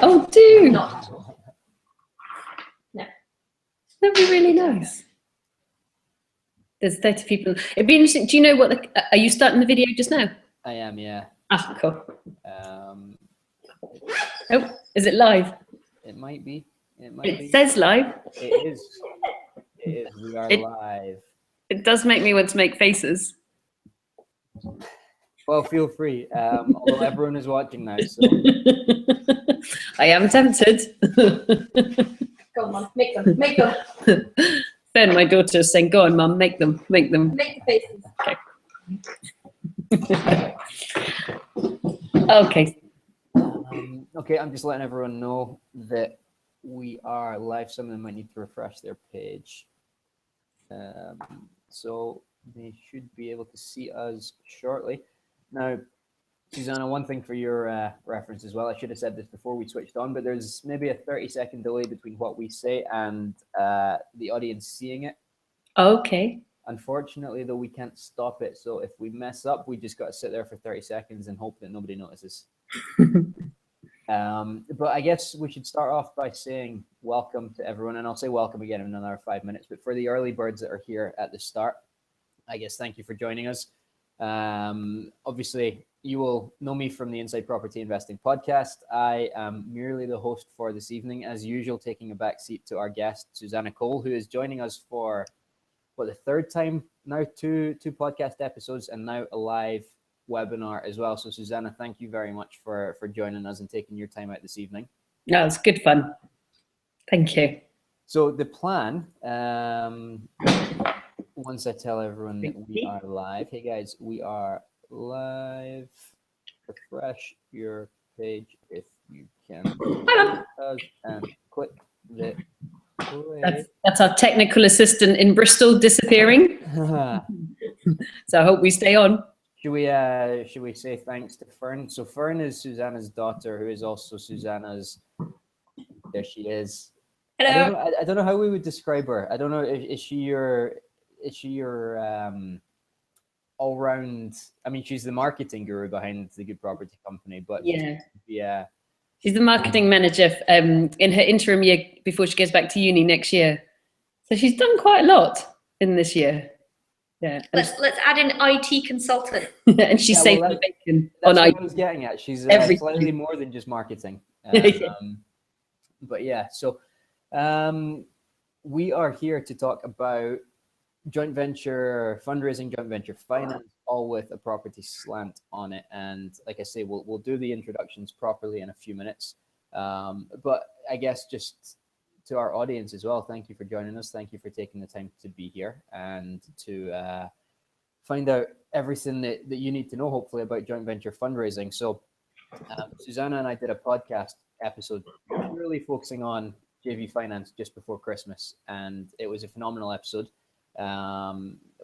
Oh, do. Not at all. No. That'd be really nice. There's 30 people. It'd be interesting. Do you know what? Are you starting the video just now? I am, yeah. Ah, cool. Oh, is it live? It might be. It says live. It is. It is. We are live. It does make me want to make faces. Well, feel free. Although everyone is watching now, so. I am tempted. Go on, Mum. Make them. Make them. Then my daughter is saying, "Go on, Mum, make them, make them." Make the faces. Okay. Okay. Okay, I'm just letting everyone know that we are live. Some of them might need to refresh their page. So they should be able to see us shortly. Now, Susannah, one thing for your reference as well, I should have said this before we switched on, but there's maybe a 30-second delay between what we say and the audience seeing it. Okay. Unfortunately, though, we can't stop it. So if we mess up, we just got to sit there for 30 seconds and hope that nobody notices. But I guess we should start off by saying welcome to everyone. And I'll say welcome again in another 5 minutes. But for the early birds that are here at the start, I guess thank you for joining us. Obviously, you will know me from the Inside Property Investing podcast. I am merely the host for this evening, as usual, taking a back seat to our guest, Susannah Cole, who is joining us for, the third time now, two podcast episodes and now a live webinar as well. So, Susannah, thank you very much for joining us and taking your time out this evening. No, it's good fun. Thank you. So the plan, once I tell everyone that we are live, hey guys, we are live. Refresh your page if you can. And click the play. That's our technical assistant in Bristol disappearing. So I hope we stay on. Should we say thanks to Fern? So Fern is Susannah's daughter, who is also Susannah's. There she is. Hello. I don't know how we would describe her. I don't know. Is she your all round? I mean, she's the marketing guru behind the Good Property Company, but yeah, she's the marketing manager in her interim year before she goes back to uni next year. So she's done quite a lot in this year. Yeah. Let's add an IT consultant. And she's saving the bacon on what IT. I was getting at. She's slightly more than just marketing. But yeah, so we are here to talk about joint venture fundraising, joint venture finance, all with a property slant on it. And like I say, we'll do the introductions properly in a few minutes. But I guess just to our audience as well, thank you for joining us. Thank you for taking the time to be here and to find out everything that you need to know, hopefully, about joint venture fundraising. So Susannah and I did a podcast episode purely focusing on JV finance just before Christmas, and it was a phenomenal episode.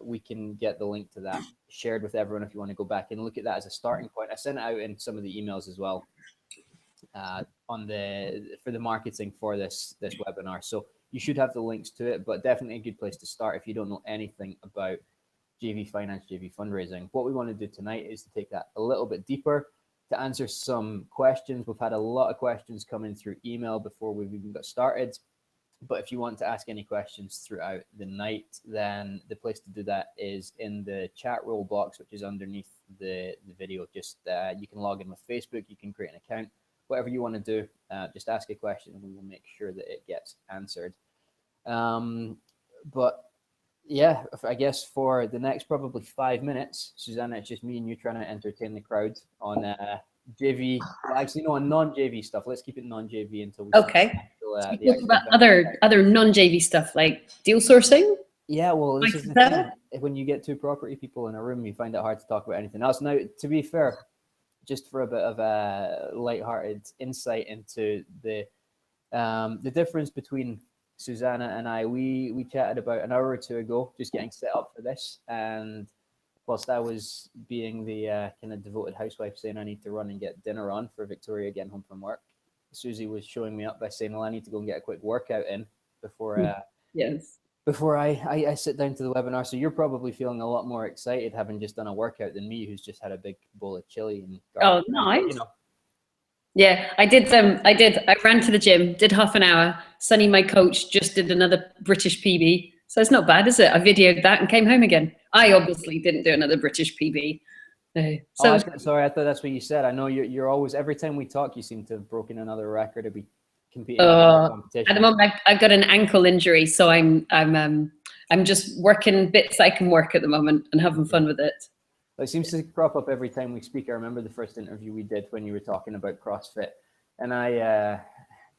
We can get the link to that shared with everyone if you want to go back and look at that as a starting point. I sent it out in some of the emails as well for the marketing for this webinar, so you should have the links to it, but definitely a good place to start if you don't know anything about JV finance, JV fundraising. What we want to do tonight is to take that a little bit deeper, to answer some questions. We've had a lot of questions coming through email before we've even got started. But if you want to ask any questions throughout the night, then the place to do that is in the chat roll box, which is underneath the video. Just you can log in with Facebook, you can create an account, whatever you want to do. Just ask a question and we will make sure that it gets answered. But yeah, I guess for the next probably 5 minutes, Susannah, it's just me and you trying to entertain the crowd on JV. Well, actually, no, on non-JV stuff. Let's keep it non-JV until we talk about other non-JV stuff like deal sourcing. Yeah, well, this is the thing. When you get two property people in a room, you find it hard to talk about anything else. Now, to be fair, just for a bit of a lighthearted insight into the difference between Susannah and I, we chatted about an hour or two ago, just getting set up for this. And whilst I was being the kind of devoted housewife saying I need to run and get dinner on for Victoria getting home from work, Susie was showing me up by saying, well, I need to go and get a quick workout in before before I sit down to the webinar. So you're probably feeling a lot more excited having just done a workout than me, who's just had a big bowl of chili and garlic. Oh, nice. Yeah, I did. I ran to the gym, did half an hour. Sunny, my coach, just did another British PB. So it's not bad, is it? I videoed that and came home again. I obviously didn't do another British PB. Sorry, I thought that's what you said. I know you're always, every time we talk, you seem to have broken another record or be competing in a competition. At the moment, I've got an ankle injury, so I'm just working bits I can work at the moment and having fun with it. It seems to crop up every time we speak. I remember the first interview we did when you were talking about CrossFit, and I,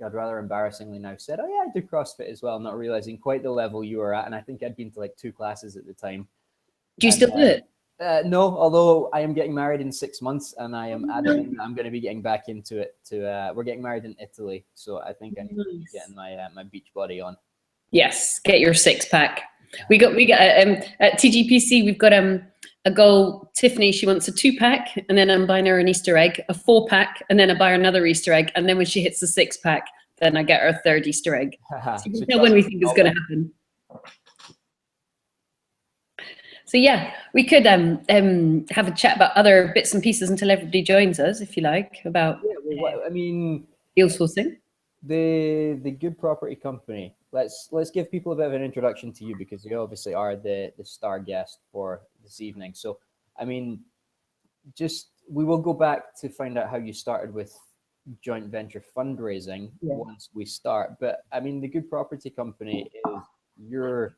God, rather embarrassingly now said, "Oh yeah, I do CrossFit as well," not realizing quite the level you were at. And I think I'd been to like 2 classes at the time. Do you still do it? No, although I am getting married in 6 months, and I am adamant that I'm going to be getting back into it. We're getting married in Italy, so I think I need to be getting my beach body on. Yes, get your 6-pack. We got at TGPC. We've got a goal. Tiffany, she wants a 2-pack, and then I'm buying her an Easter egg, a 4-pack, and then I buy her another Easter egg, and then when she hits the 6-pack, then I get her a 3rd Easter egg. So you can tell when we think it's going to happen. So yeah, we could have a chat about other bits and pieces until everybody joins us, if you like, about deal sourcing. The Good Property Company. Let's give people a bit of an introduction to you, because you obviously are the star guest for this evening. So I mean, we will go back to find out how you started with joint venture fundraising once we start. But I mean, the Good Property Company is your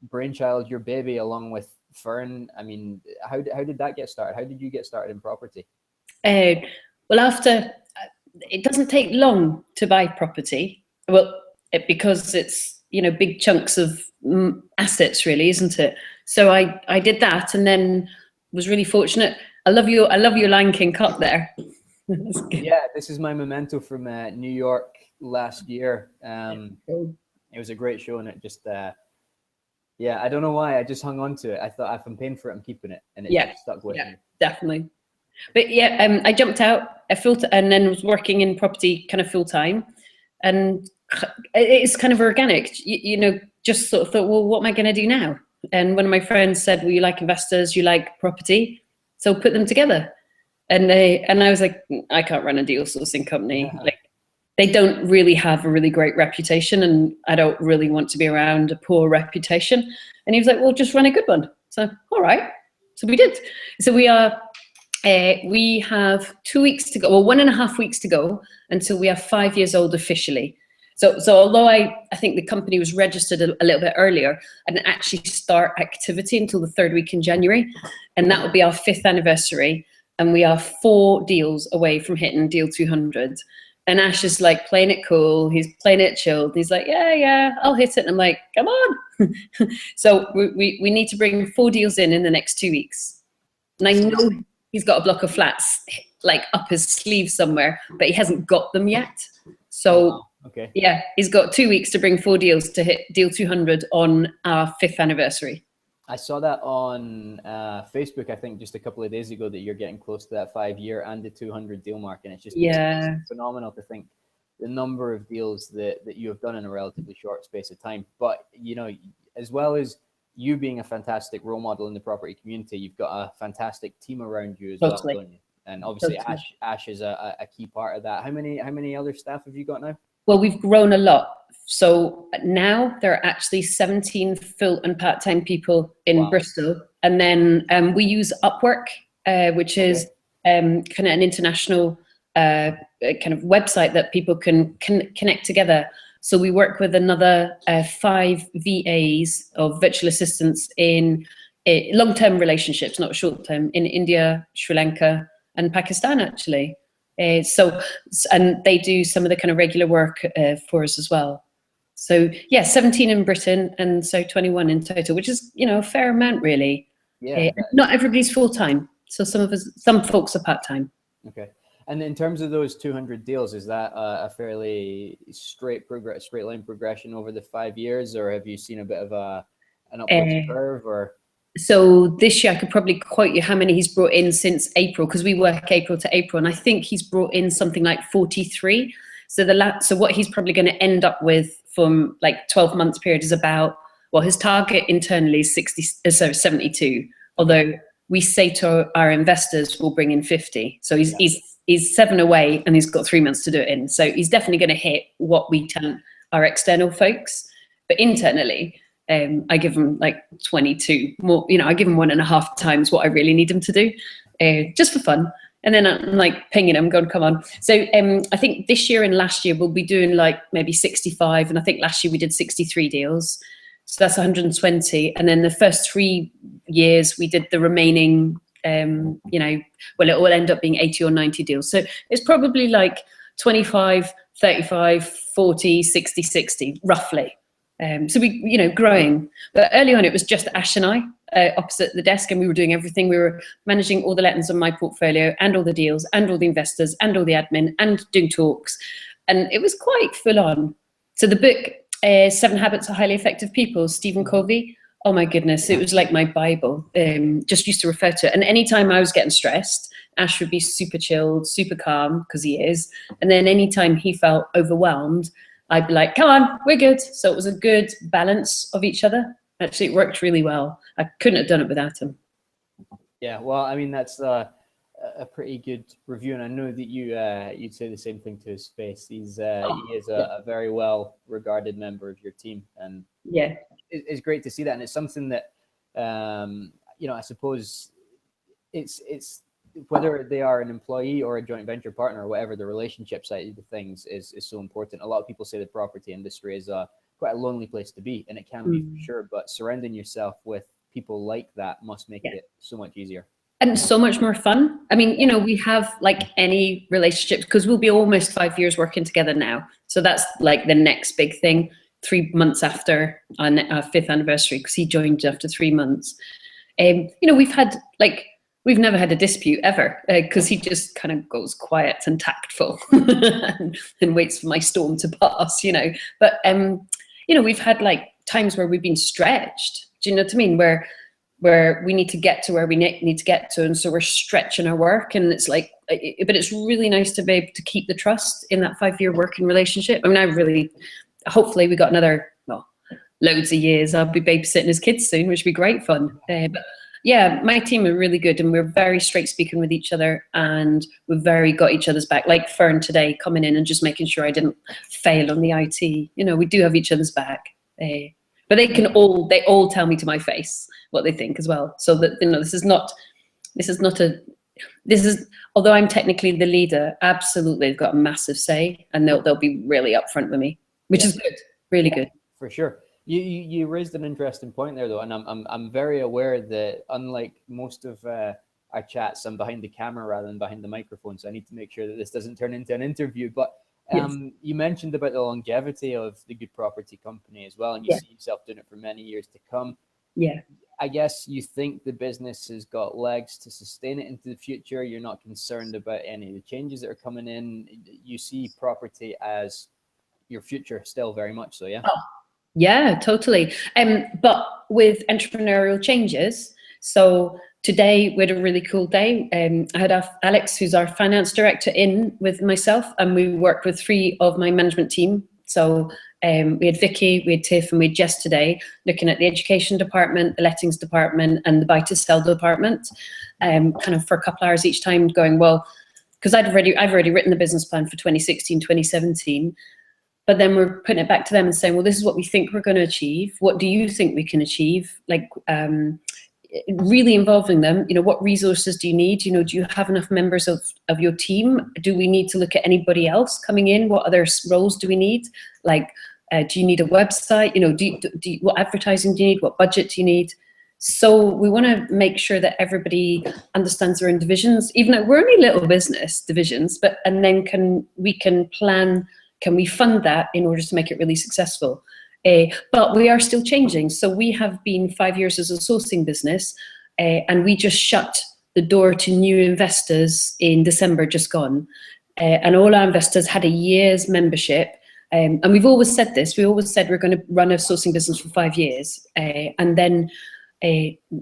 brainchild, your baby, along with Fern. I mean, how did that get started? How did you get started in property? Well, after it doesn't take long to buy property. Well, because it's, you know, big chunks of assets, really, isn't it? So I did that, and then was really fortunate. I love your Lion King cut there. Yeah, this is my memento from New York last year. It was a great show, and it just I don't know why, I just hung on to it. I thought, if I'm paying for it, I'm keeping it, and it just stuck with me. Definitely. But yeah, I jumped out, and then was working in property kind of full time, and it's kind of organic. You know, just sort of thought, well, what am I going to do now? And one of my friends said, well, you like investors, you like property, so put them together. And I was like, I can't run a deal sourcing company. Yeah. Like, they don't really have a really great reputation, and I don't really want to be around a poor reputation. And he was like, well, just run a good one. So, all right. So we did. So we have 2 weeks to go, well, 1.5 weeks to go until we are 5 years old officially. So although I think the company was registered a little bit earlier, I didn't actually start activity until the 3rd week in January. And that will be our 5th anniversary. And we are 4 deals away from hitting deal 200. And Ash is like playing it cool. He's playing it chilled. He's like, yeah, I'll hit it. And I'm like, come on. So we need to bring 4 deals in the next 2 weeks. And I know he's got a block of flats like up his sleeve somewhere, but he hasn't got them yet. So yeah, he's got 2 weeks to bring 4 deals to hit deal 200 on our 5th anniversary. I saw that on Facebook, I think, just a couple of days ago, that you're getting close to that 5-year and the 200 deal mark. And it's just it's phenomenal to think the number of deals that you have done in a relatively short space of time. But, you know, as well as you being a fantastic role model in the property community, you've got a fantastic team around you as well, don't you? And obviously Ash is a key part of that. How many other staff have you got now? Well, we've grown a lot. So now there are actually 17 full and part-time people in Bristol. And then we use Upwork, which is kind of an international kind of website that people can connect together. So we work with another 5 VAs of virtual assistants in long-term relationships, not short-term, in India, Sri Lanka, and Pakistan, actually. And they do some of the kind of regular work for us as well. So yeah, 17 in Britain, and so 21 in total, which is, you know, a fair amount, really. Yeah. Not everybody's full-time. So some folks are part-time. Okay. And in terms of those 200 deals, is that a fairly straight line progression over the 5 years, or have you seen a bit of an upward curve? Or so this year I could probably quote you how many he's brought in since April, because we work April to April, and I think he's brought in something like 43. So so what he's probably going to end up with from like 12 months period is about, well, his target internally is 72, although we say to our investors we'll bring in 50. So he's he's 7 away and he's got 3 months to do it in. So he's definitely going to hit what we tell our external folks. But internally, I give him like 22 more, you know, I give him 1.5 times what I really need him to do, just for fun. And then I'm like pinging him, going, come on. So I think this year and last year we'll be doing like maybe 65. And I think last year we did 63 deals. So that's 120. And then the first 3 years we did the remaining, you know, well, it will end up being 80 or 90 deals. So it's probably like 25, 35, 40, 60, 60, roughly. So we, you know, growing. But early on, it was just Ash and I opposite the desk, and we were doing everything. We were managing all the lettings on my portfolio, and all the deals, and all the investors, and all the admin, and doing talks. And it was quite full on. So the book, 7 Habits of Highly Effective People, Stephen Covey, oh my goodness, it was like my Bible. Just used to refer to it. And anytime I was getting stressed, Ash would be super chilled, super calm, because he is. And then anytime he felt overwhelmed, I'd be like, come on, we're good. So it was a good balance of each other. Actually, it worked really well. I couldn't have done it without him. Yeah, well, I mean, that's a pretty good review. And I know that you'd say the same thing to his face. He is a very well regarded member of your team. And yeah, it's great to see that. And it's something that, you know, I suppose it's whether they are an employee or a joint venture partner or whatever, the relationship side of things is so important. A lot of people say the property industry is quite a lonely place to be, and it can be for sure, but surrounding yourself with people like that must make it so much easier. And so much more fun. I mean, you know, we have like any relationship, because we'll be almost 5 years working together now. So that's like the next big thing, 3 months after our 5th anniversary, because he joined after 3 months. You know, we've never had a dispute ever, because he just kind of goes quiet and tactful and waits for my storm to pass, you know. But, you know, we've had like times where we've been stretched. Do you know what I mean? Where we need to get to where we need to get to. And so we're stretching our work, and it's like, but it's really nice to be able to keep the trust in that 5-year working relationship. I mean, hopefully we got another, well, loads of years. I'll be babysitting his kids soon, which would be great fun. But yeah, my team are really good, and we're very straight speaking with each other, and we've very got each other's back. Like Fern today coming in and just making sure I didn't fail on the IT. You know, we do have each other's back. But they all tell me to my face what they think as well. So that, you know, although I'm technically the leader, absolutely they've got a massive say, and they'll be really upfront with me, which is good, really good. For sure. You raised an interesting point there, though, and I'm very aware that unlike most of our chats, I'm behind the camera rather than behind the microphone, so I need to make sure that this doesn't turn into an interview. But you mentioned about the longevity of the Good Property Company as well, and you see yourself doing it for many years to come. Yeah, I guess you think the business has got legs to sustain it into the future. You're not concerned about any of the changes that are coming in. You see property as your future still, very much so. Yeah. Yeah, totally. But with entrepreneurial changes. So today we had a really cool day. I had Alex, who's our finance director, in with myself, and we worked with 3 of my management team. So we had Vicky, we had Tiff, and we had Jess today, looking at the education department, the lettings department, and the buy to sell department, kind of for a couple hours each time, going, well, because I've already written the business plan for 2016, 2017. But then we're putting it back to them and saying, well, this is what we think we're going to achieve. What do you think we can achieve? Like, really involving them. You know, what resources do you need? You know, do you have enough members of your team? Do we need to look at anybody else coming in? What other roles do we need? Like, do you need a website? You know, what advertising do you need? What budget do you need? So we want to make sure that everybody understands their own divisions, even though we're only little business divisions, and then we can plan. Can we fund that in order to make it really successful? But we are still changing. So we have been 5 years as a sourcing business, and we just shut the door to new investors in December just gone. And all our investors had a year's membership. And we've always said this, we always said we're going to run a sourcing business for 5 years. And then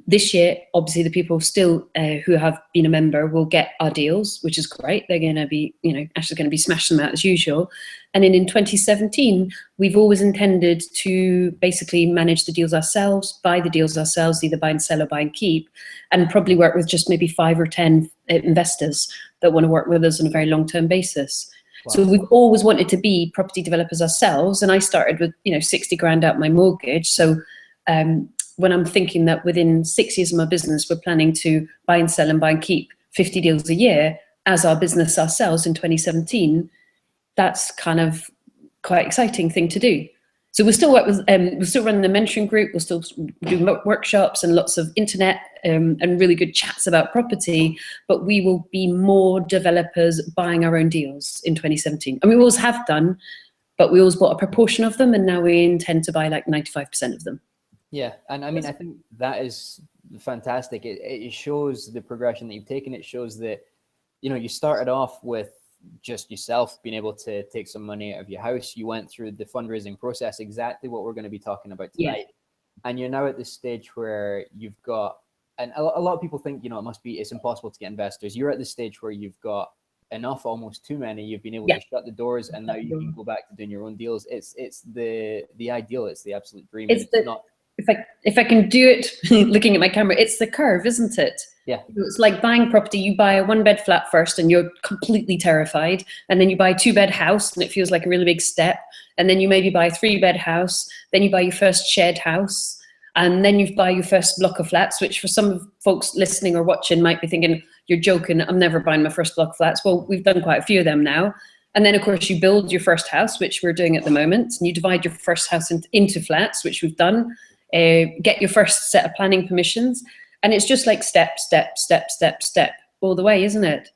this year, obviously the people still who have been a member will get our deals, which is great. They're going to be, you know, Ash is going to be smashing them out as usual. And then in 2017, we've always intended to basically manage the deals ourselves, buy the deals ourselves, either buy and sell or buy and keep, and probably work with just maybe 5 or 10 investors that want to work with us on a very long-term basis. Wow. So we've always wanted to be property developers ourselves, and I started with 60 grand out my mortgage. So when I'm thinking that within 6 years of my business, we're planning to buy and sell and buy and keep 50 deals a year as our business ourselves in 2017, that's kind of quite exciting thing to do. So we'll still work with, we'll still run the mentoring group, we'll still do workshops and lots of internet and really good chats about property, but we will be more developers buying our own deals in 2017. And we always have done, but we always bought a proportion of them, and now we intend to buy like 95% of them. Yeah, and I mean, I think that is fantastic. It shows the progression that you've taken. It shows that, you know, you started off with just yourself being able to take some money out of your house. You went through the fundraising process, exactly what we're going to be talking about tonight. Yeah. And you're now at this stage where you've got, and a lot of people think, you know, it's impossible to get investors. You're at the stage where you've got enough, almost too many. You've been able to shut the doors, and now you can go back to doing your own deals. It's the ideal. It's the absolute dream. It's not. If I can do it, looking at my camera, it's the curve, isn't it? Yeah. It's like buying property. You buy a 1-bed flat first and you're completely terrified. And then you buy a 2-bed house and it feels like a really big step. And then you maybe buy a 3-bed house. Then you buy your first shared house. And then you buy your first block of flats, which for some folks listening or watching might be thinking, you're joking, I'm never buying my first block of flats. Well, we've done quite a few of them now. And then, of course, you build your first house, which we're doing at the moment. And you divide your first house into flats, which we've done. Get your first set of planning permissions, and it's just like step all the way, isn't it?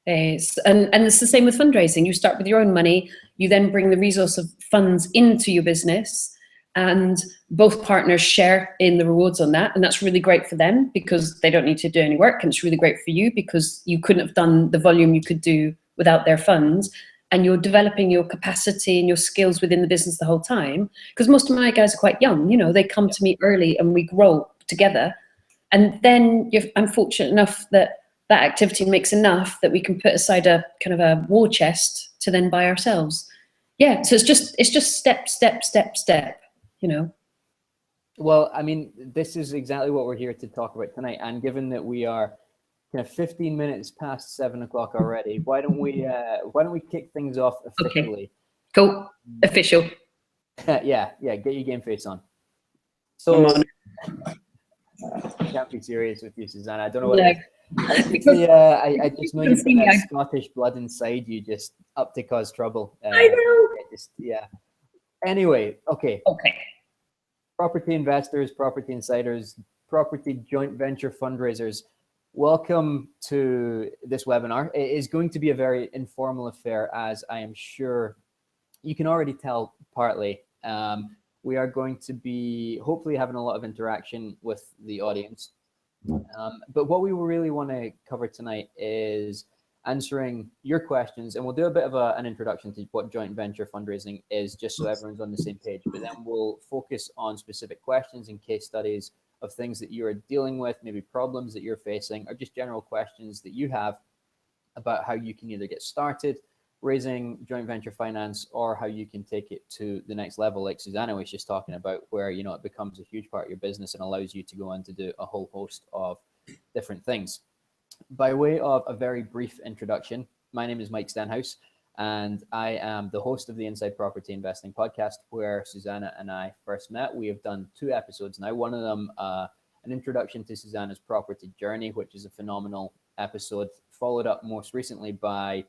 And it's the same with fundraising. You start with your own money, you then bring the resource of funds into your business, and both partners share in the rewards on that, and that's really great for them because they don't need to do any work, and it's really great for you because you couldn't have done the volume you could do without their funds. And you're developing your capacity and your skills within the business the whole time. Because most of my guys are quite young, you know, they come to me early and we grow together. And then I'm fortunate enough that that activity makes enough that we can put aside a kind of a war chest to then buy ourselves. Yeah, so it's just step, you know. Well, I mean, this is exactly what we're here to talk about tonight. And given that we are kind of 15 minutes past 7 o'clock already, why don't we kick things off officially? Okay. Cool. Official. yeah, get your game face on. So I can't be serious with you, Susannah. I don't know what it is. I just know you've got that Scottish blood inside you, just up to cause trouble. I know. Anyway, okay. Okay. Property investors, property insiders, property joint venture fundraisers, welcome to this webinar. It is going to be a very informal affair, as I am sure you can already tell partly. We are going to be hopefully having a lot of interaction with the audience. But what we really want to cover tonight is answering your questions, and we'll do a bit of an introduction to what joint venture fundraising is, just so everyone's on the same page. But then we'll focus on specific questions and case studies of things that you're dealing with, maybe problems that you're facing, or just general questions that you have about how you can either get started raising joint venture finance or how you can take it to the next level, like Susannah was just talking about, where, you know, it becomes a huge part of your business and allows you to go on to do a whole host of different things. By way of a very brief introduction, my name is Mike Stenhouse, and I am the host of the Inside Property Investing podcast, where Susannah and I first met. We have done 2 episodes now. One of them, an introduction to Susannah's property journey, which is a phenomenal episode, followed up most recently by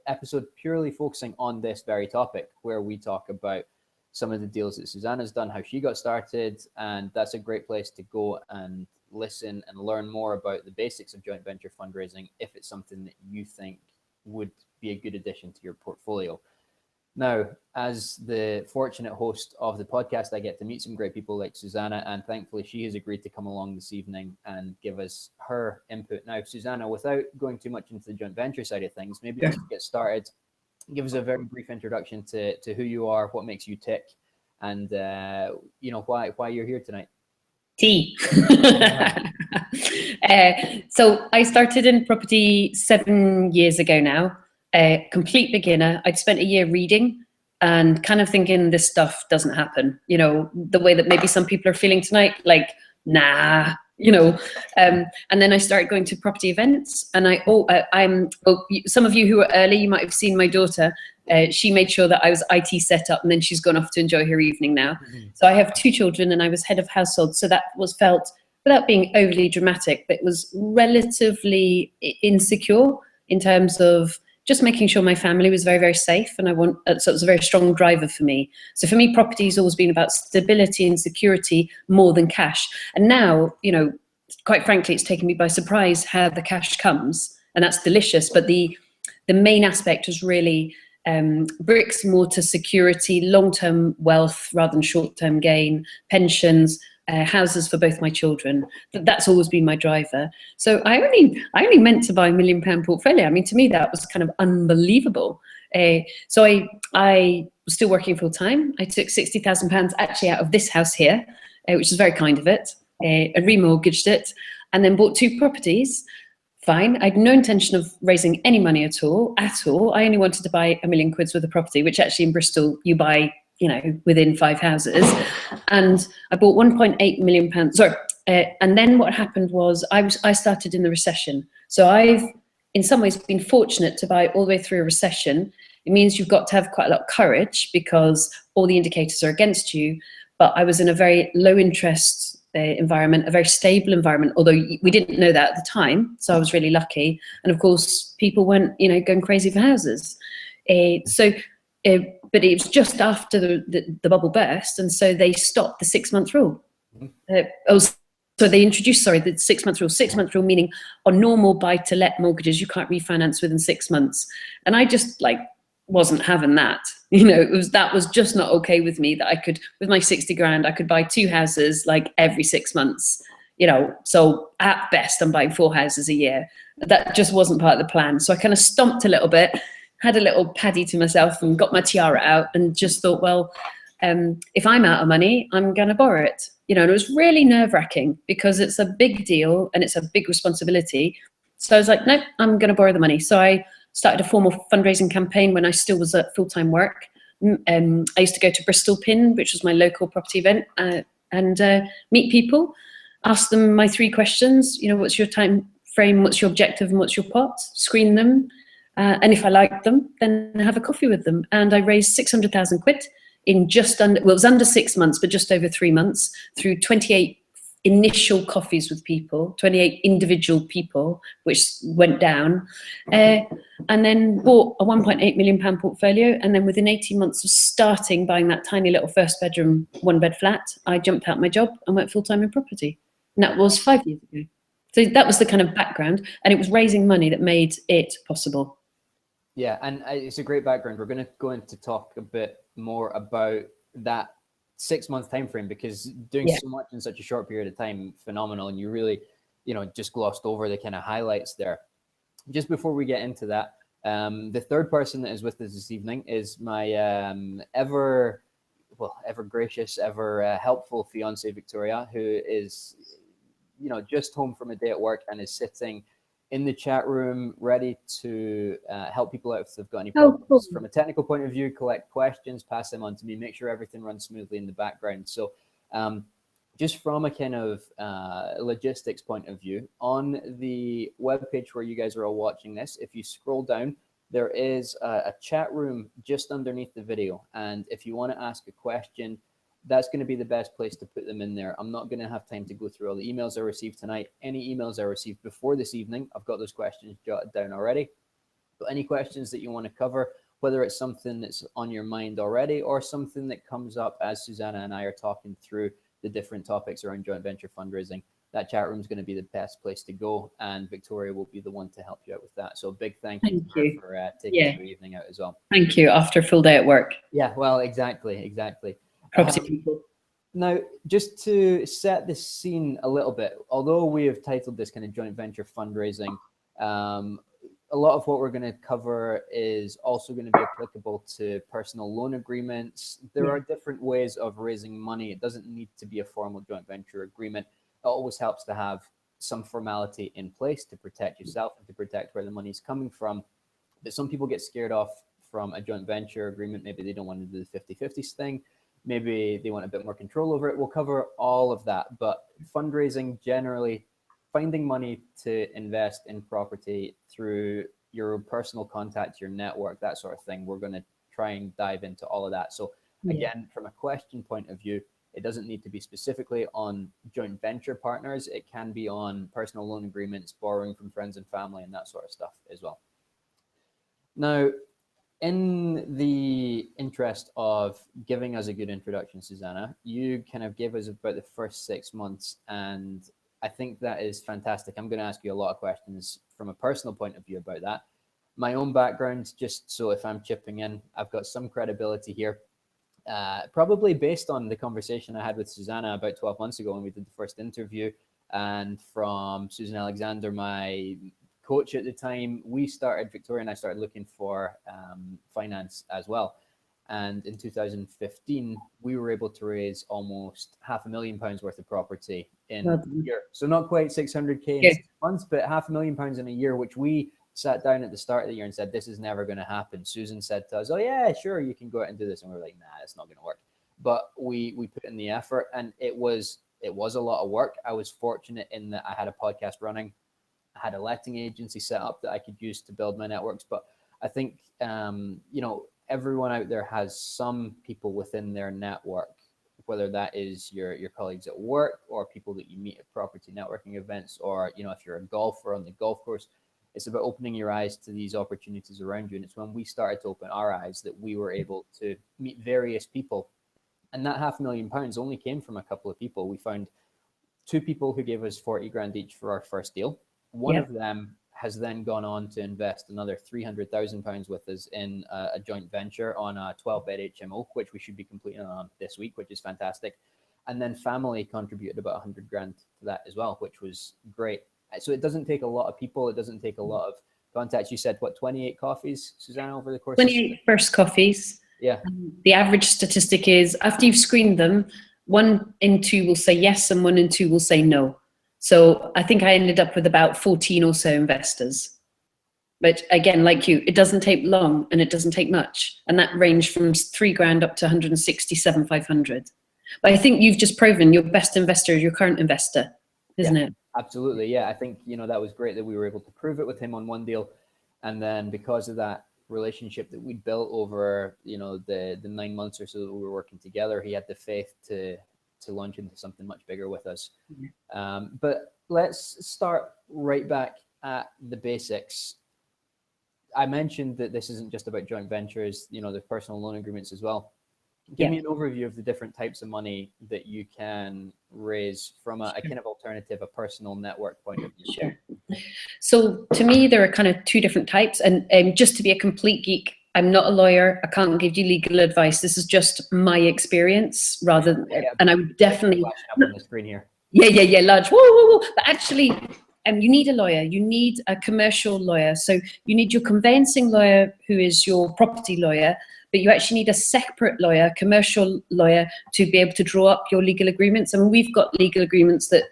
episode purely focusing on this very topic, where we talk about some of the deals that Susannah's done, how she got started, and that's a great place to go and listen and learn more about the basics of joint venture fundraising if it's something that you think would be a good addition to your portfolio. Now, as the fortunate host of the podcast, I get to meet some great people like Susannah, and thankfully she has agreed to come along this evening and give us her input. Now, Susannah, without going too much into the joint venture side of things, maybe let's get started. Give us a very brief introduction to who you are, what makes you tick, and you know, why you're here tonight. Tea. So I started in property 7 years ago now. A complete beginner. I'd spent a year reading and kind of thinking this stuff doesn't happen. You know, the way that maybe some people are feeling tonight, like, nah, you know. And then I started going to property events, and some of you who are early, you might have seen my daughter. She made sure that I was IT set up, and then she's gone off to enjoy her evening now. So I have 2 children, and I was head of household. So that was felt, without being overly dramatic, but it was relatively insecure in terms of just making sure my family was very, very safe. And so it was a very strong driver for me. So for me, property has always been about stability and security more than cash. And now, you know, quite frankly, it's taken me by surprise how the cash comes, and that's delicious. But the main aspect is really bricks and mortar security, long-term wealth rather than short-term gain, pensions, houses for both my children. That's always been my driver. So I only meant to buy £1 million portfolio. I mean, to me, that was kind of unbelievable. So I was still working full time. I took £60,000 actually out of this house here, which is very kind of it. I remortgaged it and then bought 2 properties. Fine. I had no intention of raising any money at all. I only wanted to buy £1 million worth of property, which actually in Bristol you buy, you know, within 5 houses. And I bought £1.8 million. And then what happened was I started in the recession. So I've, in some ways, been fortunate to buy all the way through a recession. It means you've got to have quite a lot of courage because all the indicators are against you. But I was in a very low interest environment, a very stable environment, although we didn't know that at the time. So I was really lucky. And of course, people weren't, you know, going crazy for houses. But it was just after the bubble burst, and so they stopped the 6-month rule. So they introduced, the 6-month rule. 6-month rule meaning on normal buy-to-let mortgages, you can't refinance within 6 months. And I just wasn't having that. You know, that was just not okay with me, that I could, with my 60 grand, I could buy 2 houses every 6 months. You know, so at best, I'm buying 4 houses a year. That just wasn't part of the plan. So I kind of stomped a little bit, had a little paddy to myself and got my tiara out and just thought, well, if I'm out of money, I'm going to borrow it. You know, and it was really nerve-wracking because it's a big deal and it's a big responsibility. So I was like, no, I'm going to borrow the money. So I started a formal fundraising campaign when I still was at full-time work. I used to go to Bristol PIN, which was my local property event, and meet people, ask them my 3 questions. You know, what's your time frame, what's your objective, and what's your pot? Screen them. And if I liked them, then have a coffee with them. And I raised 600,000 quid in just under, well, it was under 6 months, but just over 3 months, through 28 initial coffees with people, 28 individual people, which went down, and then bought a £1.8 million portfolio. And then within 18 months of starting buying that tiny little 1-bedroom, 1-bed flat, I jumped out my job and went full-time in property. And that was 5 years ago. So that was the kind of background, and it was raising money that made it possible. Yeah, and it's a great background. We're going to go into talk a bit more about that 6-month time frame, because doing so much in such a short period of time, phenomenal. And you really, you know, just glossed over the kind of highlights there. Just before we get into that, the third person that is with us this evening is my ever gracious, ever helpful fiance, Victoria, who is, you know, just home from a day at work and is sitting in the chat room, ready to help people out if they've got any problems from a technical point of view, collect questions, pass them on to me, make sure everything runs smoothly in the background. So just from a kind of logistics point of view, on the webpage where you guys are all watching this, if you scroll down, there is a chat room just underneath the video. And if you want to ask a question, that's going to be the best place to put them in there. I'm not going to have time to go through all the emails I received tonight. Any emails I received before this evening, I've got those questions jotted down already. But any questions that you want to cover, whether it's something that's on your mind already or something that comes up as Susannah and I are talking through the different topics around joint venture fundraising, that chat room is going to be the best place to go, and Victoria will be the one to help you out with that. So a big thank you for taking your evening out as well. Thank you. After a full day at work. Yeah, well, exactly. Property people. Now, just to set the scene a little bit, although we have titled this kind of joint venture fundraising, a lot of what we're going to cover is also going to be applicable to personal loan agreements. There are different ways of raising money. It doesn't need to be a formal joint venture agreement. It always helps to have some formality in place to protect yourself and to protect where the money is coming from. But some people get scared off from a joint venture agreement. Maybe they don't want to do the 50-50 thing. maybe they want a bit more control over it. We'll cover all of that. But fundraising, generally finding money to invest in property through your personal contacts, your network, that sort of thing. We're going to try and dive into all of that. So again, from a question point of view, it doesn't need to be specifically on joint venture partners. It can be on personal loan agreements, borrowing from friends and family, and that sort of stuff as well. Now, in the interest of giving us a good introduction, Susannah, you kind of gave us about the first 6 months, and I think that is fantastic. I'm going to ask you a lot of questions from a personal point of view about that. My own background, just so if I'm chipping in, I've got some credibility here, probably based on the conversation I had with Susannah about 12 months ago when we did the first interview, and from Susan Alexander, my coach at the time. Victoria and I started looking for finance as well. And in 2015, we were able to raise almost £500,000 worth of property in a year. So not quite 600K in 6 months, but £500,000 in a year, which we sat down at the start of the year and said, this is never going to happen. Susan said to us, oh yeah, sure, you can go out and do this. And we were like, nah, it's not going to work. But we put in the effort, and it was a lot of work. I was fortunate in that I had a podcast running. I had a letting agency set up that I could use to build my networks. But I think, everyone out there has some people within their network, whether that is your colleagues at work or people that you meet at property networking events, or, if you're a golfer on the golf course. It's about opening your eyes to these opportunities around you. And it's when we started to open our eyes that we were able to meet various people. And that £500,000 only came from a couple of people. We found 2 people who gave us 40 grand each for our first deal. One of them has then gone on to invest another £300,000 with us in a joint venture on a 12-bed HMO, which we should be completing on this week, which is fantastic. And then family contributed about 100 grand to that as well, which was great. So it doesn't take a lot of people. It doesn't take a lot of contacts. You said, 28 coffees, Susannah, over the course 28 first coffees. Yeah. The average statistic is, after you've screened them, 1 in 2 will say yes and 1 in 2 will say no. So I think I ended up with about 14 or so investors. But again, like you, it doesn't take long and it doesn't take much. And that ranged from 3 grand up to 167,500. But I think you've just proven your best investor is your current investor, isn't it? Absolutely. Yeah. I think, that was great that we were able to prove it with him on one deal. And then because of that relationship that we'd built over, the 9 months or so that we were working together, he had the faith to launch into something much bigger with us. But let's start right back at the basics. I mentioned that this isn't just about joint ventures, the personal loan agreements as well. Give me an overview of the different types of money that you can raise from a kind of alternative, a personal network point of view. Sure. So to me, there are kind of 2 different types. And just to be a complete geek, I'm not a lawyer. I can't give you legal advice. This is just my experience rather than, and I would definitely. Flashing up on the screen here. Yeah, large. Whoa. But actually, you need a lawyer. You need a commercial lawyer. So you need your conveyancing lawyer, who is your property lawyer, but you actually need a separate lawyer, commercial lawyer, to be able to draw up your legal agreements. I mean, we've got legal agreements that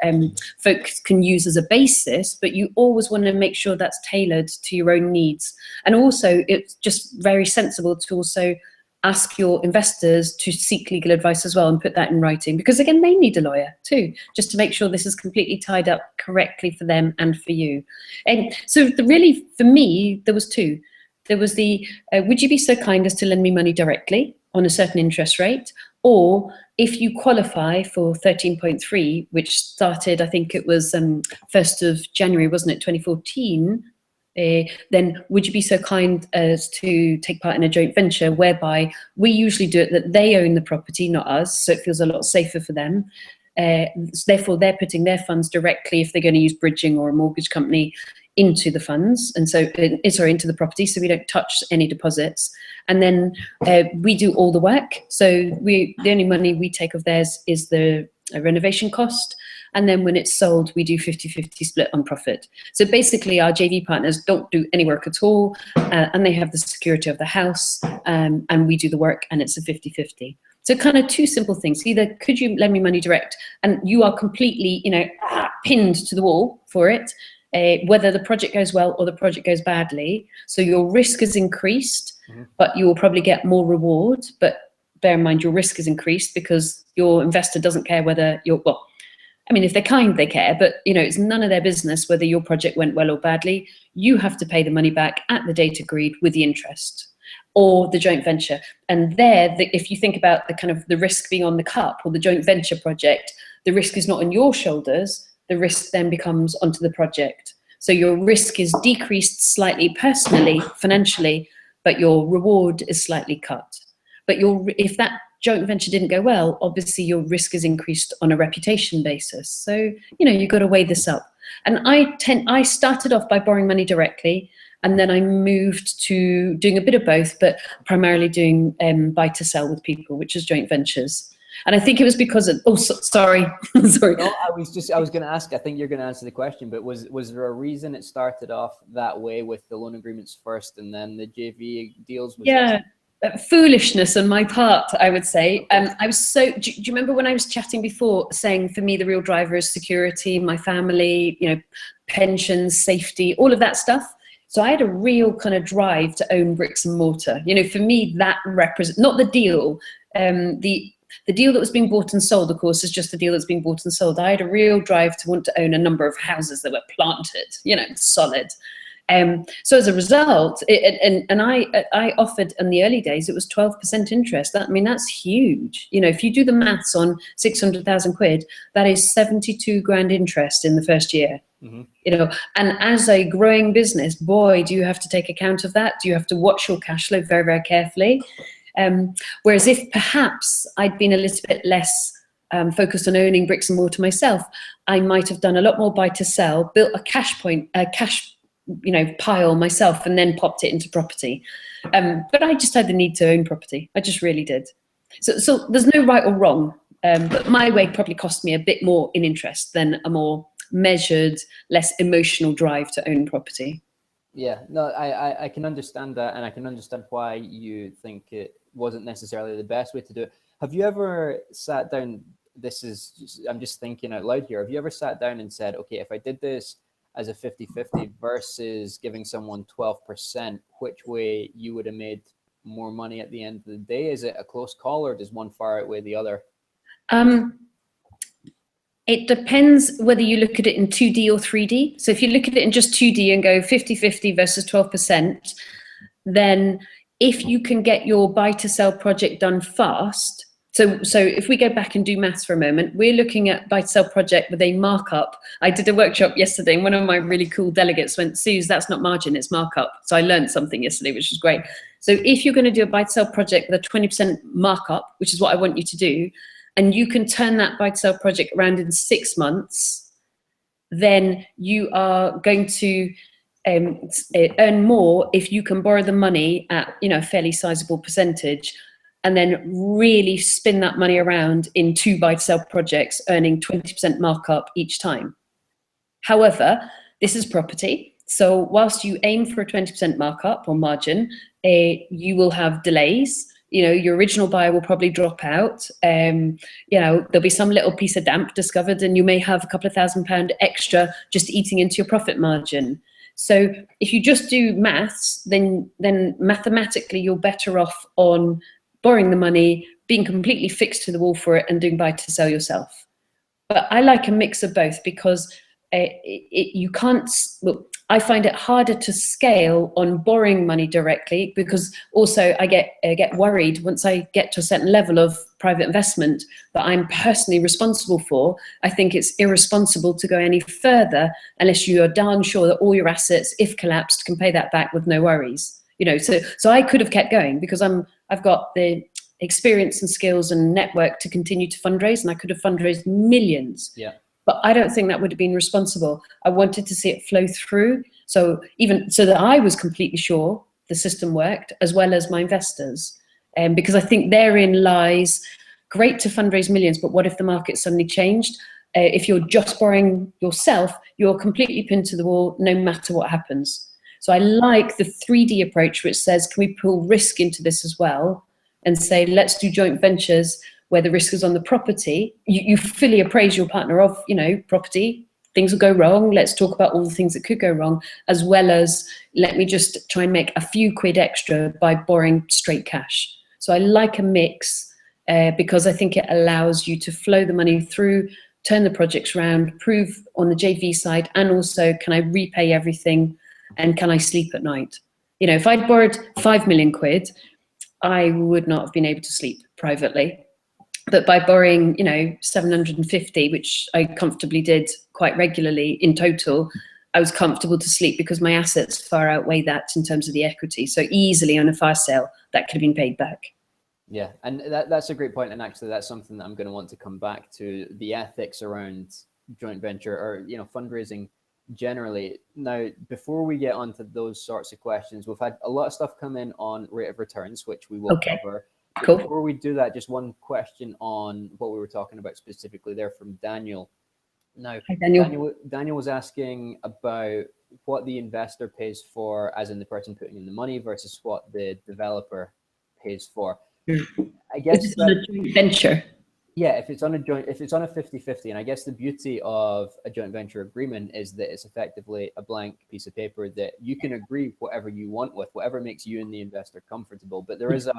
folks can use as a basis, but you always want to make sure that's tailored to your own needs. And also, it's just very sensible to also ask your investors to seek legal advice as well and put that in writing, because again, they need a lawyer too, just to make sure this is completely tied up correctly for them and for you. And so really, for me, there was 2. There was the, would you be so kind as to lend me money directly on a certain interest rate? Or if you qualify for 13.3, which started, I think it was 1st of January, wasn't it, 2014, then would you be so kind as to take part in a joint venture, whereby we usually do it that they own the property, not us, so it feels a lot safer for them. Therefore, they're putting their funds directly, if they're going to use bridging or a mortgage company, into the funds, and so into the property, so we don't touch any deposits. And then we do all the work. So the only money we take of theirs is the renovation cost. And then when it's sold, we do 50-50 split on profit. So basically our JV partners don't do any work at all, and they have the security of the house, and we do the work, and it's a 50-50. So kind of 2 simple things. Either could you lend me money direct, and you are completely, pinned to the wall for it, whether the project goes well or the project goes badly. So your risk is increased, but you will probably get more reward. But bear in mind your risk is increased because your investor doesn't care whether you're, well, I mean, if they're kind, they care, but it's none of their business whether your project went well or badly. You have to pay the money back at the date agreed with the interest, or the joint venture. And there, if you think about the kind of the risk being on the cup or the joint venture project, the risk is not on your shoulders, the risk then becomes onto the project. So your risk is decreased slightly personally, financially, but your reward is slightly cut. But if that joint venture didn't go well, obviously your risk is increased on a reputation basis. So, you've got to weigh this up. And I started off by borrowing money directly, and then I moved to doing a bit of both, but primarily doing buy to sell with people, which is joint ventures. And I think it was because of, sorry. Sorry. No, I was going to ask, I think you're going to answer the question, but was there a reason it started off that way with the loan agreements first and then the JV deals? Yeah. Foolishness on my part, I would say. I was so, do you remember when I was chatting before saying for me the real driver is security, my family, pensions, safety, all of that stuff. So I had a real kind of drive to own bricks and mortar. For me, that represents, not the deal, the deal that was being bought and sold, of course, is just the deal that's being bought and sold. I had a real drive to want to own a number of houses that were planted, solid. So as a result, I offered in the early days, it was 12% interest. That's huge. If you do the maths on 600,000 quid, that is 72 grand interest in the first year. Mm-hmm. And as a growing business, boy, do you have to take account of that. Do you have to watch your cash flow very, very carefully? Whereas if perhaps I'd been a little bit less focused on owning bricks and mortar myself, I might have done a lot more buy to sell, built a cash pile myself, and then popped it into property. But I just had the need to own property. I just really did. So there's no right or wrong. But my way probably cost me a bit more in interest than a more measured, less emotional drive to own property. Yeah, no, I can understand that, and I can understand why you think it wasn't necessarily the best way to do it. Have you ever sat down, I'm just thinking out loud here, have you ever sat down and said, okay, if I did this as a 50-50 versus giving someone 12%, which way you would have made more money at the end of the day? Is it a close call, or does one far outweigh the other? It depends whether you look at it in 2D or 3D. So if you look at it in just 2D and go 50-50 versus 12%, then if you can get your buy to sell project done fast, so if we go back and do maths for a moment, we're looking at buy to sell project with a markup. I did a workshop yesterday and one of my really cool delegates went, Suze, that's not margin, it's markup. So I learned something yesterday, which was great. So if you're going to do a buy to sell project with a 20% markup, which is what I want you to do, and you can turn that buy to sell project around in 6 months, then you are going to earn more if you can borrow the money at a fairly sizable percentage, and then really spin that money around in 2 buy to sell projects, earning 20% markup each time. However, this is property. So whilst you aim for a 20% markup or margin, you will have delays. Your original buyer will probably drop out. There'll be some little piece of damp discovered, and you may have a couple of £1,000 extra just eating into your profit margin. So if you just do maths, then mathematically you're better off on borrowing the money, being completely fixed to the wall for it, and doing buy to sell yourself. But I like a mix of both because you can't. Well, I find it harder to scale on borrowing money directly, because also I get worried once I get to a certain level of private investment that I'm personally responsible for. I think it's irresponsible to go any further unless you are darn sure that all your assets, if collapsed, can pay that back with no worries. So I could have kept going because I've got the experience and skills and network to continue to fundraise, and I could have fundraised millions. Yeah. But I don't think that would have been responsible. I wanted to see it flow through. So even so that I was completely sure the system worked, as well as my investors. Because I think therein lies, great to fundraise millions, but what if the market suddenly changed? If you're just borrowing yourself, you're completely pinned to the wall no matter what happens. So I like the 3D approach, which says, can we pull risk into this as well? And say, let's do joint ventures where the risk is on the property. You fully appraise your partner of, property. Things will go wrong. Let's talk about all the things that could go wrong, as well as let me just try and make a few quid extra by borrowing straight cash. So I like a mix because I think it allows you to flow the money through, turn the projects around, prove on the JV side, and also can I repay everything and can I sleep at night? You know, if I'd borrowed 5 million quid, I would not have been able to sleep privately. But by borrowing, you know, 750, which I comfortably did quite regularly in total, I was comfortable to sleep because my assets far outweigh that in terms of the equity. So easily on a fast sale, that could have been paid back. Yeah, and that's a great point. And actually, that's something that I'm going to want to come back to, the ethics around joint venture or, you know, fundraising generally. Now, before we get onto those sorts of questions, we've had a lot of stuff come in on rate of returns, which we will cover. But cool. Before we do that, just one question on what we were talking about specifically there from Daniel. Now, Hi, Daniel. Daniel was asking about what the investor pays for, as in the person putting in the money, versus what the developer pays for. I guess it's a joint venture. Yeah, if it's on a 50-50, and I guess the beauty of a joint venture agreement is that it's effectively a blank piece of paper that you can agree whatever you want with, whatever makes you and the investor comfortable. But there is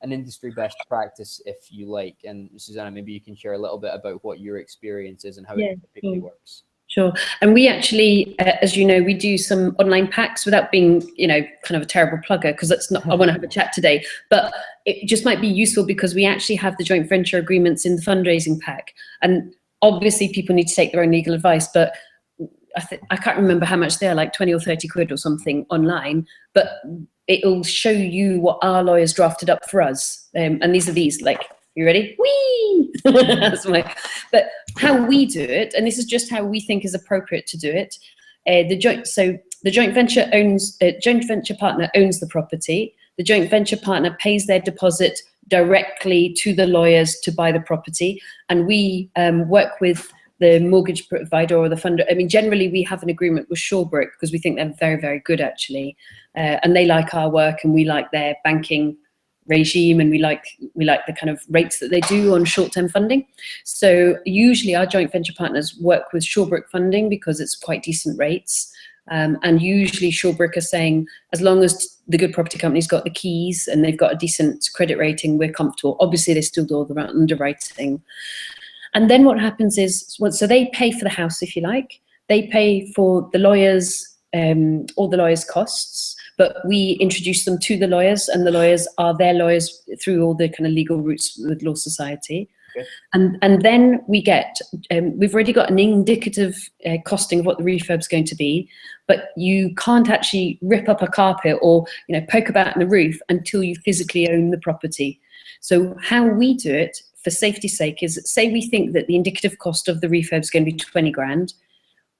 an industry best practice, if you like. And Susannah, maybe you can share a little bit about what your experience is and how it typically works. Sure. And we actually, as you know, we do some online packs without being, you know, kind of a terrible plugger, because that's not, I want to have a chat today, but it just might be useful because we actually have the joint venture agreements in the fundraising pack. And obviously people need to take their own legal advice, but I can't remember how much they are, like 20 or 30 quid or something online, but it'll show you what our lawyers drafted up for us. And these are these, like, you ready? Whee! But how we do it, and this is just how we think is appropriate to do it. The joint venture partner owns the property. The joint venture partner pays their deposit directly to the lawyers to buy the property, and we work with the mortgage provider or the funder. I mean, generally we have an agreement with Shawbrook because we think they're very, very good actually, and they like our work and we like their banking regime, and we like the kind of rates that they do on short-term funding. So usually our joint venture partners work with Shawbrook Funding because it's quite decent rates. And usually Shawbrook are saying, as long as the good property company's got the keys and they've got a decent credit rating, we're comfortable. Obviously they still do all the underwriting. And then what happens is, so they pay for the house, if you like. They pay for the lawyers, all the lawyers' costs, but we introduce them to the lawyers, and the lawyers are their lawyers through all the kind of legal routes with Law Society. Okay. And then we get, we've already got an indicative costing of what the refurb's going to be, but you can't actually rip up a carpet or, you know, poke about in the roof until you physically own the property. So how we do it, for safety's sake, is say we think that the indicative cost of the refurb is going to be 20 grand.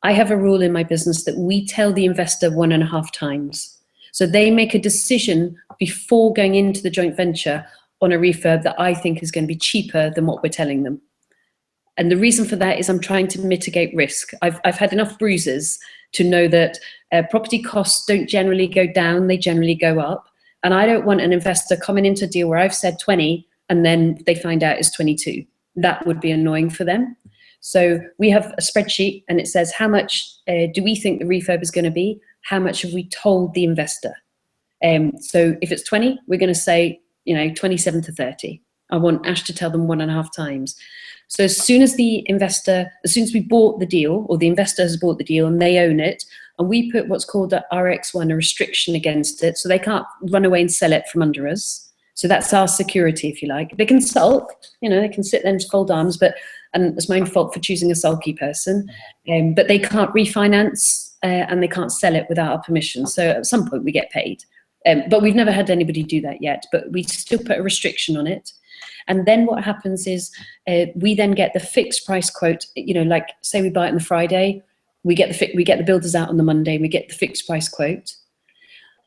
I have a rule in my business that we tell the investor 1.5 times. So they make a decision before going into the joint venture on a refurb that I think is going to be cheaper than what we're telling them. And the reason for that is I'm trying to mitigate risk. I've had enough bruises to know that property costs don't generally go down, they generally go up. And I don't want an investor coming into a deal where I've said 20 and then they find out it's 22. That would be annoying for them. So we have a spreadsheet and it says how much do we think the refurb is going to be? How much have we told the investor? So if it's 20, we're going to say, you know, 27 to 30. I want Ash to tell them 1.5 times. So as soon as we bought the deal, or the investor has bought the deal and they own it, and we put what's called a RX1, a restriction against it, so they can't run away and sell it from under us. So that's our security, if you like. They can sulk, you know, they can sit there and fold arms, and it's my own fault for choosing a sulky person, but they can't refinance and they can't sell it without our permission. So at some point we get paid. But we've never had anybody do that yet, but we still put a restriction on it. And then what happens is we then get the fixed price quote, you know, like say we buy it on the Friday, we get the builders out on the Monday, and we get the fixed price quote.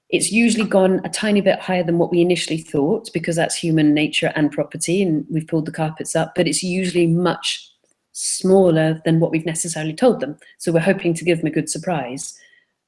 It's usually gone a tiny bit higher than what we initially thought, because that's human nature and property, and we've pulled the carpets up, but it's usually much smaller than what we've necessarily told them. So we're hoping to give them a good surprise.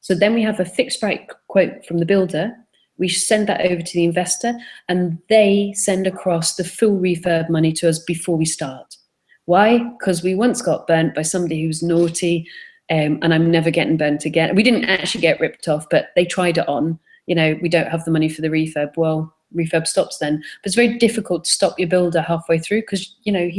So then we have a fixed price quote from the builder. We send that over to the investor, and they send across the full refurb money to us before we start. Why? Because we once got burnt by somebody who's naughty, and I'm never getting burnt again. We didn't actually get ripped off, but they tried it on. You know, we don't have the money for the refurb. Well, refurb stops then. But it's very difficult to stop your builder halfway through because, you know,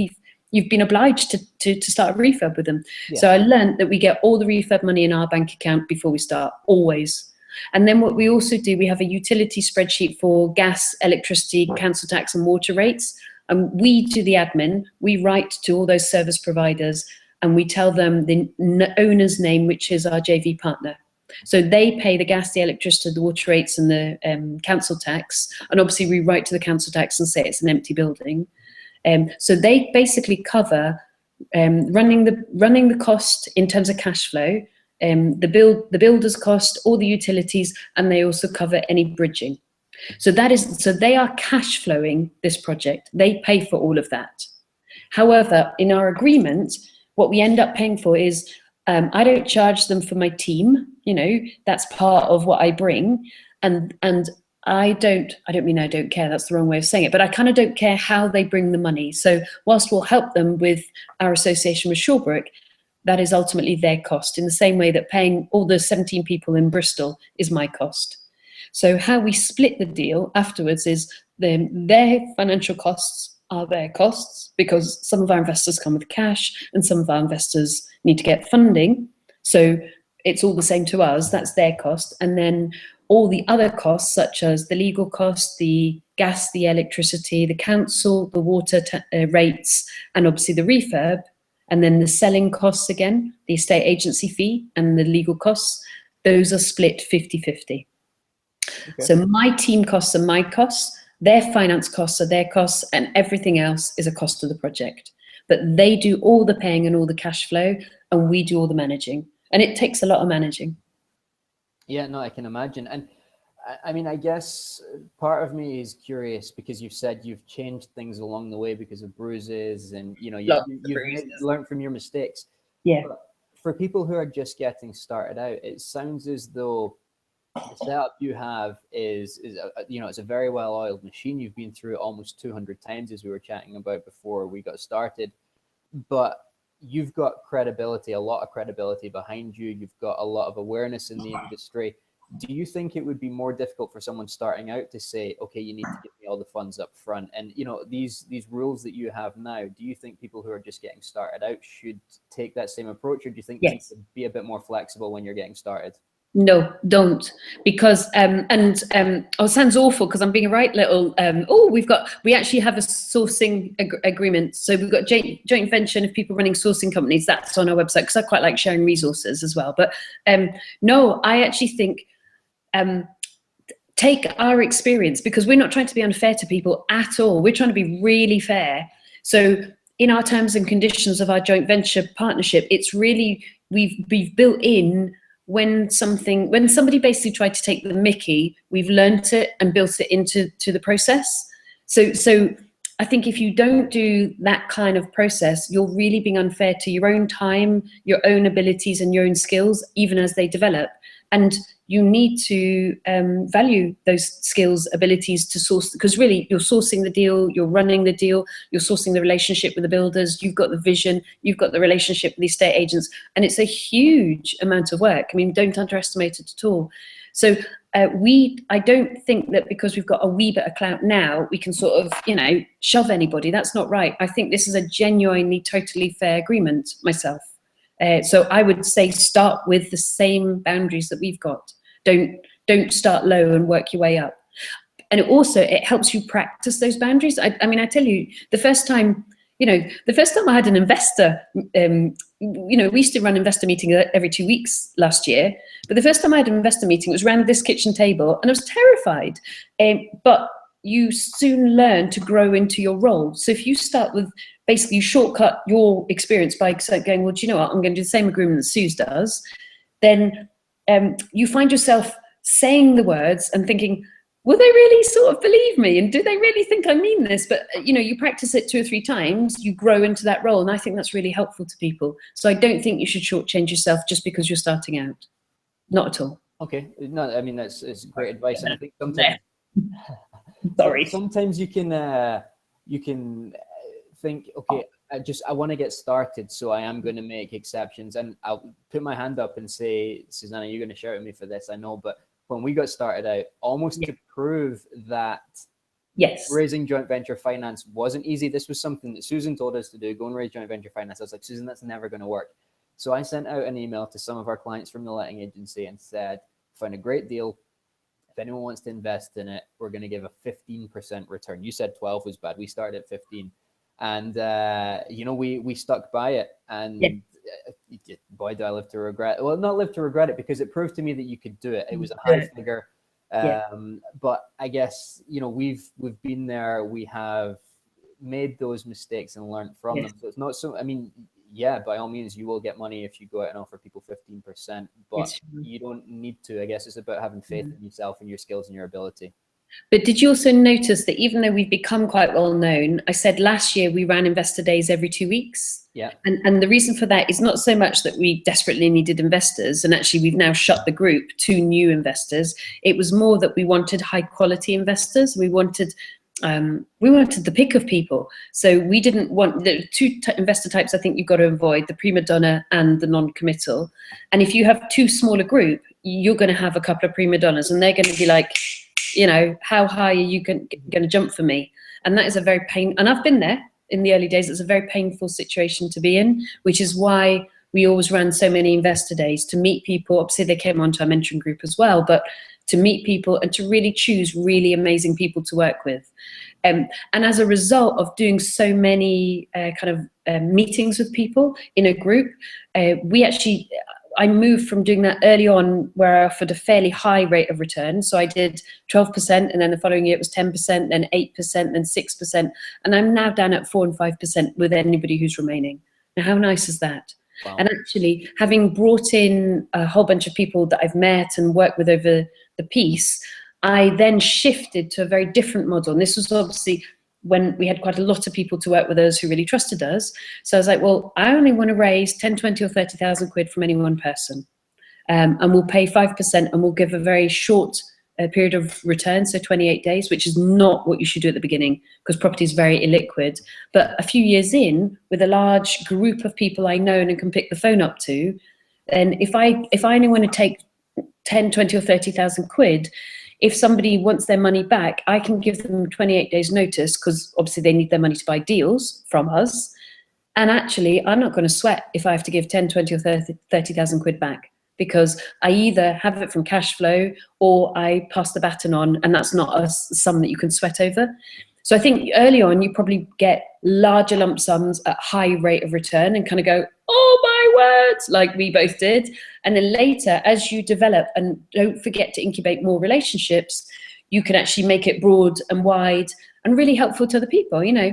you've been obliged to start a refurb with them. Yeah. So I learned that we get all the refurb money in our bank account before we start, always. And then what we also do, we have a utility spreadsheet for gas, electricity, council tax and water rates. And we do the admin, we write to all those service providers and we tell them the owner's name, which is our JV partner. So they pay the gas, the electricity, the water rates and the council tax. And obviously we write to the council tax and say it's an empty building. So they basically cover running the cost in terms of cash flow, the builder's cost, all the utilities, and they also cover any bridging. So they are cash flowing this project. They pay for all of that. However, in our agreement, what we end up paying for is I don't charge them for my team. You know, that's part of what I bring, and I don't mean I don't care, that's the wrong way of saying it, but I kind of don't care how they bring the money. So whilst we'll help them with our association with Shawbrook, that is ultimately their cost, in the same way that paying all the 17 people in Bristol is my cost. So how we split the deal afterwards is their financial costs are their costs, because some of our investors come with cash and some of our investors need to get funding. So it's all the same to us, that's their cost. And then all the other costs, such as the legal costs, the gas, the electricity, the council, the water rates, and obviously the refurb, and then the selling costs again, the estate agency fee and the legal costs, those are split 50-50. Okay. So my team costs are my costs, their finance costs are their costs, and everything else is a cost of the project. But they do all the paying and all the cash flow, and we do all the managing. And it takes a lot of managing. Yeah, no, I can imagine. And I mean, I guess part of me is curious because you've said you've changed things along the way because of bruises and, you know, you've learned from your mistakes. Yeah. But for people who are just getting started out, it sounds as though the setup you have is you know, it's a very well-oiled machine. You've been through it almost 200 times, as we were chatting about before we got started. But you've got credibility, a lot of credibility behind you. You've got a lot of awareness in the industry. Do you think it would be more difficult for someone starting out to say, okay, you need to give me all the funds up front? And, you know, these rules that you have now, do you think people who are just getting started out should take that same approach? Or do you think you should be a bit more flexible when you're getting started? No, don't, because it sounds awful because I'm being a right little we actually have a sourcing agreement. So we've got joint venture, and if people running sourcing companies, that's on our website, because I quite like sharing resources as well. But no, I actually think take our experience, because we're not trying to be unfair to people at all. We're trying to be really fair. So in our terms and conditions of our joint venture partnership, it's really we've built in, when somebody basically tried to take the mickey, we've learned it and built it into the process. So I think if you don't do that kind of process, you're really being unfair to your own time, your own abilities and your own skills, even as they develop. And you need to value those skills, abilities to source, because really you're sourcing the deal, you're running the deal, you're sourcing the relationship with the builders, you've got the vision, you've got the relationship with the estate agents, and it's a huge amount of work. I mean, don't underestimate it at all. So I don't think that because we've got a wee bit of clout now, we can sort of, you know, shove anybody. That's not right. I think this is a genuinely, totally fair agreement myself. So I would say start with the same boundaries that we've got. Don't start low and work your way up. And it helps you practice those boundaries. I mean, I tell you, the first time I had an investor, we used to run investor meetings every 2 weeks last year. But the first time I had an investor meeting, it was around this kitchen table, and I was terrified. But you soon learn to grow into your role. So if you start with, basically you shortcut your experience by going, well, do you know what, I'm going to do the same agreement that Suze does, then you find yourself saying the words and thinking, will they really sort of believe me? And do they really think I mean this? But, you practice it 2 or 3 times, you grow into that role. And I think that's really helpful to people. So I don't think you should shortchange yourself just because you're starting out. Not at all. Okay. No, I mean, it's great advice. And I think sometimes... Sorry. Sometimes you can think, okay, I want to get started, so I am going to make exceptions. And I'll put my hand up and say, Susannah, you're going to shout at me for this, I know, but when we got started out, almost to prove that Yes. Raising joint venture finance wasn't easy. This was something that Susan told us to do, go and raise joint venture finance. I was like, Susan, that's never going to work. So I sent out an email to some of our clients from the letting agency and said, found a great deal. If anyone wants to invest in it, we're going to give a 15% return. You said 12 was bad. We started at 15. And, you know, we stuck by it. And boy, do I live to regret. Well, not live to regret it, because it proved to me that you could do it. It was a high figure. But I guess, you know, we've been there. We have made those mistakes and learned from them. So it's not so, I mean, yeah, by all means, you will get money if you go out and offer people 15%, but you don't need to. I guess it's about having faith in yourself and your skills and your ability. But did you also notice that even though we've become quite well known, I said last year we ran investor days every 2 weeks. Yeah. And the reason for that is not so much that we desperately needed investors, and actually we've now shut the group to new investors. It was more that we wanted high quality investors. We wanted the pick of people. So we didn't want the two investor types I think you've got to avoid, the prima donna and the non-committal. And if you have too small a group, you're going to have a couple of prima donnas and they're going to be like, you know, how high are you going to jump for me? And that is a very and I've been there in the early days. It's a very painful situation to be in, which is why we always ran so many investor days, to meet people. Obviously they came onto our mentoring group as well, but to meet people and to really choose really amazing people to work with. And as a result of doing so many meetings with people in a group, I moved from doing that early on, where I offered a fairly high rate of return. So I did 12%, and then the following year it was 10%, then 8%, then 6%. And I'm now down at 4 and 5% with anybody who's remaining. Now, how nice is that? Wow. And actually, having brought in a whole bunch of people that I've met and worked with over the piece, I then shifted to a very different model. And this was obviously when we had quite a lot of people to work with us who really trusted us. So I was like, well, I only want to raise 10, 20 or 30,000 quid from any one person. And we'll pay 5% and we'll give a very short period of return, so 28 days, which is not what you should do at the beginning because property is very illiquid. But a few years in, with a large group of people I know and can pick the phone up to, then if I only want to take 10, 20 or 30,000 quid, if somebody wants their money back, I can give them 28 days notice, because obviously they need their money to buy deals from us. And actually, I'm not going to sweat if I have to give 10, 20 or 30,000 quid back, because I either have it from cash flow or I pass the baton on, and that's not a sum that you can sweat over. So I think early on, you probably get larger lump sums at high rate of return and kind of go, oh my words, like we both did. And then later, as you develop and don't forget to incubate more relationships, you can actually make it broad and wide and really helpful to other people. You know,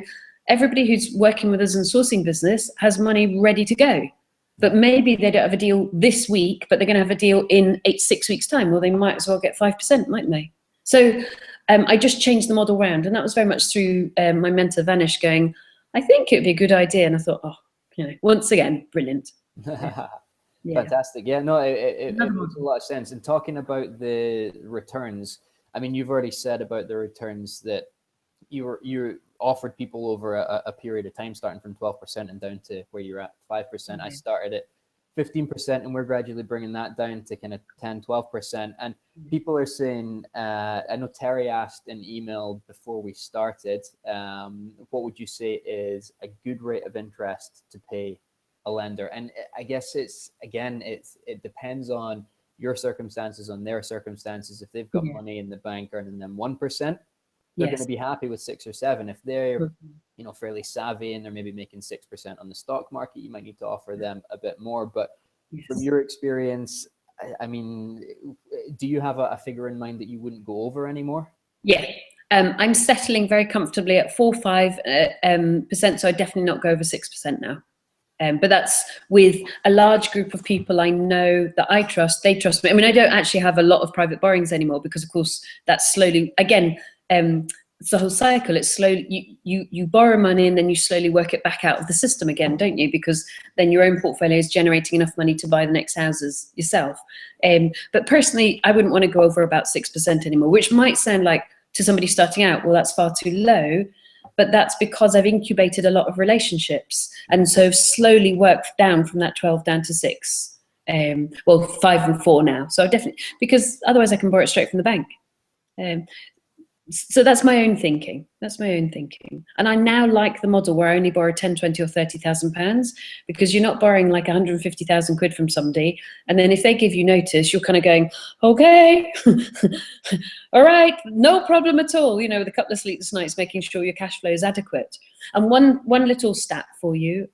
everybody who's working with us in sourcing business has money ready to go, but maybe they don't have a deal this week, but they're going to have a deal in 6 weeks time. Well, they might as well get 5%, mightn't they? So I just changed the model round, and that was very much through my mentor Vanish going, I think it would be a good idea. And I thought, oh, you know, once again, brilliant. Yeah. Fantastic. Yeah, no, it makes a lot of sense. And talking about the returns, I mean, you've already said about the returns that you offered people over a period of time, starting from 12% and down to where you're at 5%. Mm-hmm. I started at 15%, and we're gradually bringing that down to kind of 10, 12%. And people are saying, I know Terry asked an email before we started, what would you say is a good rate of interest to pay a lender? And I guess it depends on your circumstances, on their circumstances. If they've got money in the bank earning them 1%, they're going to be happy with 6 or 7. If they're, you know, fairly savvy and they're maybe making 6% on the stock market, you might need to offer them a bit more. But from your experience, I mean, do you have a figure in mind that you wouldn't go over anymore? Yeah. I'm settling very comfortably at 4-5%, so I definitely not go over 6% now. But that's with a large group of people I know that I trust. They trust me. I mean, I don't actually have a lot of private borrowings anymore because, of course, that's slowly, again, it's the whole cycle. It's slowly, you borrow money and then you slowly work it back out of the system again, don't you? Because then your own portfolio is generating enough money to buy the next houses yourself. But personally, I wouldn't want to go over about 6% anymore, which might sound like to somebody starting out, well, that's far too low. But that's because I've incubated a lot of relationships. And so I've slowly worked down from that 12 down to 6. Well, 5 and 4 now. So definitely, because otherwise I can borrow it straight from the bank. So that's my own thinking. That's my own thinking. And I now like the model where I only borrow 10, 20 or 30,000 pounds, because you're not borrowing like 150,000 quid from somebody. And then if they give you notice, you're kind of going, okay, all right, no problem at all. You know, with a couple of sleepless nights, making sure your cash flow is adequate. And one little stat for you,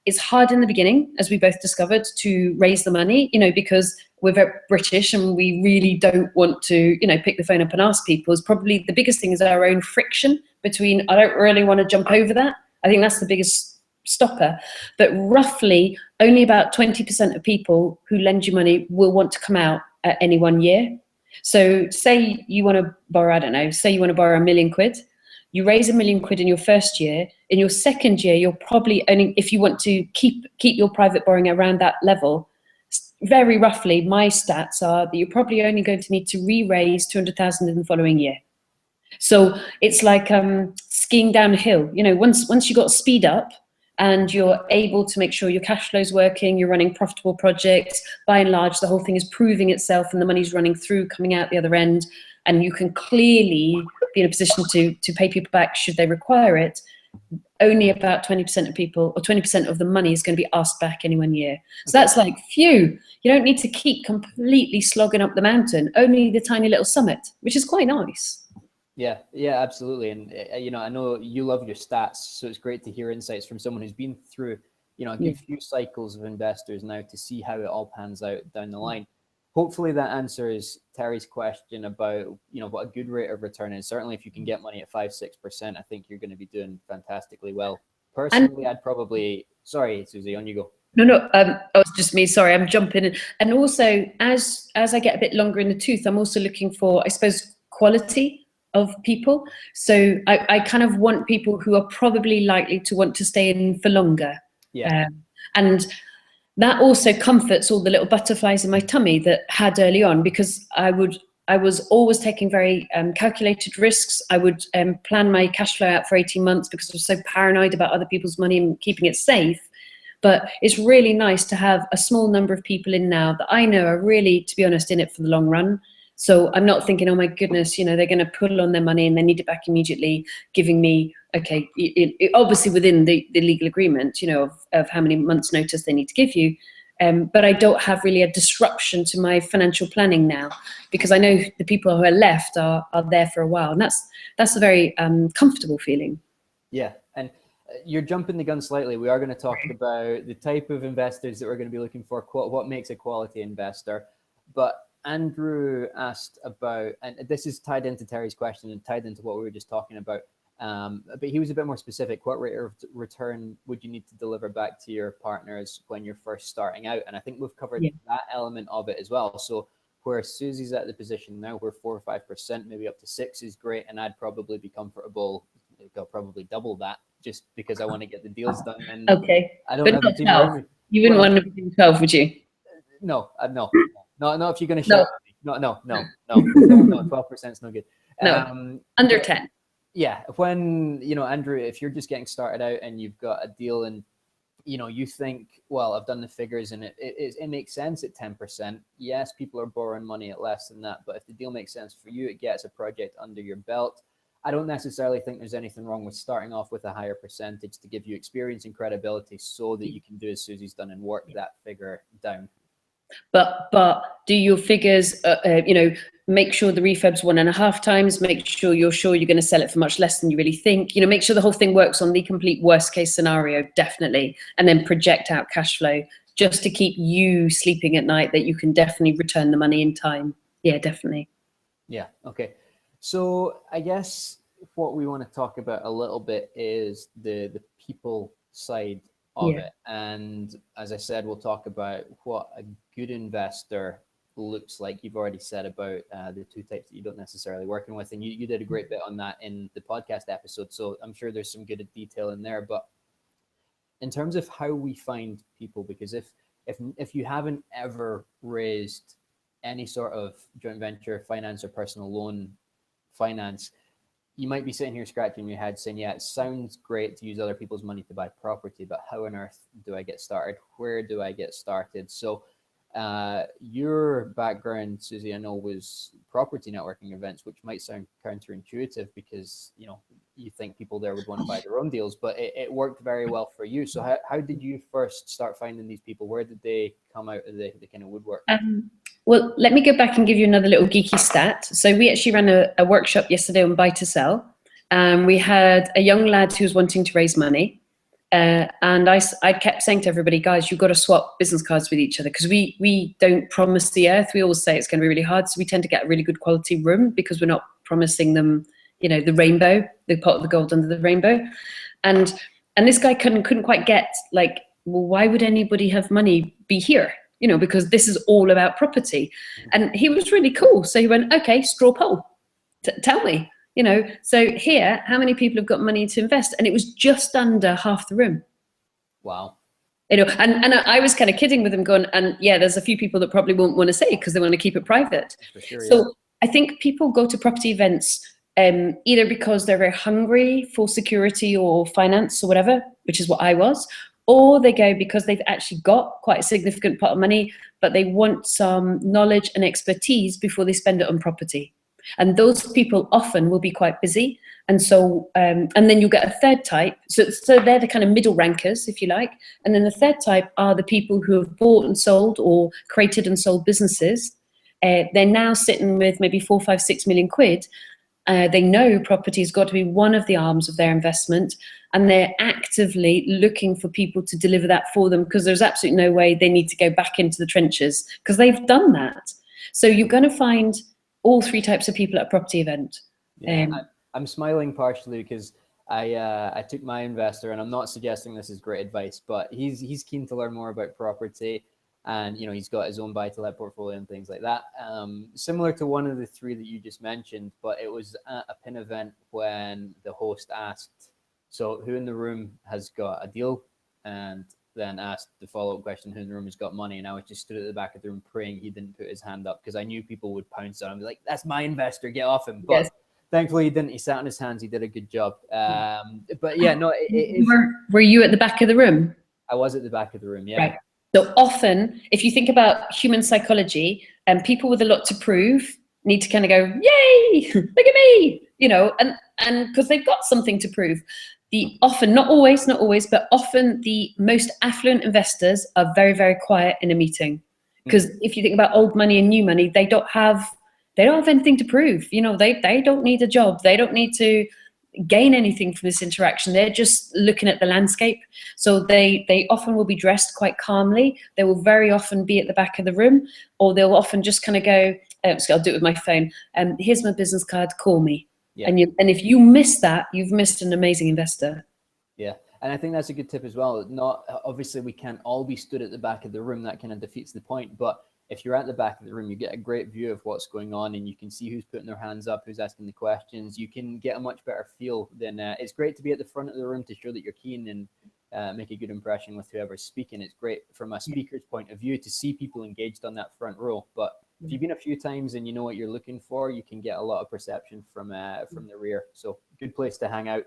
it's hard in the beginning, as we both discovered, to raise the money, you know, because we're very British and we really don't want to, you know, pick the phone up and ask people. Is probably the biggest thing is our own friction between, I don't really want to jump over that. I think that's the biggest stopper. But roughly only about 20% of people who lend you money will want to come out at any 1 year. So say you want to borrow, I don't know, say you want to borrow £1 million. You raise £1 million in your first year. In your second year, you're probably only, if you want to keep your private borrowing around that level, very roughly, my stats are that you're probably only going to need to re-raise 200,000 in the following year. So it's like skiing downhill. You know, once you got speed up and you're able to make sure your cash flow's working, you're running profitable projects, by and large, the whole thing is proving itself and the money's running through, coming out the other end, and you can clearly be in a position to pay people back should they require it. Only about 20% of people, or 20% of the money, is going to be asked back in 1 year. So that's like, phew, you don't need to keep completely slogging up the mountain, only the tiny little summit, which is quite nice. Yeah, absolutely. And, you know, I know you love your stats, so it's great to hear insights from someone who's been through, you know, a good few cycles of investors now to see how it all pans out down the line. Hopefully that answers Terry's question about, you know, what a good rate of return is. Certainly if you can get money at 5-6%, I think you're going to be doing fantastically well. Personally, I'd probably, sorry, Susie, on you go. No, oh, it's just me. Sorry, I'm jumping in. And also, as I get a bit longer in the tooth, I'm also looking for, I suppose, quality of people. So I kind of want people who are probably likely to want to stay in for longer. Yeah. And that also comforts all the little butterflies in my tummy that had early on, because I was always taking very calculated risks. I would plan my cash flow out for 18 months because I was so paranoid about other people's money and keeping it safe. But it's really nice to have a small number of people in now that I know are really, to be honest, in it for the long run. So I'm not thinking, oh my goodness, you know, they're going to pull on their money and they need it back immediately, giving me, okay, obviously within the legal agreement, you know, of how many months notice they need to give you. But I don't have really a disruption to my financial planning now, because I know the people who are left are there for a while. And that's a very comfortable feeling. Yeah. And you're jumping the gun slightly. We are going to talk about the type of investors that we're going to be looking for, what makes a quality investor. But Andrew asked about, and this is tied into Terry's question and tied into what we were just talking about, but he was a bit more specific. What rate of return would you need to deliver back to your partners when you're first starting out? And I think we've covered that element of it as well. So where Susie's at the position now where 4 or 5%, maybe up to 6 is great, and I'd probably be comfortable, I'll probably double that, just because I want to get the deals done. And okay, I don't but have not a team 12. around me. You wouldn't want to be doing 12, would you? No, no. If you're going to shout, no. 12% is no good. No, under 10. Yeah, when, you know, Andrew, if you're just getting started out and you've got a deal and, you know, you think, well, I've done the figures and it makes sense at 10%. Yes, people are borrowing money at less than that, but if the deal makes sense for you, it gets a project under your belt. I don't necessarily think there's anything wrong with starting off with a higher percentage to give you experience and credibility so that you can do as Susie's done and work that figure down. But do your figures, you know, make sure the refurб's 1.5 times, make sure you're going to sell it for much less than you really think, you know, make sure the whole thing works on the complete worst case scenario, definitely, and then project out cash flow just to keep you sleeping at night that you can definitely return the money in time. Yeah, definitely. Yeah, okay. So I guess what we want to talk about a little bit is the people side of it. And as I said, we'll talk about what a good investor looks like. You've already said about the 2 types that you don't necessarily working with, and you did a great bit on that in the podcast episode, so I'm sure there's some good detail in there. But in terms of how we find people, because if you haven't ever raised any sort of joint venture finance or personal loan finance, you might be sitting here scratching your head saying, yeah, it sounds great to use other people's money to buy property, but how on earth do I get started? Where do I get started? So Your background, Susie, I know, was property networking events, which might sound counterintuitive because, you know, you think people there would want to buy their own deals, but it worked very well for you. So how did you first start finding these people? Where did they come out of the kind of woodwork? Well, let me go back and give you another little geeky stat. So we actually ran a workshop yesterday on buy to sell. We had a young lad who was wanting to raise money. And I kept saying to everybody, guys, you've got to swap business cards with each other, because we don't promise the earth. We always say it's going to be really hard. So we tend to get a really good quality room because we're not promising them, you know, the rainbow, the pot of the gold under the rainbow. And this guy couldn't quite get, like, well, why would anybody have money be here? You know, because this is all about property. And he was really cool. So he went, okay, straw poll, tell me. You know, so here, how many people have got money to invest? And it was just under half the room. Wow. You know, and I was kind of kidding with him, going, and yeah, there's a few people that probably won't want to say because they want to keep it private. For sure, so yeah. I think people go to property events either because they're very hungry for security or finance or whatever, which is what I was, or they go because they've actually got quite a significant pot of money, but they want some knowledge and expertise before they spend it on property. And those people often will be quite busy. And so, and then you'll get a third type. So they're the kind of middle rankers, if you like. And then the third type are the people who have bought and sold or created and sold businesses. They're now sitting with maybe 4, 5, 6 million quid. They know property's got to be one of the arms of their investment. And they're actively looking for people to deliver that for them, because there's absolutely no way they need to go back into the trenches because they've done that. So you're going to find all three types of people at a property event. Yeah, I'm smiling partially because I took my investor, and I'm not suggesting this is great advice, but he's keen to learn more about property, and you know, he's got his own buy-to-let portfolio and things like that. Similar to one of the three that you just mentioned, but it was a PIN event when the host asked, so who in the room has got a deal? And then asked the follow-up question, who in the room has got money? And I was just stood at the back of the room praying he didn't put his hand up, because I knew people would pounce on him, like, that's my investor, get off him. But yes, thankfully he didn't. He sat on his hands. He did a good job. But yeah, no, it is. Were you at the back of the room? I was at the back of the room, yeah. Right. So often, if you think about human psychology, and people with a lot to prove need to kind of go, yay, look at me, you know, and because they've got something to prove. Often, not always, but often the most affluent investors are very, very quiet in a meeting. Because if you think about old money and new money, they don't have anything to prove. You know, they don't need a job. They don't need to gain anything from this interaction. They're just looking at the landscape. So they often will be dressed quite calmly. They will very often be at the back of the room, or they'll often just kind of go, so I'll do it with my phone. Here's my business card, call me. Yeah. And if you miss that, you've missed an amazing investor. Yeah, and I think that's a good tip as well. Not obviously we can't all be stood at the back of the room. That kind of defeats the point. But if you're at the back of the room, you get a great view of what's going on, and you can see who's putting their hands up, who's asking the questions. You can get a much better feel than it's great to be at the front of the room to show that you're keen and make a good impression with whoever's speaking. It's great from a speaker's point of view to see people engaged on that front row. But if you've been a few times and you know what you're looking for, you can get a lot of perception from the rear. So good place to hang out.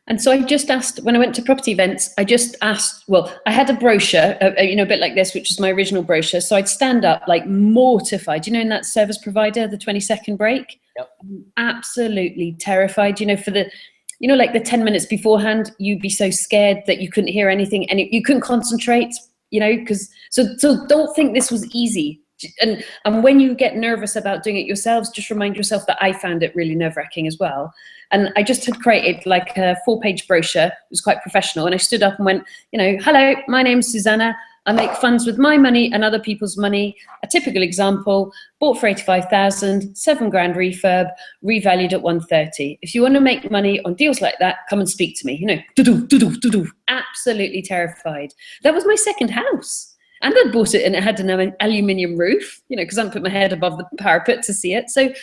And so I just asked, when I went to property events, I just asked, well, I had a brochure, you know, a bit like this, which is my original brochure. So I'd stand up like mortified, you know, in that service provider, the 20-second break. Yep. Absolutely terrified, you know, for the, you know, like the 10 minutes beforehand, you'd be so scared that you couldn't hear anything and you couldn't concentrate, you know, because, so don't think this was easy. And when you get nervous about doing it yourselves, just remind yourself that I found it really nerve-wracking as well. And I just had created like a 4-page brochure. It was quite professional. And I stood up and went, you know, hello, my name's Susannah. I make funds with my money and other people's money. A typical example, bought for 85,000, 7 grand refurb, revalued at 130. If you want to make money on deals like that, come and speak to me. You know, absolutely terrified. That was my second house. And I'd bought it and it had an aluminium roof, you know, because I hadn't put my head above the parapet to see it. So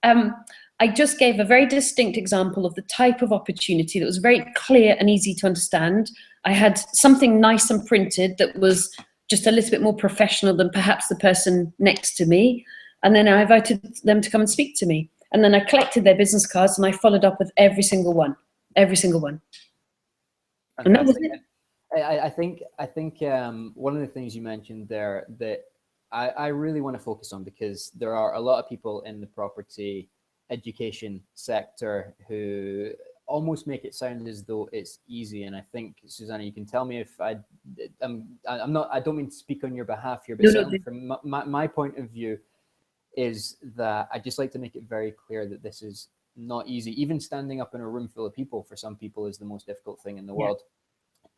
I just gave a very distinct example of the type of opportunity that was very clear and easy to understand. I had something nice and printed that was just a little bit more professional than perhaps the person next to me. And then I invited them to come and speak to me. And then I collected their business cards and I followed up with every single one. And that was it. I think one of the things you mentioned there that I really want to focus on, because there are a lot of people in the property education sector who almost make it sound as though it's easy. And I think, Susannah, you can tell me if I don't mean to speak on your behalf here, but certainly from my point of view is that I just like to make it very clear that this is not easy. Even standing up in a room full of people, for some people, is the most difficult thing in the world.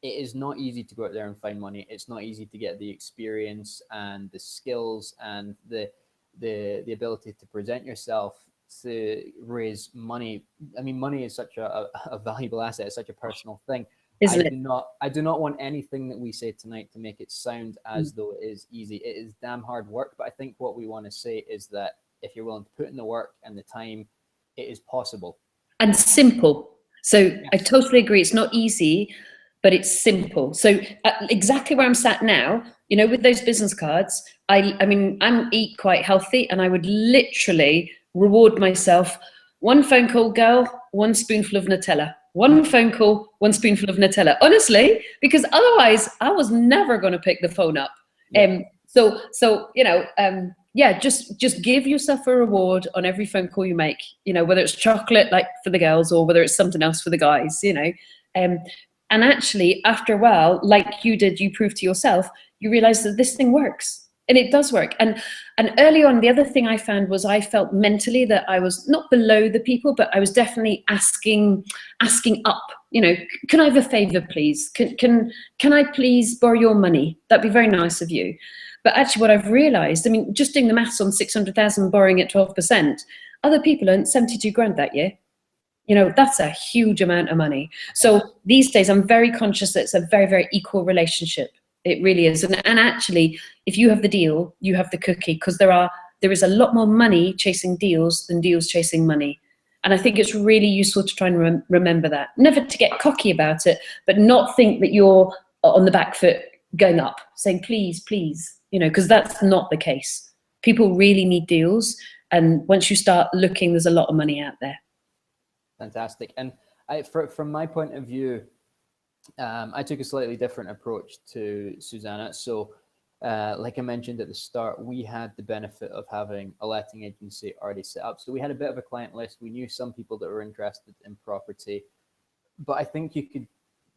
It is not easy to go out there and find money. It's not easy to get the experience and the skills and the ability to present yourself to raise money. I mean, money is such a valuable asset. It's such a personal thing. Isn't it? I do not want anything that we say tonight to make it sound as though it is easy. It is damn hard work. But I think what we want to say is that if you're willing to put in the work and the time, it is possible. And simple. So I totally agree. It's not easy, but it's simple. So exactly where I'm sat now, you know, with those business cards, I mean, I eat quite healthy, and I would literally reward myself. One phone call, girl, one spoonful of Nutella. One phone call, one spoonful of Nutella. Honestly, because otherwise I was never going to pick the phone up. Yeah. So you know, yeah, just give yourself a reward on every phone call you make. You know, whether it's chocolate, like for the girls, or whether it's something else for the guys. You know, and actually, after a while, like you did, you proved to yourself, you realize that this thing works. And it does work. And early on, the other thing I found was I felt mentally that I was not below the people, but I was definitely asking up. You know, can I have a favor, please? Can I please borrow your money? That'd be very nice of you. But actually, what I've realized, I mean, just doing the maths on 600,000 borrowing at 12%, other people earned 72 grand that year. You know, that's a huge amount of money. So these days, I'm very conscious that it's a very, very equal relationship. It really is. And actually, if you have the deal, you have the cookie, because there is a lot more money chasing deals than deals chasing money. And I think it's really useful to try and remember that. Never to get cocky about it, but not think that you're on the back foot going up, saying, please, please, you know, because that's not the case. People really need deals. And once you start looking, there's a lot of money out there. Fantastic. And from my point of view, I took a slightly different approach to Susannah. So like I mentioned at the start, we had the benefit of having a letting agency already set up. So we had a bit of a client list. We knew some people that were interested in property. But I think you could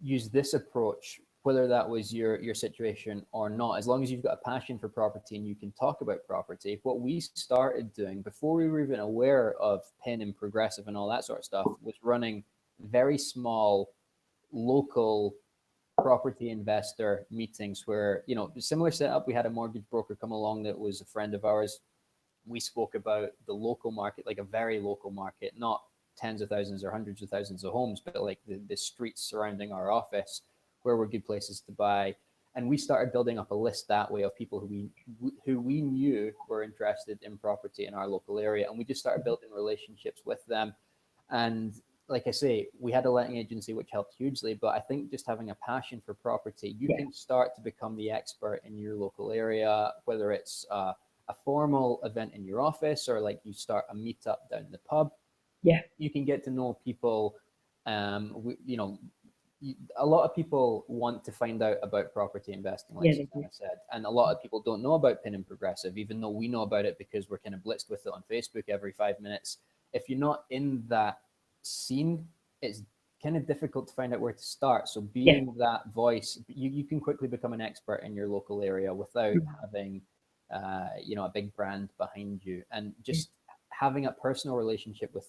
use this approach, whether that was your situation or not, as long as you've got a passion for property and you can talk about property. What we started doing before we were even aware of PIN and Progressive and all that sort of stuff was running very small local property investor meetings where, you know, similar setup. We had a mortgage broker come along that was a friend of ours. We spoke about the local market, like a very local market, not tens of thousands or hundreds of thousands of homes, but like the streets surrounding our office, where were good places to buy. And we started building up a list that way of people who we knew were interested in property in our local area. And we just started building relationships with them. And like I say, we had a letting agency, which helped hugely, but I think just having a passion for property, you can start to become the expert in your local area, whether it's a formal event in your office or like you start a meetup down in the pub. Yeah, you can get to know people. You know, a lot of people want to find out about property investing, like Susannah said, and a lot of people don't know about PIN and Progressive, even though we know about it because we're kind of blitzed with it on Facebook every 5 minutes. If you're not in that scene, it's kind of difficult to find out where to start. So being that voice, you can quickly become an expert in your local area without having you know, a big brand behind you, and just having a personal relationship with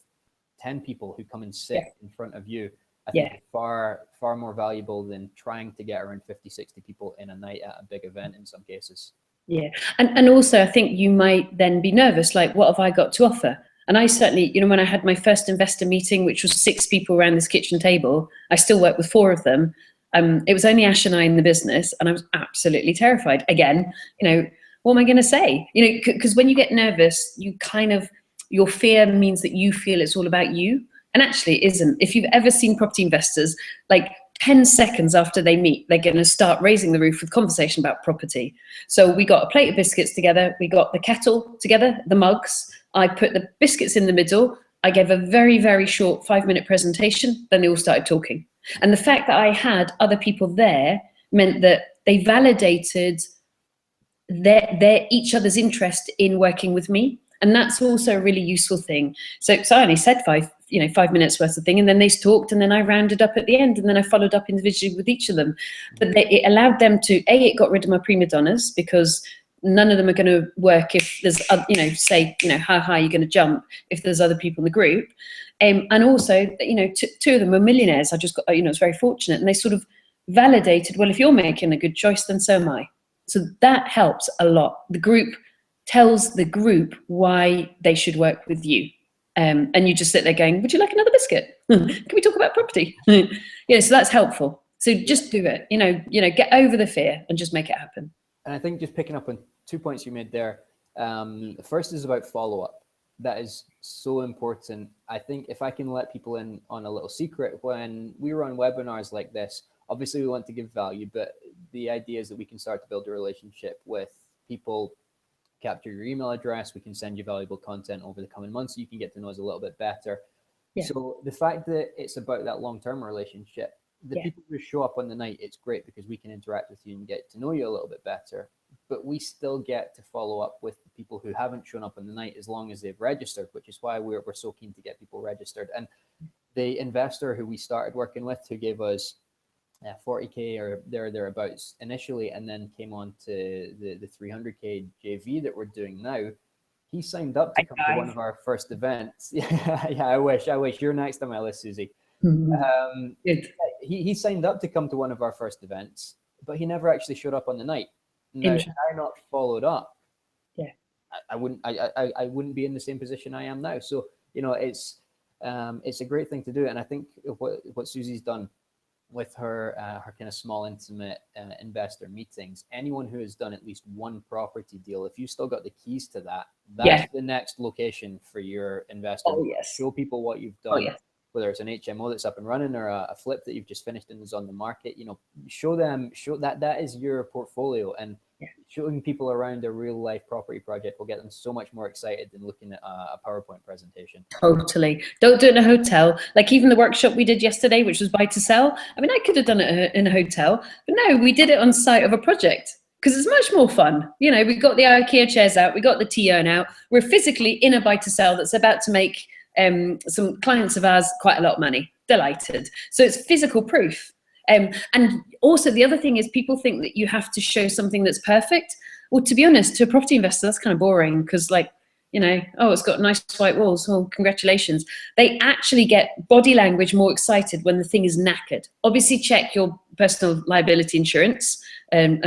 10 people who come and sit in front of you. I think it's far more valuable than trying to get around 50-60 people in a night at a big event in some cases. Yeah, and also I think you might then be nervous, like, what have I got to offer? And I certainly, you know, when I had my first investor meeting, which was 6 people around this kitchen table, I still worked with 4 of them. It was only Ash and I in the business, and I was absolutely terrified. Again, you know, what am I going to say? You know, because when you get nervous, you kind of, your fear means that you feel it's all about you. And actually it isn't. If you've ever seen property investors, like 10 seconds after they meet, they're going to start raising the roof with conversation about property. So we got a plate of biscuits together. We got the kettle together, the mugs. I put the biscuits in the middle. I gave a very, very short 5-minute presentation. Then they all started talking. And the fact that I had other people there meant that they validated they're each other's interest in working with me. And that's also a really useful thing. So I only said 5 minutes worth of thing, and then they talked, and then I rounded up at the end, and then I followed up individually with each of them. But it allowed them to, it got rid of my prima donnas, because none of them are going to work if there's, say, how high you're going to jump if there's other people in the group. And also, two of them were millionaires. I just got, I was very fortunate, and they sort of validated, well, if you're making a good choice, then so am I. So that helps a lot. The group tells the group why they should work with you. And you just sit there going, would you like another biscuit? Can we talk about property? So that's helpful. So just do it, get over the fear and just make it happen. And I think just picking up on 2 points you made there. The first is about follow-up. That is so important. I think if I can let people in on a little secret, when we run webinars like this, obviously we want to give value, but the idea is that we can start to build a relationship with people, capture your email address, we can send you valuable content over the coming months so you can get to know us a little bit better. Yeah. So the fact that it's about that long-term relationship, the people who show up on the night, it's great because we can interact with you and get to know you a little bit better, but we still get to follow up with the people who haven't shown up on the night as long as they've registered, which is why we're so keen to get people registered. And the investor who we started working with, who gave us 40K or thereabouts initially, and then came on to the 300K JV that we're doing now, he signed up to come to one of our first events. I wish you're next on my list, Susie. He signed up to come to one of our first events, but he never actually showed up on the night. Now, had I not followed up, I wouldn't be in the same position I am now. So it's a great thing to do, and I think what Susie's done with her kind of small, intimate investor meetings, anyone who has done at least one property deal, if you still got the keys to that, that's the next location for your investor. Oh, yes. Show people what you've done, whether it's an HMO that's up and running or a flip that you've just finished and is on the market. Show that is your portfolio, and showing people around a real life property project will get them so much more excited than looking at a PowerPoint presentation. Totally. Don't do it in a hotel. Like even the workshop we did yesterday, which was buy to sell. I mean, I could have done it in a hotel, but no, we did it on site of a project because it's much more fun. We got the IKEA chairs out, we got the tea urn out. We're physically in a buy to sell that's about to make some clients of ours quite a lot of money. Delighted. So it's physical proof. And also the other thing is people think that you have to show something that's perfect. Well, to be honest, to a property investor, that's kind of boring because it's got nice white walls. Well, congratulations. They actually get body language more excited when the thing is knackered. Obviously check your personal liability insurance and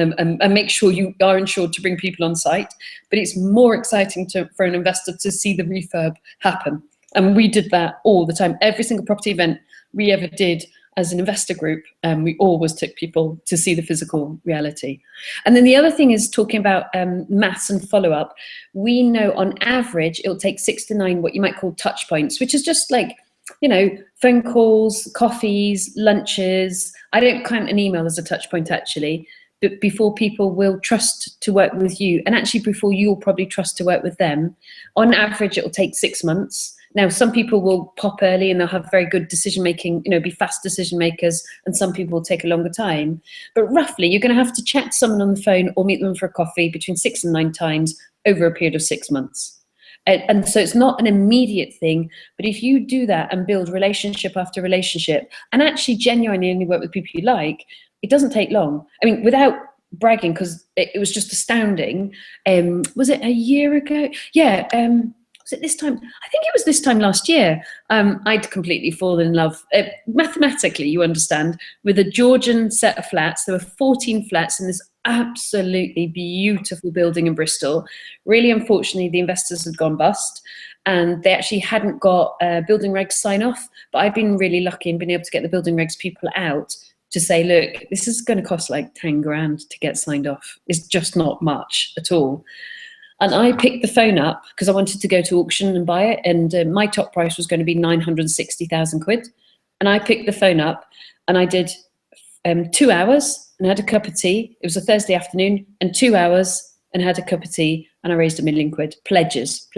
make sure you are insured to bring people on site. But it's more exciting for an investor to see the refurb happen. And we did that all the time. Every single property event we ever did as an investor group, we always took people to see the physical reality. And then the other thing is talking about maths and follow-up. We know on average, it'll take 6 to 9 what you might call touch points, which is just like, phone calls, coffees, lunches. I don't count an email as a touch point actually, but before people will trust to work with you, and actually before you'll probably trust to work with them, on average, it'll take 6 months. Now, some people will pop early and they'll have very good decision-making, be fast decision makers, and some people will take a longer time. But roughly, you're going to have to chat to someone on the phone or meet them for a coffee between 6 and 9 times over a period of 6 months. And so it's not an immediate thing, but if you do that and build relationship after relationship and actually genuinely only work with people you like, it doesn't take long. I mean, without bragging, because it was just astounding. Was it a year ago? Yeah. Was it this time? I think it was this time last year. I'd completely fallen in love, mathematically, you understand, with a Georgian set of flats. There were 14 flats in this absolutely beautiful building in Bristol. Really, unfortunately, the investors had gone bust and they actually hadn't got building regs sign off. But I've been really lucky in being able to get the building regs people out to say, look, this is going to cost like 10 grand to get signed off. It's just not much at all. And I picked the phone up because I wanted to go to auction and buy it. And my top price was going to be 960,000 quid. And I picked the phone up and I did 2 hours and had a cup of tea. It was a Thursday afternoon, and 2 hours and had a cup of tea, and I raised £1 million quid. Pledges.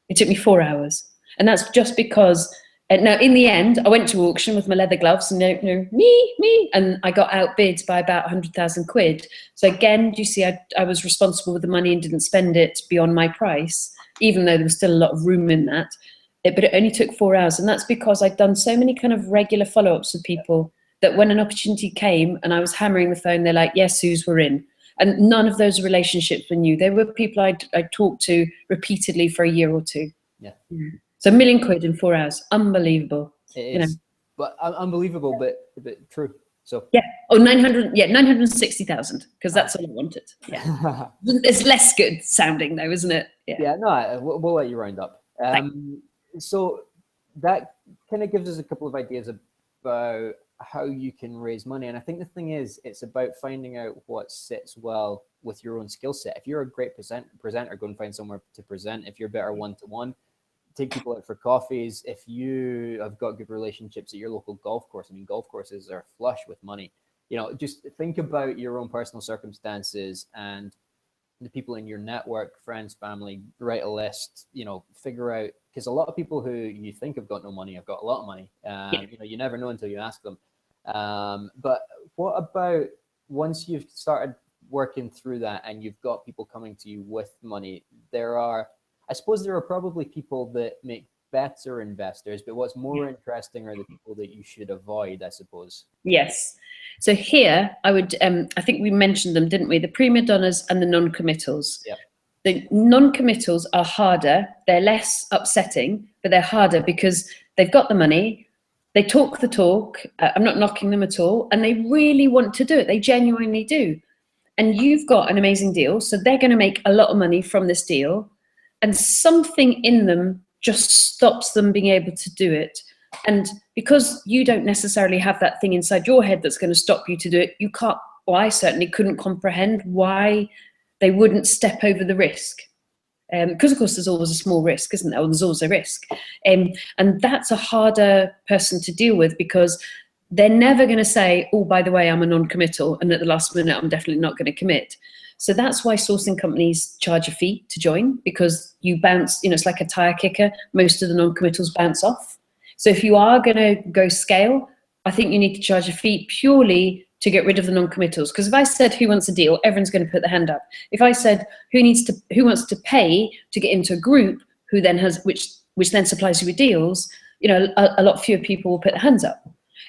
It took me 4 hours. And that's just because Now, in the end, I went to auction with my leather gloves and me, and I got outbid by about 100,000 quid. So again, do you see, I was responsible with the money and didn't spend it beyond my price, even though there was still a lot of room in that. But it only took 4 hours. And that's because I'd done so many kind of regular follow-ups with people that when an opportunity came and I was hammering the phone, they're like, yes, Suze, we're in. And none of those relationships were new. They were people I'd talked to repeatedly for a year or two. Yeah. So £1 million in 4 hours, unbelievable. It is, but unbelievable, but true. So yeah, 960,000, because that's all I wanted. Yeah, it's less good sounding though, isn't it? Yeah. No, we'll let you round up. So that kind of gives us a couple of ideas about how you can raise money, and I think the thing is, it's about finding out what sits well with your own skill set. If you're a great presenter, go and find somewhere to present. If you're better one-to-one, take people out for coffees. If you have got good relationships at your local golf course, I mean, golf courses are flush with money. Just think about your own personal circumstances and the people in your network, friends, family, write a list, figure out, because a lot of people who you think have got no money have got a lot of money. You never know until you ask them. But what about once you've started working through that and you've got people coming to you with money, I suppose there are probably people that make better investors, but what's more interesting are the people that you should avoid, I suppose. Yes. So here I would, I think we mentioned them, didn't we? The prima donnas and the non-committals. Yeah. The non-committals are harder. They're less upsetting, but they're harder because they've got the money. They talk the talk. I'm not knocking them at all. And they really want to do it. They genuinely do. And you've got an amazing deal. So they're going to make a lot of money from this deal. And something in them just stops them being able to do it. And because you don't necessarily have that thing inside your head that's going to stop you to do it, you can't, well, I certainly couldn't comprehend why they wouldn't step over the risk. Because of course there's always a small risk, isn't there? Or there's always a risk. And that's a harder person to deal with because they're never going to say, oh, by the way, I'm a non-committal, and at the last minute, I'm definitely not going to commit. So that's why sourcing companies charge a fee to join, because you bounce, it's like a tire kicker. Most of the non-committals bounce off. So if you are going to go scale, I think you need to charge a fee purely to get rid of the non-committals. Because if I said who wants a deal, everyone's going to put their hand up. If I said who wants to pay to get into a group who then has which then supplies you with deals, a lot fewer people will put their hands up.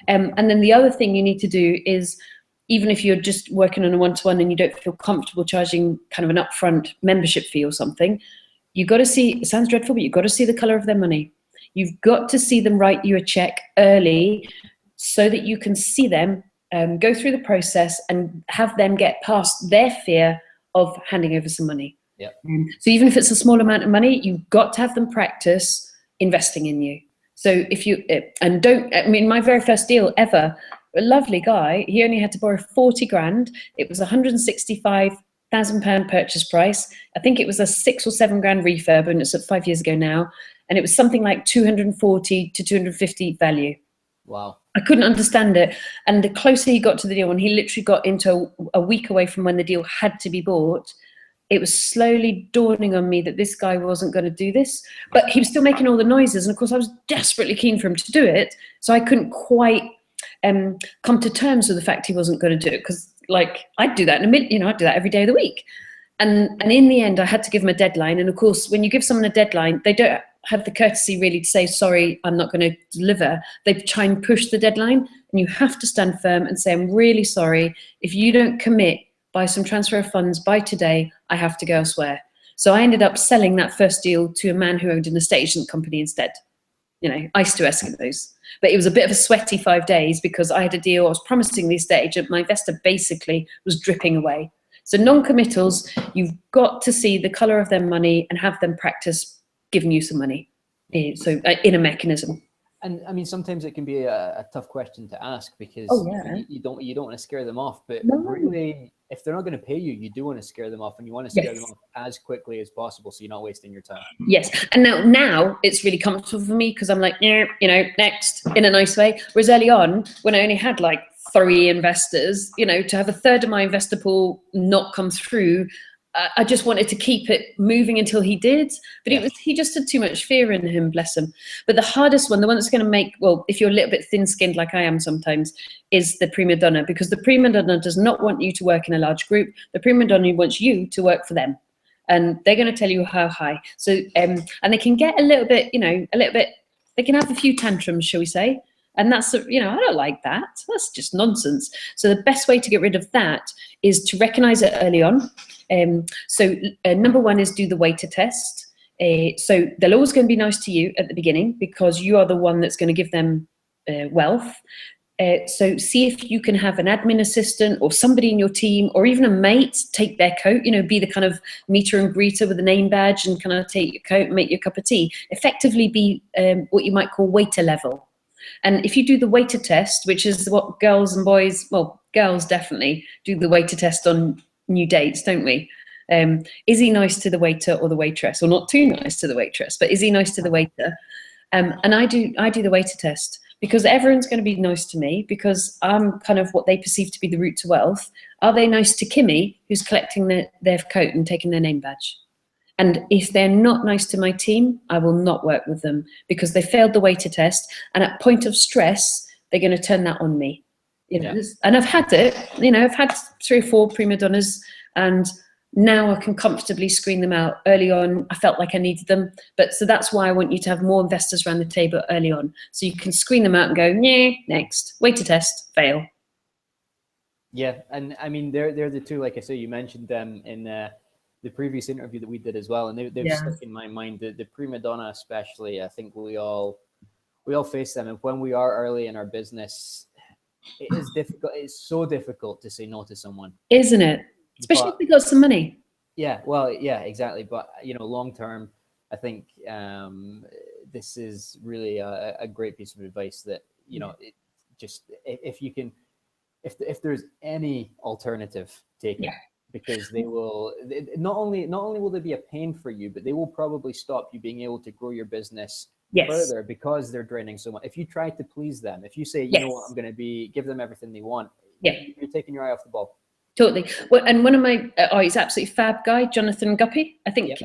And then the other thing you need to do is, even if you're just working on a one-to-one and you don't feel comfortable charging kind of an upfront membership fee or something, you've got to see, it sounds dreadful, but you've got to see the color of their money. You've got to see them write you a check early so that you can see them go through the process and have them get past their fear of handing over some money. Yeah. So even if it's a small amount of money, you've got to have them practice investing in you. So if you, and don't, I mean, my very first deal ever, a lovely guy, he only had to borrow 40 grand. It was £165,000 purchase price. I think it was a 6 or 7 grand refurb, and it's 5 years ago now. And it was something like 240 to 250 value. Wow. I couldn't understand it. And the closer he got to the deal, when he literally got into a week away from when the deal had to be bought, it was slowly dawning on me that this guy wasn't going to do this, but he was still making all the noises. And of course I was desperately keen for him to do it. So I couldn't quite come to terms with the fact he wasn't going to do it. Because like I'd do that in a minute, I'd do that every day of the week. And in the end I had to give him a deadline. And of course, when you give someone a deadline, they don't have the courtesy really to say, sorry, I'm not going to deliver. They try and push the deadline, and you have to stand firm and say, I'm really sorry. If you don't commit by some transfer of funds by today, I have to go elsewhere. So I ended up selling that first deal to a man who owned an estate agent company instead. I used to ask those. But it was a bit of a sweaty 5 days because I had a deal, I was promising the estate agent, my investor basically was dripping away. So non-committals, you've got to see the colour of their money and have them practice giving you some money. So in a mechanism. And I mean, sometimes it can be a tough question to ask because you don't want to scare them off. But really, if they're not going to pay you, you do want to scare them off, and you want to scare them off as quickly as possible, so you're not wasting your time. Yes, and now it's really comfortable for me because I'm like, next in a nice way. Whereas early on, when I only had like 3 investors, to have a third of my investor pool not come through, I just wanted to keep it moving until he did, but he just had too much fear in him, bless him. But the hardest one, the one that's going to make, well, if you're a little bit thin-skinned like I am sometimes, is the prima donna, because the prima donna does not want you to work in a large group. The prima donna wants you to work for them, and they're going to tell you how high. So, and they can get a little bit, they can have a few tantrums, shall we say? And that's, I don't like that. That's just nonsense. So the best way to get rid of that is to recognize it early on. Number one is do the waiter test. So they're always going to be nice to you at the beginning because you are the one that's going to give them wealth. So see if you can have an admin assistant or somebody in your team or even a mate take their coat, be the kind of meter and greeter with a name badge and kind of take your coat and make you a cup of tea. Effectively be what you might call waiter level. And if you do the waiter test, which is what girls and boys, well, girls definitely do the waiter test on new dates, don't we? Is he nice to the waiter or the waitress, or not too nice to the waitress, but is he nice to the waiter? And I do the waiter test because everyone's going to be nice to me because I'm kind of what they perceive to be the route to wealth. Are they nice to Kimmy, who's collecting their coat and taking their name badge? And if they're not nice to my team, I will not work with them because they failed the waiter test. And at point of stress, they're going to turn that on me. And I've had it. I've had 3 or 4 prima donnas, and now I can comfortably screen them out. Early on, I felt like I needed them, so that's why I want you to have more investors around the table early on, so you can screen them out and go, yeah, next waiter test, fail. Yeah, and I mean they're the two. Like I say, you mentioned them in the previous interview that we did as well, and they've stuck in my mind. The prima donna, especially, I think we all face them, and when we are early in our business, it is difficult. It's so difficult to say no to someone, isn't it? Especially if they got some money. Yeah, well, yeah, exactly. But long term, I think this is really a great piece of advice. That if there's any alternative, take it. Because they will not only will they be a pain for you, but they will probably stop you being able to grow your business further because they're draining so much. If you try to please them, if you say, you know what, I'm going to give them everything they want, you're taking your eye off the ball. Totally. Well, and one of my, he's absolutely fab guy, Jonathan Guppy, I think.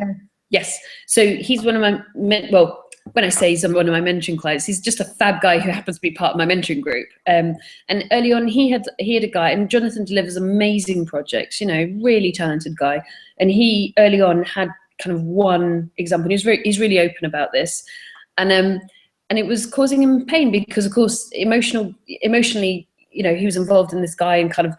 Yes. So he's one of my, when I say he's one of my mentoring clients, he's just a fab guy who happens to be part of my mentoring group. And early on, he had a guy, and Jonathan delivers amazing projects. Really talented guy. And he early on had kind of one example. And he's really open about this, and it was causing him pain because, of course, emotionally, he was involved in this guy and kind of,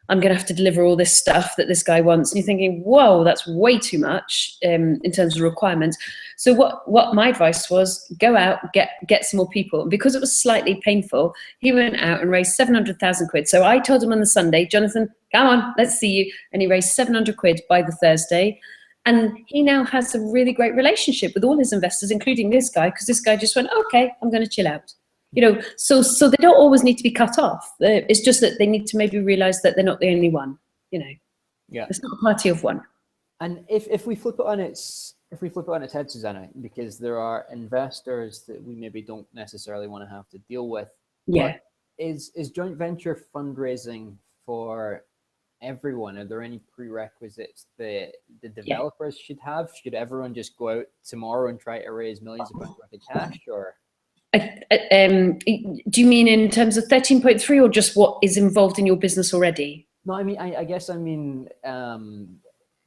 I'm going to have to deliver all this stuff that this guy wants. And you're thinking, whoa, that's way too much in terms of requirements. So what my advice was, go out, get some more people. And because it was slightly painful, he went out and raised 700,000 quid. So I told him on the Sunday, Jonathan, come on, let's see you. And he raised 700 quid by the Thursday. And he now has a really great relationship with all his investors, including this guy, because this guy just went, okay, I'm going to chill out. So they don't always need to be cut off. It's just that they need to maybe realize that they're not the only one. Yeah, it's not a party of one. And if we flip it on its head, Susannah, because there are investors that we maybe don't necessarily want to have to deal with. Yeah, is joint venture fundraising for everyone? Are there any prerequisites that the developers should have? Should everyone just go out tomorrow and try to raise millions of pounds worth of cash, or? Do you mean in terms of 13.3 or just what is involved in your business already? No, I mean, I guess I mean,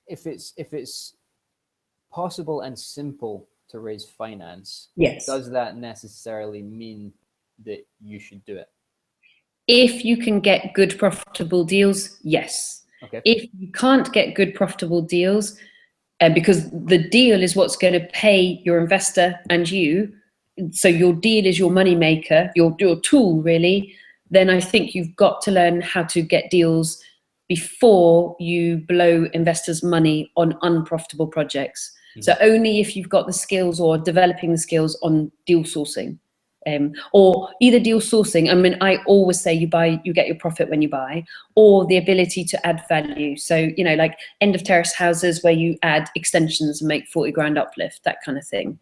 if it's possible and simple to raise finance, does that necessarily mean that you should do it? If you can get good profitable deals, yes. Okay. If you can't get good profitable deals, because the deal is what's going to pay your investor and you, so your deal is your money maker, your tool really, then I think you've got to learn how to get deals before you blow investors' money on unprofitable projects. Mm-hmm. So only if you've got the skills or developing the skills on deal sourcing, or either deal sourcing. I mean, I always say you get your profit when you buy, or the ability to add value. So, like end of terrace houses where you add extensions and make 40 grand uplift, that kind of thing.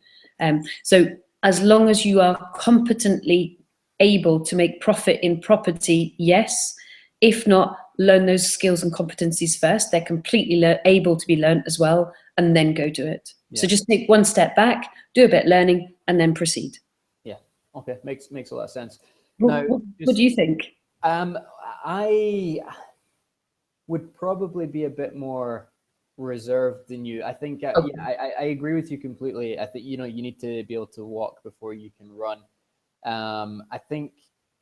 So as long as you are competently able to make profit in property, yes. If not, learn those skills and competencies first. They're completely able to be learned as well, and then go do it. Yeah. So just take one step back, do a bit of learning, and then proceed. Yeah. Okay. Makes a lot of sense. What do you think? I would probably be a bit more reserved than you. I think Okay. yeah, I agree with you completely. I think you need to be able to walk before you can run. I think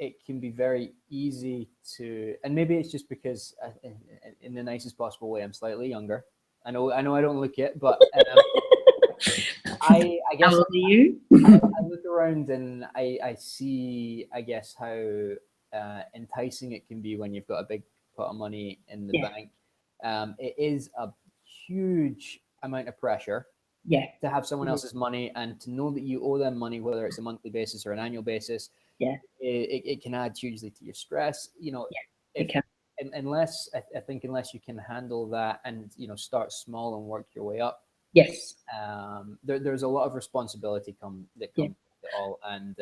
it can be very easy to, and maybe it's just because in the nicest possible way, I'm slightly younger. I know I don't look it, but I guess How old are you? I look around and I see, I guess, how enticing it can be when you've got a big pot of money in the Yeah. bank. It is a huge amount of pressure Yeah. to have someone else's money and to know that you owe them money, whether it's a monthly basis or an annual basis. Yeah. It can add hugely to your stress. Yeah, it can. Unless I think unless you can handle that and start small and work your way up. Yes. There's a lot of responsibility that comes Yeah. with it all, and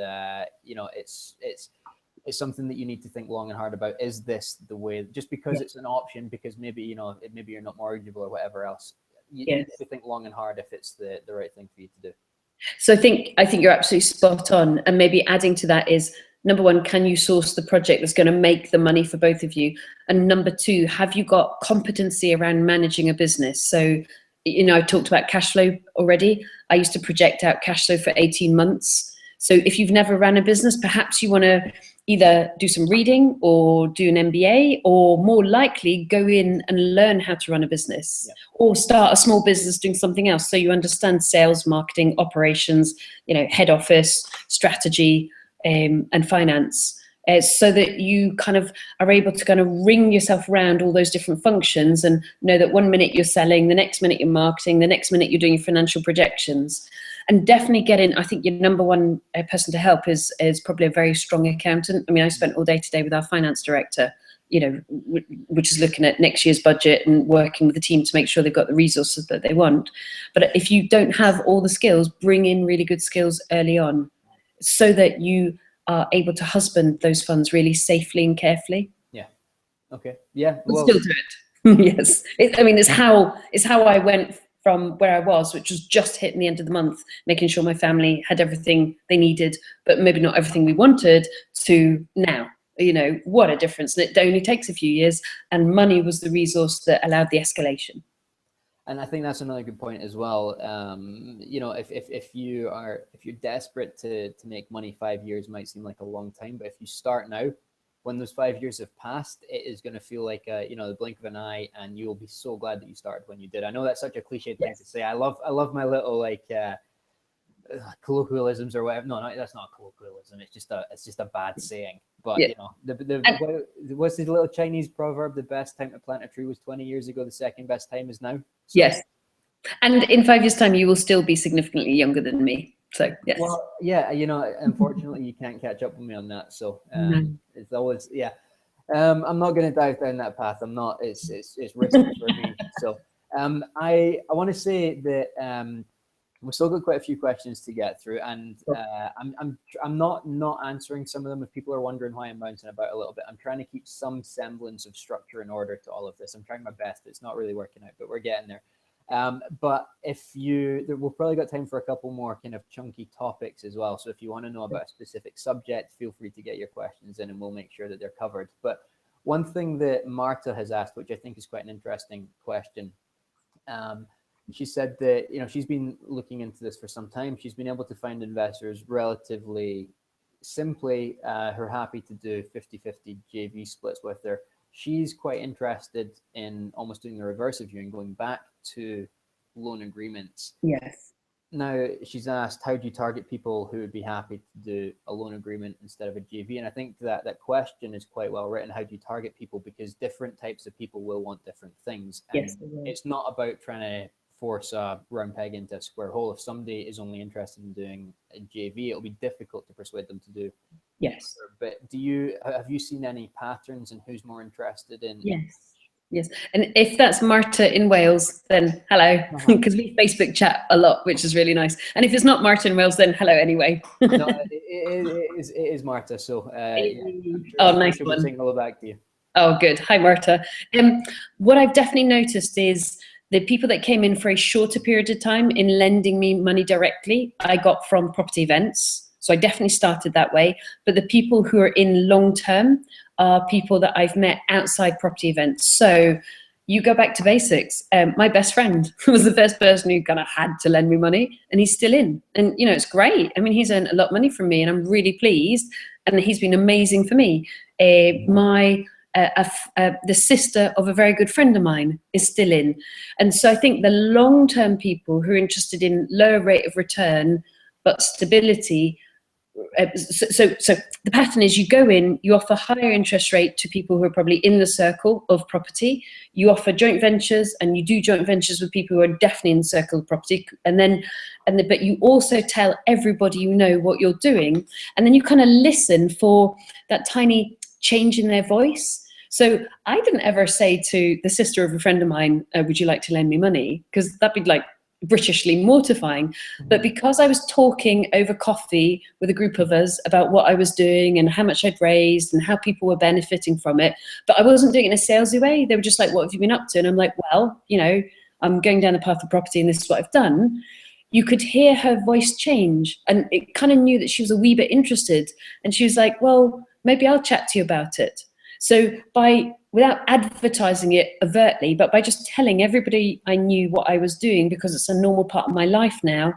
it's something that you need to think long and hard about. Is this the way? Just because it's an option, because maybe maybe you're not mortgageable or whatever else. You need to think long and hard if it's the right thing for you to do. So I think you're absolutely spot on. And maybe adding to that is, number one, can you source the project that's going to make the money for both of you? And number two, have you got competency around managing a business? So, I talked about cash flow already. I used to project out cash flow for 18 months. So if you've never ran a business, perhaps you want to either do some reading or do an MBA, or more likely go in and learn how to run a business, or start a small business doing something else. So you understand sales, marketing, operations, head office, strategy, and finance. So that you kind of are able to kind of ring yourself around all those different functions and know that 1 minute you're selling, the next minute you're marketing, the next minute you're doing your financial projections. And definitely get in. I think your number one person to help is probably a very strong accountant. I mean, I spent all day today with our finance director, which is looking at next year's budget and working with the team to make sure they've got the resources that they want. But if you don't have all the skills, bring in really good skills early on so that you are able to husband those funds really safely and carefully. Yeah. Okay. Yeah. We'll still do it. Yes. It's how I went from where I was, which was just hitting the end of the month, making sure my family had everything they needed, but maybe not everything we wanted, to now. What a difference. And it only takes a few years, and money was the resource that allowed the escalation. And I think that's another good point as well. If you're desperate to make money, 5 years might seem like a long time, but if you start now, when those 5 years have passed, it is going to feel like the blink of an eye, and you will be so glad that you started when you did. I know that's such a cliche thing to say. I love my little colloquialisms or whatever. No, that's not a colloquialism. It's just a bad saying. But what's the little Chinese proverb? The best time to plant a tree was 20 years ago. The second best time is now. So, yes. And in 5 years' time, you will still be significantly younger than me. So yes. Well, yeah, unfortunately, you can't catch up with me on that. So it's always I'm not going to dive down that path. I'm not. It's risky for me. So I want to say that we've still got quite a few questions to get through, and I'm not answering some of them. If people are wondering why I'm bouncing about a little bit, I'm trying to keep some semblance of structure and order to all of this. I'm trying my best. It's not really working out, but we're getting there. But we've probably got time for a couple more kind of chunky topics as well. So if you want to know about a specific subject, feel free to get your questions in and we'll make sure that they're covered. But one thing that Marta has asked, which I think is quite an interesting question, she said that, she's been looking into this for some time. She's been able to find investors relatively simply, who are happy to do 50-50 JV splits with her. She's quite interested in almost doing the reverse of you and going back to loan agreements. Yes. Now, she's asked, how do you target people who would be happy to do a loan agreement instead of a JV? And I think that question is quite well written. How do you target people? Because different types of people will want different things. And yes, it's not about trying to force a round peg into a square hole. If somebody is only interested in doing a JV, it'll be difficult to persuade them to do. Yes. But have you seen any patterns in who's more interested in? Yes. And if that's Marta in Wales, then hello, because we Facebook chat a lot, which is really nice. And if it's not Marta in Wales, then hello anyway. No, it is Marta. So nice one. Saying hello back to you. Oh, good. Hi, Marta. What I've definitely noticed is the people that came in for a shorter period of time in lending me money directly, I got from property events. So I definitely started that way. But the people who are in long term are people that I've met outside property events. So you go back to basics. My best friend was the first person who kind of had to lend me money, and he's still in. And, you know, it's great. I mean, he's earned a lot of money from me, and I'm really pleased. And he's been amazing for me. The sister of a very good friend of mine is still in. And so I think the long-term people who are interested in lower rate of return, but stability, so the pattern is you go in, you offer higher interest rate to people who are probably in the circle of property, you offer joint ventures, and you do joint ventures with people who are definitely in the circle of property, but you also tell everybody you know what you're doing, and then you kind of listen for that tiny change in their voice. So I didn't ever say to the sister of a friend of mine, would you like to lend me money? Because that'd be like Britishly mortifying. But because I was talking over coffee with a group of us about what I was doing and how much I'd raised and how people were benefiting from it, but I wasn't doing it in a salesy way. They were just like, what have you been up to? And I'm like, well, you know, I'm going down the path of property and this is what I've done. You could hear her voice change, and it kind of knew that she was a wee bit interested. And she was like, well, maybe I'll chat to you about it. So without advertising it overtly, but by just telling everybody I knew what I was doing, because it's a normal part of my life now,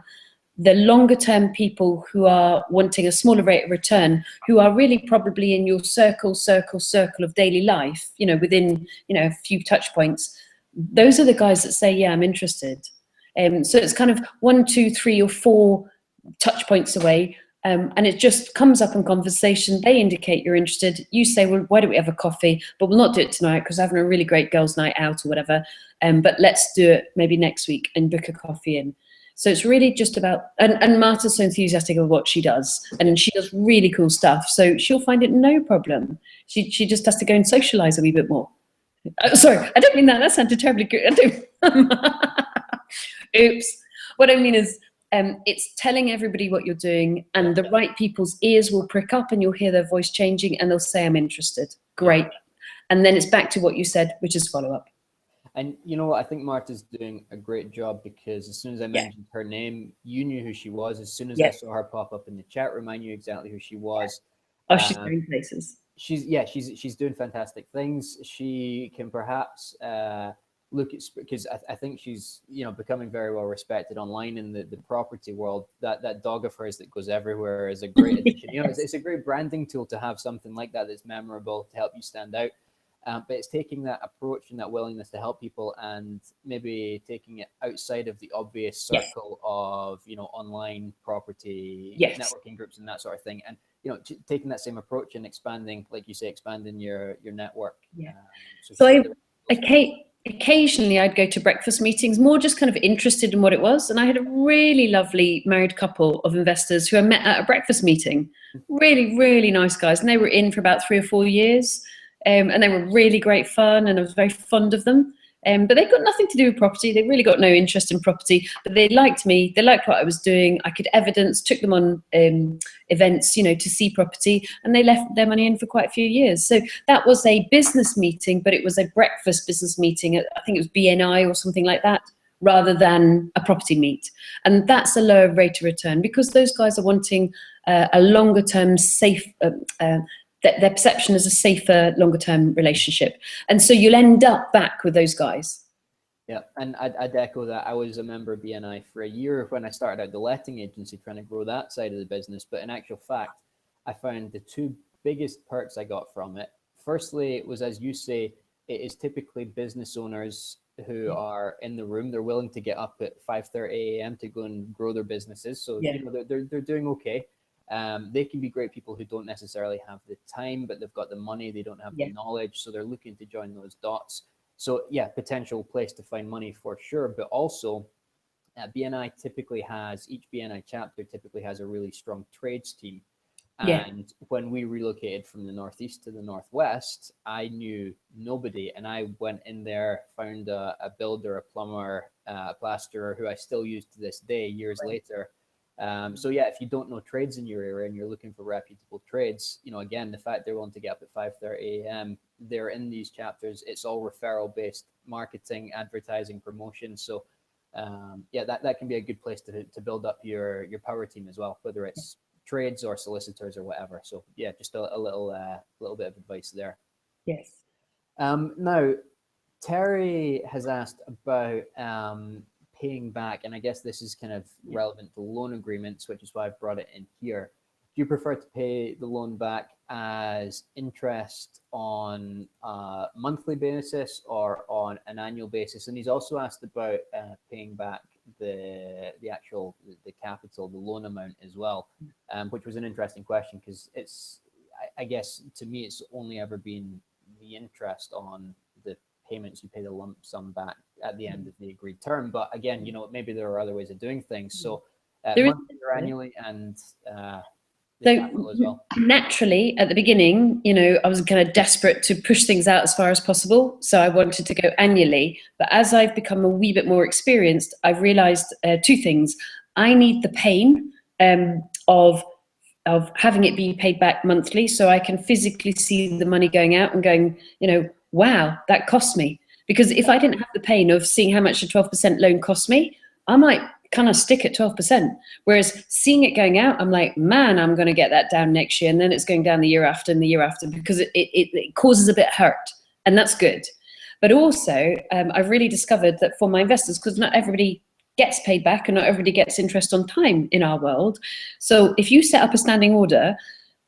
the longer term people who are wanting a smaller rate of return, who are really probably in your circle of daily life, you know, within, you know, a few touch points, those are the guys that say, yeah, I'm interested. So it's kind of 1, 2, 3 or 4 touch points away. And it just comes up in conversation. They indicate you're interested. You say, well, why don't we have a coffee? But we'll not do it tonight because I'm having a really great girls' night out or whatever. But let's do it maybe next week and book a coffee in. So it's really just about, and Marta's so enthusiastic of what she does, and she does really cool stuff. So she'll find it no problem. She just has to go and socialise a wee bit more. Sorry, I don't mean that. That sounded terribly good. Oops. What I mean is, it's telling everybody what you're doing, and the right people's ears will prick up and you'll hear their voice changing and they'll say, I'm interested. Great. And then it's back to what you said, which is follow up. And you know what? I think Marta's doing a great job, because as soon as I mentioned her name, you knew who she was. As soon as I saw her pop up in the chat room, I knew exactly who she was. Oh, she's going places. She's doing fantastic things. She can perhaps look at, because I think she's, you know, becoming very well respected online in the property world. That dog of hers that goes everywhere is a great addition. You know, it's a great branding tool to have something like that that's memorable to help you stand out. But it's taking that approach and that willingness to help people, and maybe taking it outside of the obvious circle of, you know, online property networking groups and that sort of thing, and, you know, taking that same approach and expanding, like you say, expanding your network. So occasionally I'd go to breakfast meetings, more just kind of interested in what it was. And I had a really lovely married couple of investors who I met at a breakfast meeting. Really, really nice guys. And they were in for about 3 or 4 years. And they were really great fun, and I was very fond of them. But they got nothing to do with property. They really got no interest in property, but they liked me. They liked what I was doing. I could evidence, took them on events, you know, to see property, and they left their money in for quite a few years. So that was a business meeting, but it was a breakfast business meeting. I think it was BNI or something like that, rather than a property meet. And that's a lower rate of return, because those guys are wanting a longer term safe, their perception as a safer, longer term relationship. And so you'll end up back with those guys. Yeah, and I'd echo that. I was a member of BNI for a year when I started out the letting agency, trying to grow that side of the business. But in actual fact, I found the 2 biggest perks I got from it. Firstly, it was, as you say, it is typically business owners who are in the room. They're willing to get up at 5:30 a.m. to go and grow their businesses. So you know, they're doing okay. They can be great people who don't necessarily have the time, but they've got the money, they don't have the knowledge, so they're looking to join those dots. So yeah, potential place to find money for sure. But also BNI typically has, each BNI chapter typically has a really strong trades team. And when we relocated from the Northeast to the Northwest, I knew nobody, and I went in there, found a builder, a plumber, a plasterer, who I still use to this day, years later. So yeah, if you don't know trades in your area and you're looking for reputable trades, you know, again, the fact they're willing to get up at 5:30 a.m. they're in these chapters, it's all referral based marketing, advertising, promotion. So yeah, that can be a good place to build up your power team as well, whether it's trades or solicitors or whatever. So yeah, just a little bit of advice there. Yes. Now, Terry has asked about paying back, and I guess this is kind of relevant to loan agreements, which is why I've brought it in here. Do you prefer to pay the loan back as interest on a monthly basis or on an annual basis? And he's also asked about paying back the capital, the loan amount as well, which was an interesting question, because it's, I guess to me, it's only ever been the interest on the payments. You pay the lump sum back at the end of the agreed term. But again, you know, maybe there are other ways of doing things. So monthly or annually, and so well. Naturally, at the beginning, you know, I was kind of desperate to push things out as far as possible. So I wanted to go annually. But as I've become a wee bit more experienced, I've realized two things. I need the pain of having it be paid back monthly, so I can physically see the money going out and going, you know, wow, that cost me. Because if I didn't have the pain of seeing how much a 12% loan cost me, I might kind of stick at 12%. Whereas seeing it going out, I'm like, man, I'm going to get that down next year, and then it's going down the year after and the year after, because it causes a bit of hurt, and that's good. But also, I've really discovered that for my investors, because not everybody gets paid back and not everybody gets interest on time in our world. So if you set up a standing order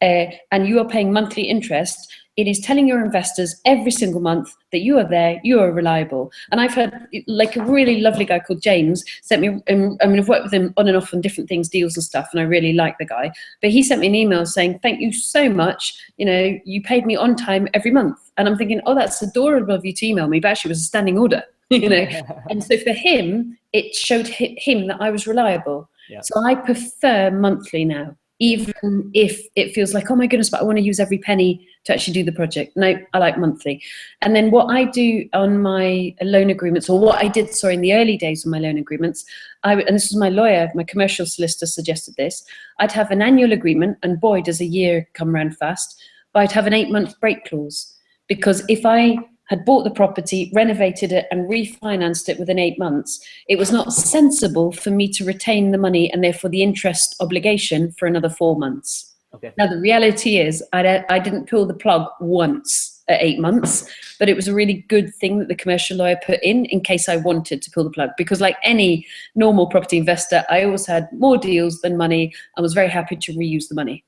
and you are paying monthly interest, it is telling your investors every single month that you are there, you are reliable. And I've had, like, a really lovely guy called James sent me, I mean, I've worked with him on and off on different things, deals and stuff, and I really like the guy. But he sent me an email saying, thank you so much. You know, you paid me on time every month. And I'm thinking, oh, that's adorable of you to email me, but actually it was a standing order, you know. And so for him, it showed him that I was reliable. Yeah. So I prefer monthly now, even if it feels like, oh my goodness, but I want to use every penny to actually do the project. No, I like monthly. And then what I do on my loan agreements, or what I did, sorry, in the early days of my loan agreements, and this was my lawyer, my commercial solicitor suggested this, I'd have an annual agreement, and boy, does a year come around fast, but I'd have an 8-month break clause. Because if I had bought the property, renovated it, and refinanced it within 8 months, it was not sensible for me to retain the money and therefore the interest obligation for another 4 months. Okay. Now, the reality is I didn't pull the plug once at 8 months, but it was a really good thing that the commercial lawyer put in case I wanted to pull the plug. Because like any normal property investor, I always had more deals than money and was very happy to reuse the money.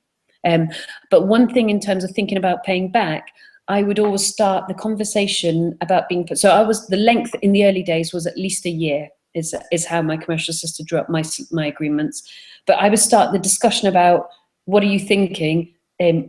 But one thing in terms of thinking about paying back, I would always start the conversation about being put. So the length in the early days was at least a year is how my commercial assistant drew up my agreements. But I would start the discussion about, what are you thinking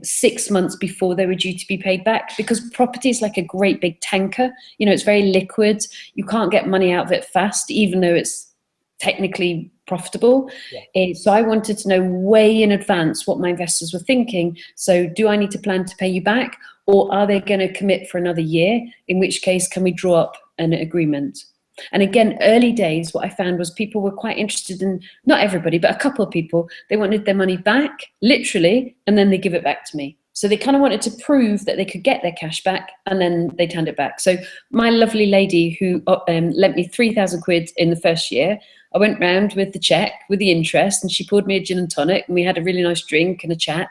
6 months before they were due to be paid back? Because property is like a great big tanker. You know, it's very liquid. You can't get money out of it fast, even though it's technically profitable. Yeah. So I wanted to know way in advance what my investors were thinking. So do I need to plan to pay you back? Or are they going to commit for another year? In which case, can we draw up an agreement? And again, early days, what I found was people were quite interested in, not everybody, but a couple of people, they wanted their money back, literally, and then they give it back to me. So they kind of wanted to prove that they could get their cash back, and then they turned it back. So my lovely lady who lent me 3,000 quid in the first year, I went round with the check, with the interest, and she poured me a gin and tonic, and we had a really nice drink and a chat.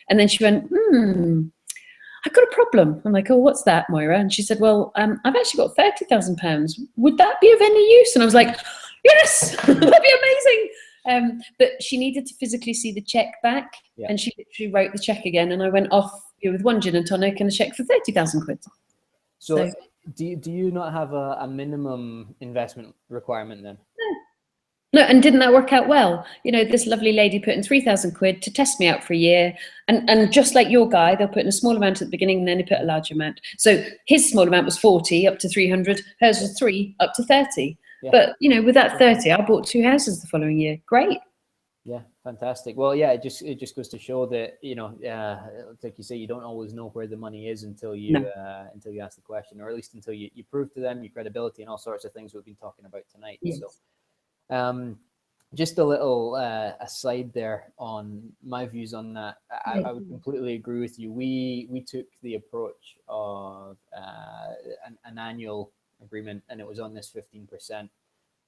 And then she went, I've got a problem. I'm like, oh, what's that, Moira? And she said, well, I've actually got £30,000. Would that be of any use? And I was like, yes, that'd be amazing. But she needed to physically see the check back. Yeah. And she literally wrote the check again. And I went off with one gin and tonic and a check for 30,000 quid. So do you not have a minimum investment requirement then? No, and didn't that work out well? You know, this lovely lady put in 3,000 quid to test me out for a year. And just like your guy, they'll put in a small amount at the beginning and then they put a large amount. So his small amount was 40 up to 300. Hers was 3 up to 30. Yeah. But, you know, with that 30, I bought 2 houses the following year. Great. Yeah, fantastic. Well, yeah, it just goes to show that, you know, like you say, you don't always know where the money is until you ask the question, or at least until you prove to them your credibility and all sorts of things we've been talking about tonight. Yes. So just a little aside there on my views on that. I would completely agree with you. We took the approach of an annual agreement, and it was on this 15%.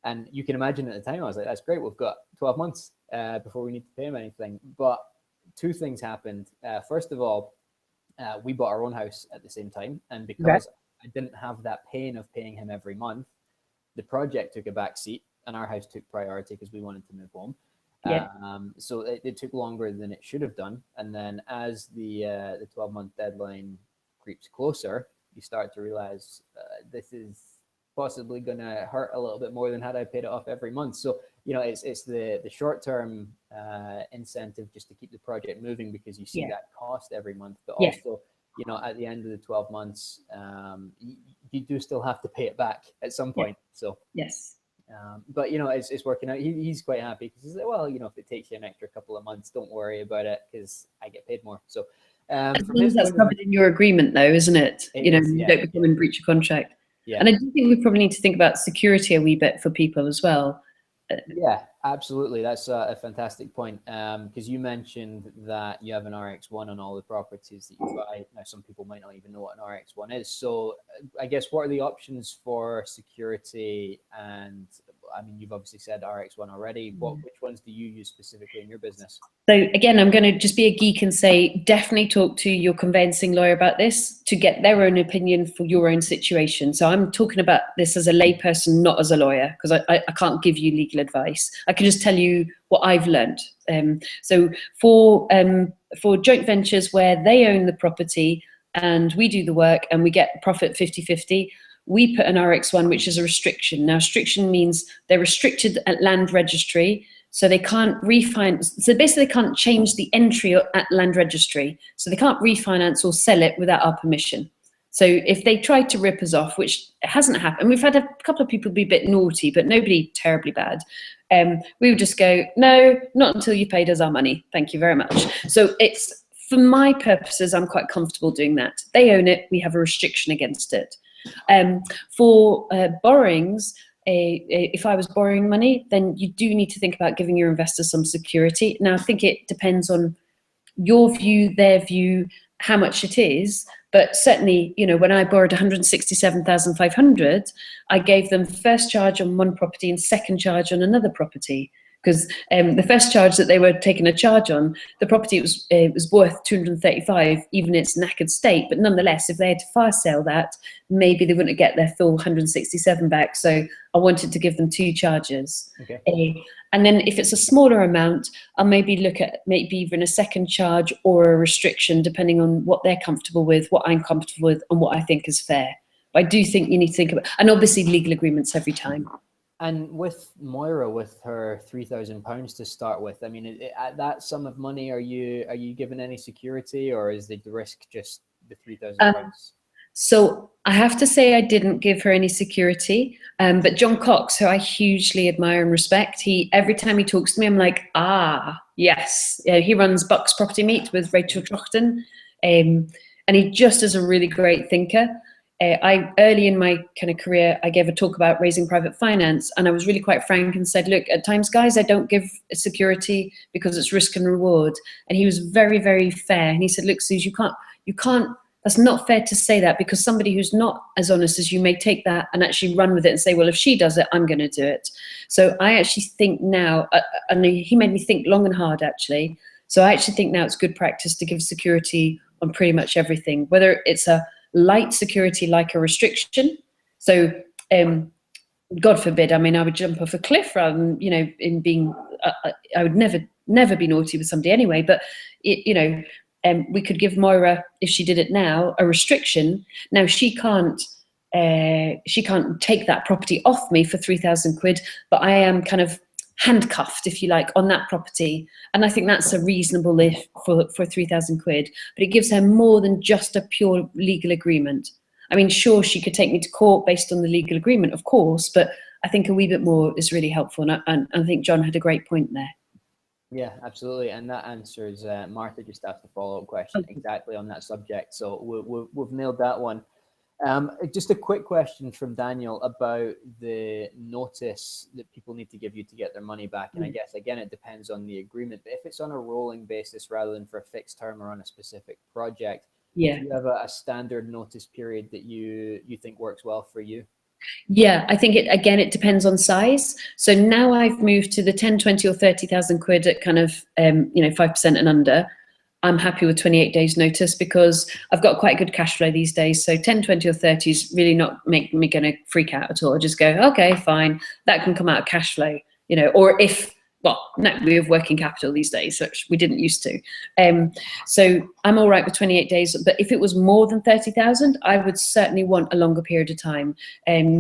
And you can imagine at the time, I was like, that's great. We've got 12 months before we need to pay him anything. But two things happened. First of all, we bought our own house at the same time. And because I didn't have that pain of paying him every month, the project took a back seat and our house took priority because we wanted to move home. So it took longer than it should have done. And then as the 12-month deadline creeps closer, you start to realize this is possibly going to hurt a little bit more than had I paid it off every month. So, you know, it's the short-term incentive just to keep the project moving because you see that cost every month, but also, you know, at the end of the 12 months, you do still have to pay it back at some point. So but you know, it's working out. He's quite happy because he's like, well, you know, if it takes you an extra couple of months, don't worry about it because I get paid more. So that's covered in your agreement, though, isn't it? You know, you don't become in breach of contract. And I do think we probably need to think about security a wee bit for people as well. Yeah, absolutely. That's a fantastic point. Because you mentioned that you have an RX1 on all the properties that you buy. Now, some people might not even know what an RX1 is. So I guess what are the options for security? And I mean, you've obviously said RX1 already. Which ones do you use specifically in your business? So again, I'm going to just be a geek and say, definitely talk to your conveyancing lawyer about this to get their own opinion for your own situation. So I'm talking about this as a layperson, not as a lawyer, because I can't give you legal advice. I can just tell you what I've learned. So for joint ventures where they own the property and we do the work and we get profit 50-50, we put an RX1, which is a restriction. Now, restriction means they're restricted at land registry, so they can't refinance. So basically, they can't change the entry at land registry. So they can't refinance or sell it without our permission. So if they try to rip us off, which hasn't happened, we've had a couple of people be a bit naughty, but nobody terribly bad. We would just go, no, not until you paid us our money. Thank you very much. So it's, for my purposes, I'm quite comfortable doing that. They own it. We have a restriction against it. For borrowings, if I was borrowing money, then you do need to think about giving your investors some security. Now, I think it depends on your view, their view, how much it is. But certainly, you know, when I borrowed 167,500, I gave them first charge on one property and second charge on another property. Because the first charge that they were taking a charge on, the property was worth 235, even in its knackered state. But nonetheless, if they had to fire sale that, maybe they wouldn't get their full 167 back. So I wanted to give them two charges. And then if it's a smaller amount, I'll maybe look at maybe even a second charge or a restriction, depending on what they're comfortable with, what I'm comfortable with, and what I think is fair. But I do think you need to think about, and obviously legal agreements every time. And with Moira, with her £3,000 to start with, I mean, at that sum of money, are you given any security, or is the risk just the £3,000? So I have to say I didn't give her any security, but John Cox, who I hugely admire and respect, every time he talks to me, I'm like, yes. He runs Bucks Property Meet with Rachel Troughton, and he just is a really great thinker. Early in my kind of career, I gave a talk about raising private finance, and I was really quite frank and said, look, at times, guys, I don't give security because it's risk and reward. And he was very, very fair. And he said, look, Suze, you can't, that's not fair to say that, because somebody who's not as honest as you may take that and actually run with it and say, well, if she does it, I'm going to do it. So I actually think now, and he made me think long and hard, actually. So I actually think now it's good practice to give security on pretty much everything, whether it's a light security like a restriction. So God forbid, I mean, I would jump off a cliff rather than, you know, in being, I would never be naughty with somebody anyway, but you know, we could give Moira, if she did it now, a restriction. Now she can't take that property off me for 3,000 quid, but I am kind of handcuffed, if you like, on that property. And I think that's a reasonable lift for 3,000 quid, but it gives her more than just a pure legal agreement. I mean, sure, she could take me to court based on the legal agreement, of course, but I think a wee bit more is really helpful. And I think John had a great point there. Yeah, absolutely. And that answers, Martha just asked a follow-up question exactly on that subject. So we've nailed that one. Just a quick question from Daniel about the notice that people need to give you to get their money back. And I guess, again, it depends on the agreement. But if it's on a rolling basis rather than for a fixed term or on a specific project, do you have a standard notice period that you think works well for you? Yeah, I think it depends on size. So now I've moved to the 10, 20 or 30,000 quid at kind of, 5% and under. I'm happy with 28 days notice because I've got quite good cash flow these days. So 10, 20 or 30 is really not making me going to freak out at all. I just go, okay, fine. That can come out of cash flow, or if, no, we have working capital these days, which we didn't used to. So I'm all right with 28 days. But if it was more than 30,000, I would certainly want a longer period of time.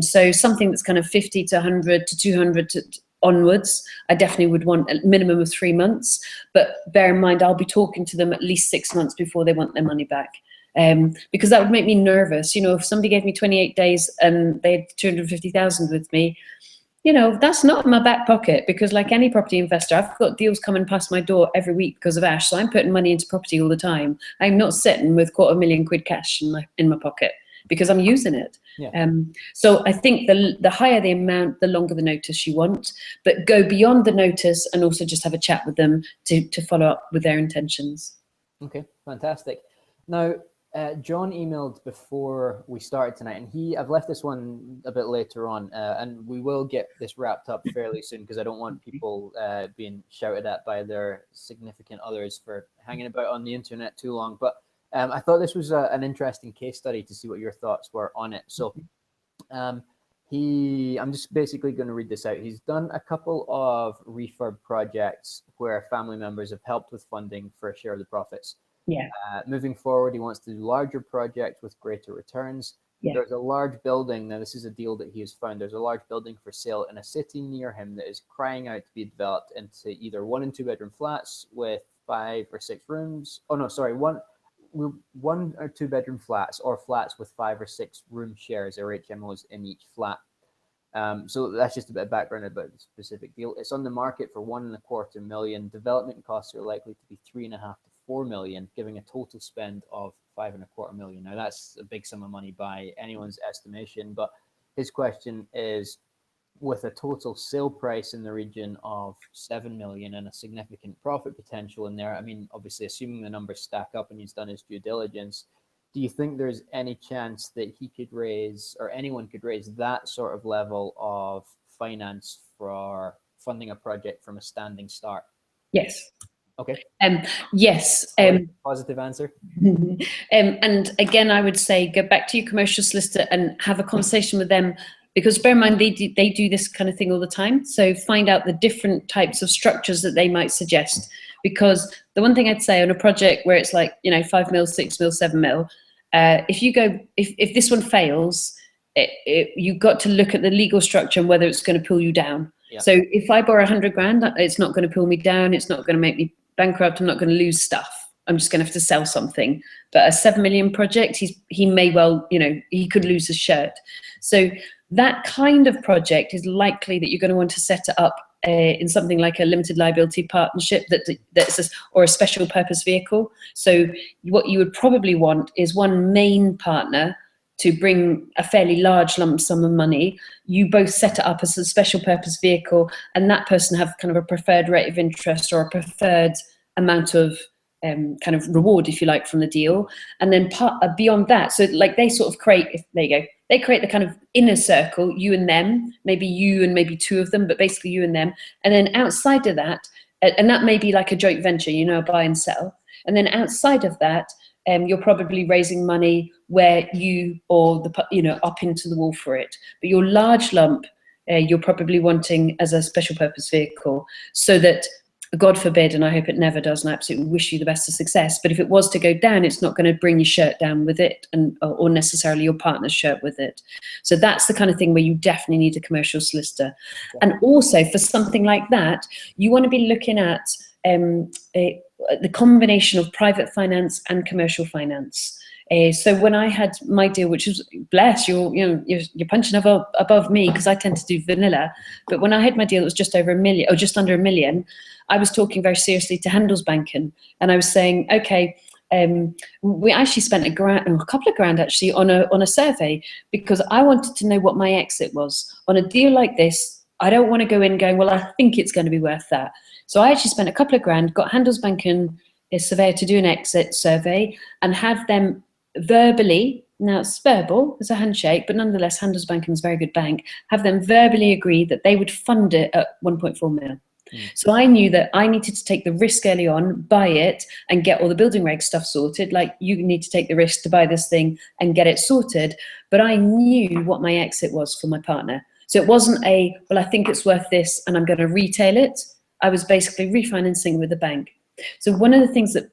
So something that's kind of 50 to 100 to 200 to onwards, I definitely would want a minimum of 3 months. But bear in mind, I'll be talking to them at least 6 months before they want their money back. Because that would make me nervous. If somebody gave me 28 days and they had 250,000 with me, that's not in my back pocket, because like any property investor, I've got deals coming past my door every week because of Ash. So I'm putting money into property all the time. I'm not sitting with £250,000 cash in my pocket because I'm using it. Yeah. So I think the higher the amount, the longer the notice you want, but go beyond the notice and also just have a chat with them to follow up with their intentions. Okay, fantastic. Now, John emailed before we started tonight, and I've left this one a bit later on, and we will get this wrapped up fairly soon because I don't want people being shouted at by their significant others for hanging about on the internet too long. But I thought this was an interesting case study to see what your thoughts were on it. So I'm just basically going to read this out. He's done a couple of refurb projects where family members have helped with funding for a share of the profits. Yeah. Moving forward, he wants to do larger projects with greater returns. Yeah. There's a large building. Now, this is a deal that he has found. There's a large building for sale in a city near him that is crying out to be developed into either 1 and 2 bedroom flats with 5 or 6 rooms. Oh, no, sorry. 1 or 2 bedroom flats, or flats with 5 or 6 room shares or HMOs in each flat. So that's just a bit of background about the specific deal. It's on the market for 1.25 million. Development costs are likely to be 3.5 to 4 million, giving a total spend of 5.25 million. Now that's a big sum of money by anyone's estimation, but his question is, with a total sale price in the region of 7 million and a significant profit potential in there, I mean, obviously assuming the numbers stack up and he's done his due diligence, do you think there's any chance that he could raise, or anyone could raise, that sort of level of finance for funding a project from a standing start? Yes. Okay. Yes. Positive answer. And again, I would say go back to your commercial solicitor and have a conversation with them, because bear in mind they do this kind of thing all the time. So find out the different types of structures that they might suggest. Because the one thing I'd say on a project where it's like 5 mil, 6 mil, 7 mil, if this one fails, you've got to look at the legal structure and whether it's going to pull you down. Yeah. So if I borrow 100 grand, it's not going to pull me down. It's not going to make me bankrupt. I'm not going to lose stuff. I'm just going to have to sell something. But a 7 million project, he may well, he could lose his shirt. So that kind of project is likely that you're going to want to set it up in something like a limited liability partnership or a special purpose vehicle. So what you would probably want is one main partner to bring a fairly large lump sum of money. You both set it up as a special purpose vehicle, and that person have kind of a preferred rate of interest or a preferred amount of kind of reward, if you like, from the deal. And then beyond that, so like they sort of create, there you go, they create the kind of inner circle, you and them, maybe you and maybe 2 of them, but basically you and them. And then outside of that, and that may be like a joint venture, buy and sell. And then outside of that, you're probably raising money where you or up into the wall for it. But your large lump, you're probably wanting as a special purpose vehicle, so that, God forbid, and I hope it never does, and I absolutely wish you the best of success, but if it was to go down, it's not going to bring your shirt down with it, or necessarily your partner's shirt with it. So that's the kind of thing where you definitely need a commercial solicitor. Yeah. And also for something like that, you want to be looking at the combination of private finance and commercial finance. So when I had my deal, which was, bless you, you're punching above me because I tend to do vanilla. But when I had my deal, it was just over 1 million, or just under 1 million. I was talking very seriously to Handelsbanken, and I was saying, okay, we actually spent a couple of grand actually on a survey, because I wanted to know what my exit was on a deal like this. I don't want to go in going, well, I think it's going to be worth that. So I actually spent a couple of grand, got Handelsbanken, a surveyor, to do an exit survey and have them verbally, now it's verbal, it's a handshake, but nonetheless, Handelsbanken is a very good bank, have them verbally agree that they would fund it at 1.4 mil. So I knew that I needed to take the risk early on, buy it, and get all the building reg stuff sorted. Like, you need to take the risk to buy this thing and get it sorted. But I knew what my exit was for my partner. So it wasn't well, I think it's worth this and I'm going to retail it. I was basically refinancing with the bank. So one of the things that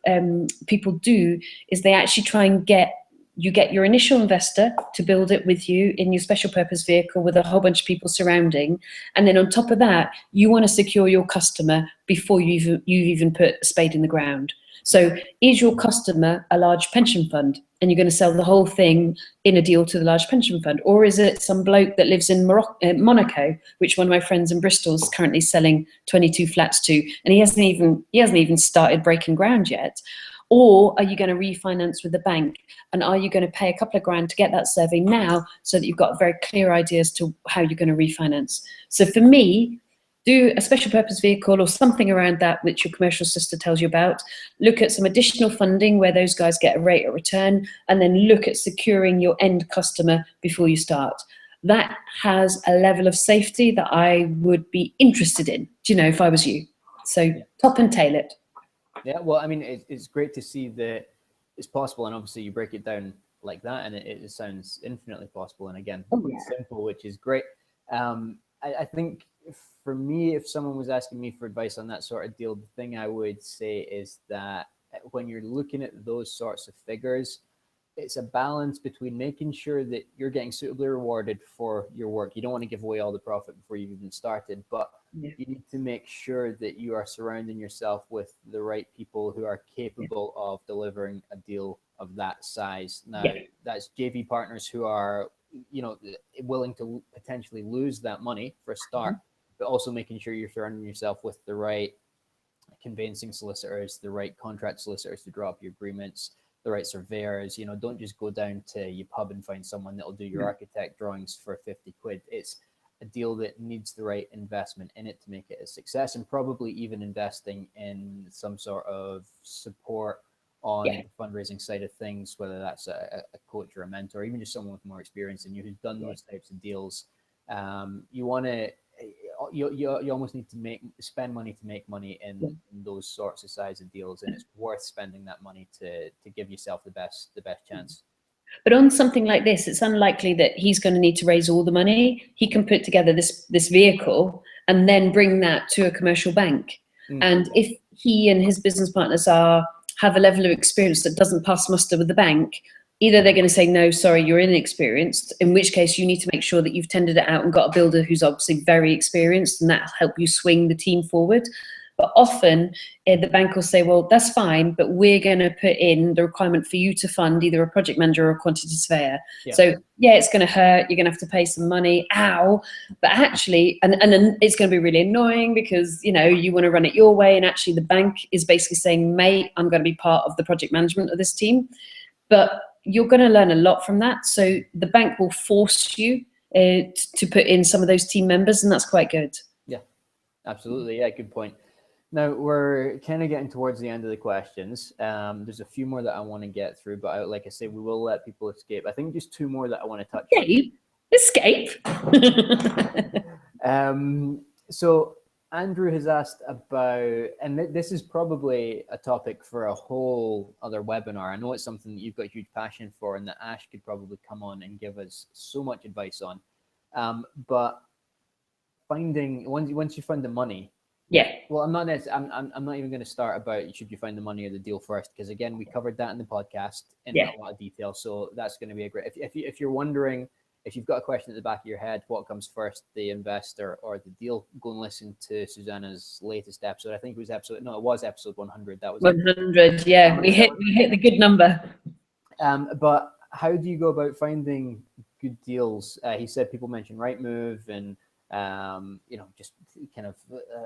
people do is they actually try and get your initial investor to build it with you in your special purpose vehicle with a whole bunch of people surrounding. And then on top of that, you want to secure your customer before you've even put a spade in the ground. So is your customer a large pension fund and you're going to sell the whole thing in a deal to the large pension fund? Or is it some bloke that lives in Monaco, which one of my friends in Bristol is currently selling 22 flats to, and he hasn't even started breaking ground yet? Or are you going to refinance with the bank? And are you going to pay a couple of grand to get that survey now so that you've got a very clear idea as to how you're going to refinance? So for me, do a special purpose vehicle or something around that which your commercial sister tells you about. Look at some additional funding where those guys get a rate of return, and then look at securing your end customer before you start. That has a level of safety that I would be interested in, if I was you. So top and tail it. Yeah, well, I mean, it's great to see that it's possible, and obviously you break it down like that, and it sounds infinitely possible, and again, simple, which is great. I think for me, if someone was asking me for advice on that sort of deal, the thing I would say is that when you're looking at those sorts of figures, it's a balance between making sure that you're getting suitably rewarded for your work. You don't want to give away all the profit before you've even started, but you need to make sure that you are surrounding yourself with the right people who are capable of delivering a deal of that size. Now, that's JV partners who are, willing to potentially lose that money for a start, but also making sure you're surrounding yourself with the right conveyancing solicitors, the right contract solicitors to draw up your agreements, the right surveyors. Don't just go down to your pub and find someone that'll do your architect drawings for 50 quid. It's a deal that needs the right investment in it to make it a success, and probably even investing in some sort of support on the fundraising side of things, whether that's a coach or a mentor, even just someone with more experience than you who's done those types of deals. You almost need to spend money to make money in those sorts of size of deals, and it's worth spending that money to give yourself the best chance. But on something like this, it's unlikely that he's going to need to raise all the money. He can put together this vehicle and then bring that to a commercial bank. And if he and his business partners have a level of experience that doesn't pass muster with the bank, either they're going to say, no, sorry, you're inexperienced, in which case you need to make sure that you've tendered it out and got a builder who's obviously very experienced, and that'll help you swing the team forward. But often the bank will say, well, that's fine, but we're going to put in the requirement for you to fund either a project manager or a quantity surveyor. So it's going to hurt. You're going to have to pay some money. Ow. But actually, and then it's going to be really annoying because, you want to run it your way. And actually the bank is basically saying, mate, I'm going to be part of the project management of this team. But you're going to learn a lot from that. So the bank will force you to put in some of those team members, and that's quite good. Yeah, absolutely. Yeah, good point. Now, we're kind of getting towards the end of the questions. There's a few more that I want to get through, but like I say, we will let people escape. I think just two more that I want to touch on. Escape? So Andrew has asked about, and this is probably a topic for a whole other webinar. I know it's something that you've got a huge passion for and that Ash could probably come on and give us so much advice on. But finding, once you find the money, well, I'm not even going to start about should you find the money or the deal first, because again, we covered that in the podcast in a lot of detail. So that's going to be a great. If you're wondering, if you've got a question at the back of your head, what comes first, the investor or the deal, go and listen to Susannah's latest episode. I think it was episode 100. That was 100. Yeah, we hit the good number. But how do you go about finding good deals? He said people mention Rightmove and you know, just kind of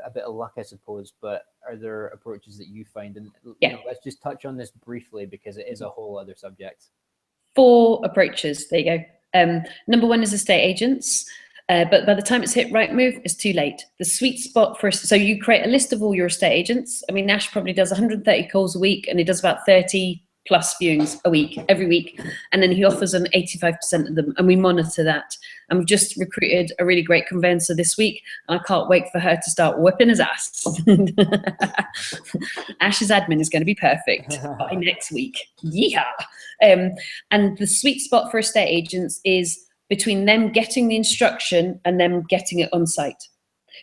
a bit of luck, I suppose. But are there approaches that you find? And you know, let's just touch on this briefly because it is a whole other subject. 4 approaches. There you go. Number 1 is estate agents. But by the time it's hit Rightmove, it's too late. The sweet spot for, so you create a list of all your estate agents. I mean, Ash probably does 130 calls a week, and he does about 30 plus viewings a week, every week. And then he offers on 85% of them, and we monitor that. And we've just recruited a really great conveyancer this week, and I can't wait for her to start whipping his ass. Ash's admin is going to be perfect by next week. Yeehaw. And the sweet spot for estate agents is between them getting the instruction and them getting it on site.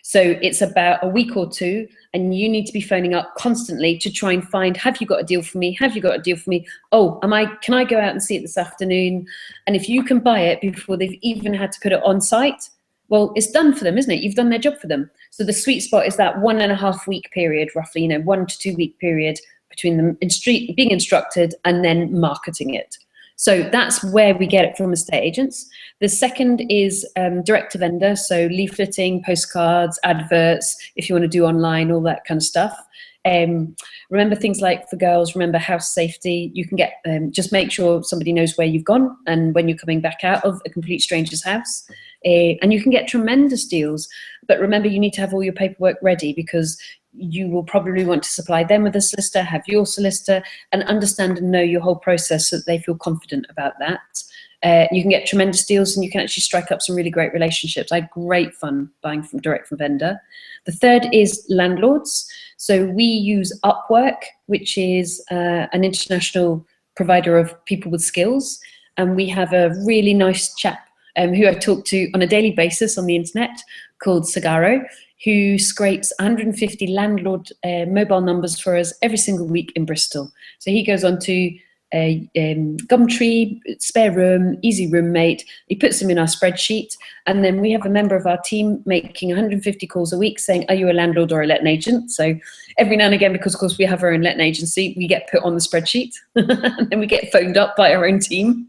So it's about a week or 2, and you need to be phoning up constantly to try and find, have you got a deal for me? Have you got a deal for me? Oh, can I go out and see it this afternoon? And if you can buy it before they've even had to put it on site, well, it's done for them, isn't it? You've done their job for them. So the sweet spot is that 1.5 week period, roughly, you know, 1 to 2 week period between them being instructed and then marketing it. So that's where we get it from estate agents. The second is direct to vendor, so leafleting, postcards, adverts, if you want to do online, all that kind of stuff. Remember things like, for girls, remember house safety. You can get, just make sure somebody knows where you've gone and when you're coming back out of a complete stranger's house. And you can get tremendous deals. But remember, you need to have all your paperwork ready, because you will probably want to supply them with a solicitor, have your solicitor, and understand and know your whole process so that they feel confident about that. You can get tremendous deals, and you can actually strike up some really great relationships. I had great fun buying from direct from vendor. The third is landlords. So we use Upwork, which is an international provider of people with skills. And we have a really nice chap who I talk to on a daily basis on the internet called Sagaro, who scrapes 150 landlord mobile numbers for us every single week in Bristol. So he goes on to Gumtree, Spare Room, Easy Roommate. He puts them in our spreadsheet, and then we have a member of our team making 150 calls a week saying, are you a landlord or a letting agent? So every now and again, because of course we have our own letting agency, we get put on the spreadsheet and then we get phoned up by our own team.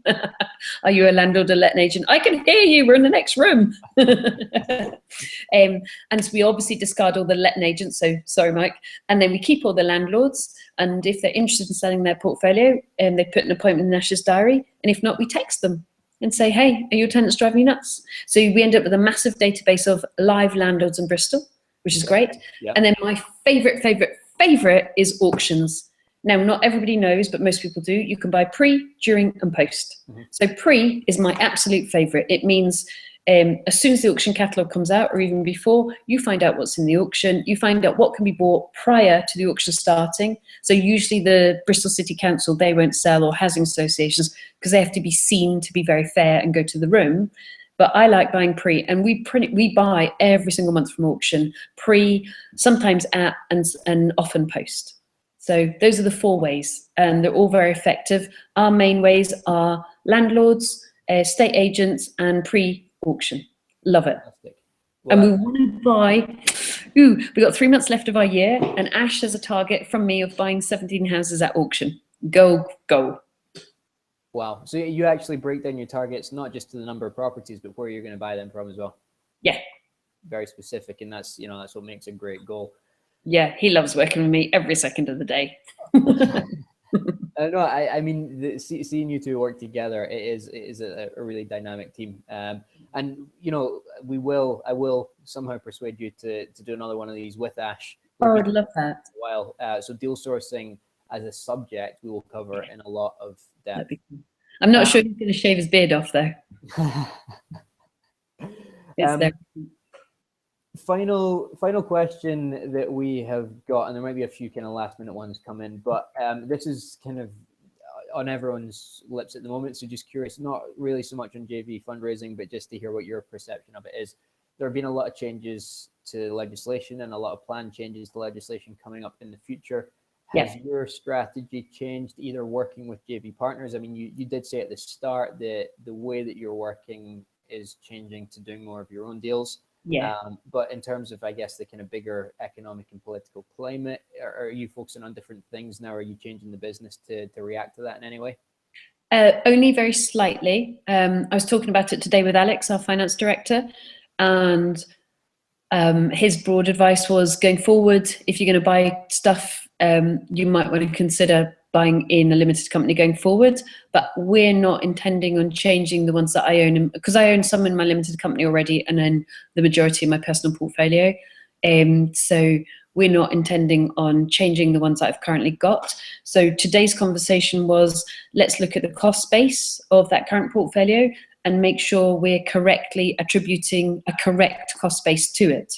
Are you a landlord or letting agent? I can hear you, we're in the next room. And so we obviously discard all the letting agents, so sorry Mike, and then we keep all the landlords, and if they're interested in selling their portfolio, they put an appointment in Ash's diary, and if not, we text them and say, hey, are your tenants driving you nuts? So we end up with a massive database of live landlords in Bristol, which is great. Yep. And then my favorite is auctions. Now, not everybody knows, but most people do. You can buy pre, during, and post. Mm-hmm. So pre is my absolute favorite. It means as soon as the auction catalogue comes out, or even before, you find out what's in the auction. You find out what can be bought prior to the auction starting. So usually the Bristol City Council, they won't sell, or housing associations, because they have to be seen to be very fair and go to the room. But I like buying pre, and we buy every single month from auction, pre, sometimes at, and often post. So those are the 4 ways, and they're all very effective. Our main ways are landlords, estate agents, and pre-auction. Love it. Well, and we want to buy, we've got 3 months left of our year, and Ash has a target from me of buying 17 houses at auction. Go. Wow. So you actually break down your targets, not just to the number of properties, but where you're going to buy them from as well. Yeah. Very specific, and that's what makes a great goal. Yeah, he loves working with me every second of the day. No, I mean, seeing you two work together, it is a really dynamic team. And I will somehow persuade you to do another one of these with Ash. Oh, I'd love that. So deal sourcing as a subject, we will cover in a lot of depth. I'm not sure he's going to shave his beard off though. Final question that we have got, and there might be a few kind of last minute ones come in, but this is kind of on everyone's lips at the moment. So just curious, not really so much on JV fundraising, but just to hear what your perception of it is. There have been a lot of changes to legislation and a lot of planned changes to legislation coming up in the future. Has your strategy changed, either working with JV partners? I mean, you did say at the start that the way that you're working is changing to doing more of your own deals. Yeah. But in terms of, I guess, the kind of bigger economic and political climate, are you focusing on different things now? Are you changing the business to react to that in any way? Only very slightly. I was talking about it today with Alex, our finance director, and His broad advice was, going forward, if you're going to buy stuff, you might want to consider buying in a limited company going forward, but we're not intending on changing the ones that I own, because I own some in my limited company already, and then the majority in my personal portfolio. So we're not intending on changing the ones that I've currently got. So today's conversation was, let's look at the cost base of that current portfolio and make sure we're correctly attributing a correct cost base to it.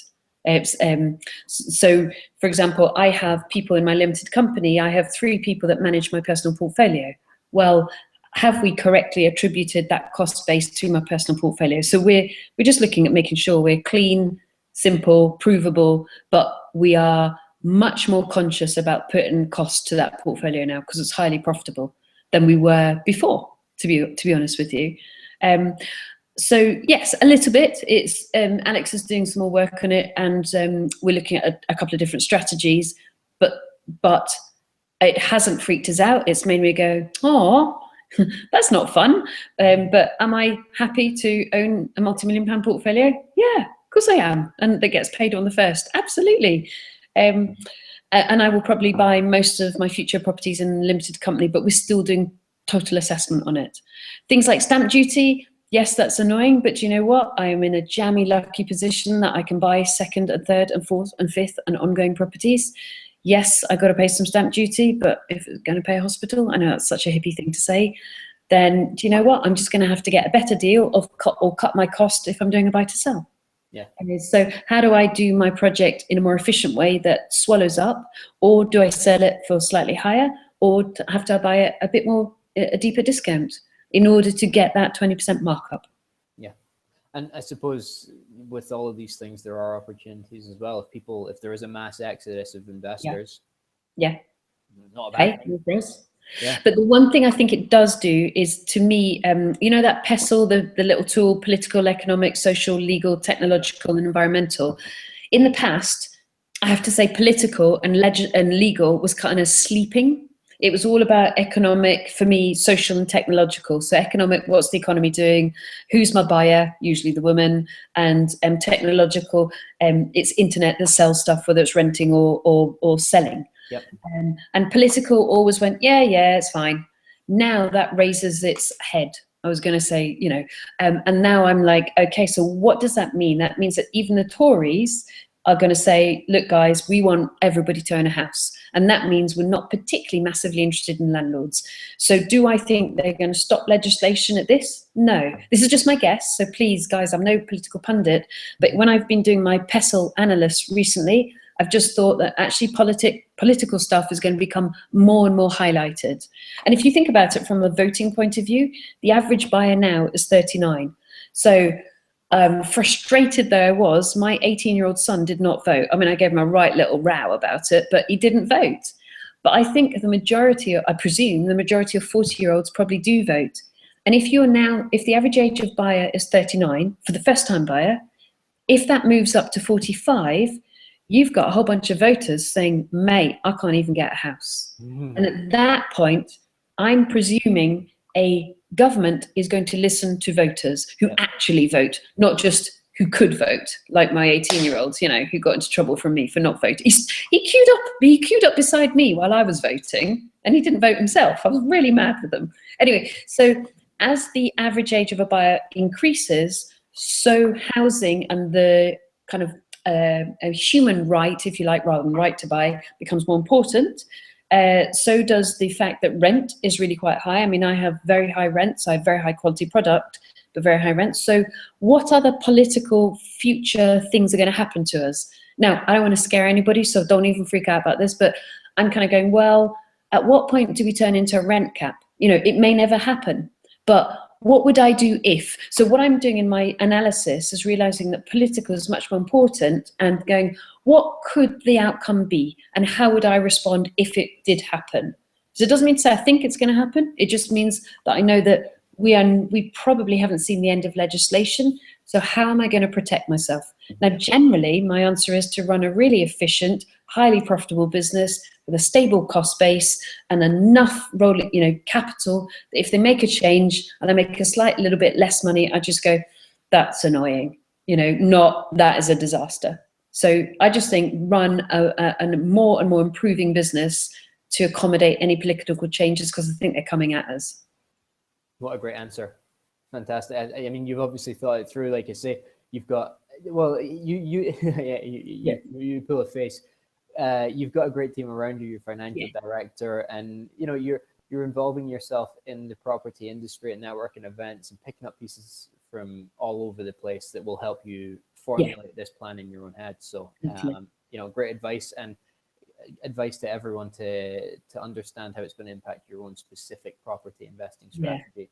So, for example, I have people in my limited company. I have 3 people that manage my personal portfolio. Well, have we correctly attributed that cost base to my personal portfolio? So we're just looking at making sure we're clean, simple, provable, but we are much more conscious about putting cost to that portfolio now, because it's highly profitable than we were before, to be honest with you. So yes, a little bit. It's Alex is doing some more work on it, and we're looking at a couple of different strategies, but it hasn't freaked us out. It's made me go, oh, that's not fun. But am I happy to own a multi-million-pound portfolio? Yeah, of course I am, and that gets paid on the first. Absolutely. And I will probably buy most of my future properties in a limited company, but we're still doing total assessment on it. Things like stamp duty. Yes, that's annoying, but you know what? I am in a jammy lucky position that I can buy 2nd and 3rd and 4th and 5th and ongoing properties. Yes, I got to pay some stamp duty, but if it's going to pay a hospital, I know that's such a hippie thing to say, then do you know what? I'm just going to have to get a better deal or cut my cost if I'm doing a buy to sell. Yeah. So how do I do my project in a more efficient way that swallows up, or do I sell it for slightly higher, or have to buy it a bit more, a deeper discount, in order to get that 20% markup? Yeah. And I suppose with all of these things, there are opportunities as well. If there is a mass exodus of investors, yeah, not a bad thing. Yeah. But the one thing I think it does do is, to me, you know, that PESTLE, the little tool, political, economic, social, legal, technological, and environmental. In the past, I have to say, political and legal was kind of sleeping. It was all about economic, for me, social and technological. So economic, what's the economy doing? Who's my buyer? Usually the woman. And technological, it's internet that sells stuff, whether it's renting or selling. Yep. And political always went, yeah, it's fine. Now that raises its head. I was going to say, you know, and now I'm like, okay, so what does that mean? That means that even the Tories are going to say, look, guys, we want everybody to own a house. And that means we're not particularly massively interested in landlords. So do I think they're going to stop legislation at this? No. This is just my guess. So please, guys, I'm no political pundit. But when I've been doing my PESTLE analyst recently, I've just thought that actually political stuff is going to become more and more highlighted. And if you think about it from a voting point of view, the average buyer now is 39. So frustrated though I was, my 18-year-old son did not vote. I mean, I gave him a right little row about it, but he didn't vote. But I think the majority, I presume, the majority of 40-year-olds probably do vote. And if the average age of buyer is 39 for the first-time buyer, if that moves up to 45, you've got a whole bunch of voters saying, mate, I can't even get a house. And at that point, I'm presuming a government is going to listen to voters who actually vote, not just who could vote, like my 18-year-old, you know, who got into trouble from me for not voting. He queued up beside me while I was voting, and he didn't vote himself. I was really mad with them. Anyway, so as the average age of a buyer increases, so housing and the kind of a human right, if you like, rather than right to buy, becomes more important. So does the fact that rent is really quite high. I mean, I have very high rents. I have very high quality product, but very high rents. So what other political future things are going to happen to us? Now, I don't want to scare anybody, so don't even freak out about this, but I'm kind of going, well, at what point do we turn into a rent cap? You know, it may never happen, but what would I do if? So what I'm doing in my analysis is realizing that political is much more important, and going, what could the outcome be? And how would I respond if it did happen? So it doesn't mean to say I think it's going to happen. It just means that I know that we probably haven't seen the end of legislation. So how am I going to protect myself? Now, generally, my answer is to run a really efficient, highly profitable business with a stable cost base and enough capital that if they make a change and I make a slight little bit less money, I just go, that's annoying. not that is a disaster. So I just think run a more and more improving business to accommodate any political changes, because I think they're coming at us. What a great answer. Fantastic. I mean, you've obviously thought it through. Like I say, you've got, well, you you pull a face. You've got a great team around you, your financial director, and you're involving yourself in the property industry and networking events and picking up pieces from all over the place that will help you formulate this plan in your own head. So, great advice, and advice to everyone to understand how it's going to impact your own specific property investing strategy.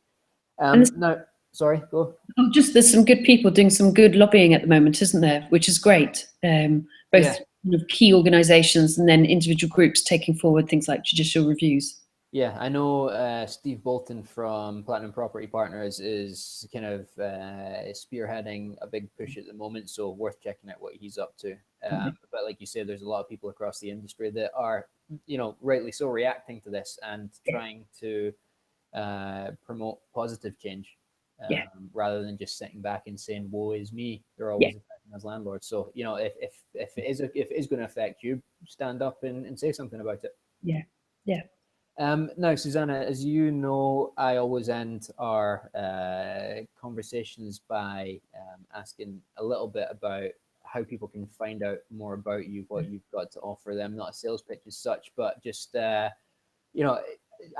Now, sorry, go. Just there's some good people doing some good lobbying at the moment, isn't there? Which is great. Both key organisations and then individual groups taking forward things like judicial reviews. Yeah, I know Steve Bolton from Platinum Property Partners is kind of spearheading a big push at the moment, so worth checking out what he's up to. But like you said, there's a lot of people across the industry that are, rightly so, reacting to this and trying to promote positive change rather than just sitting back and saying, "Woe is me." They're always affecting as landlords. So if it is going to affect you, stand up and say something about it. Yeah. Now, Susannah, as you know, I always end our conversations by asking a little bit about how people can find out more about you, what you've got to offer them. Not a sales pitch as such, but just, I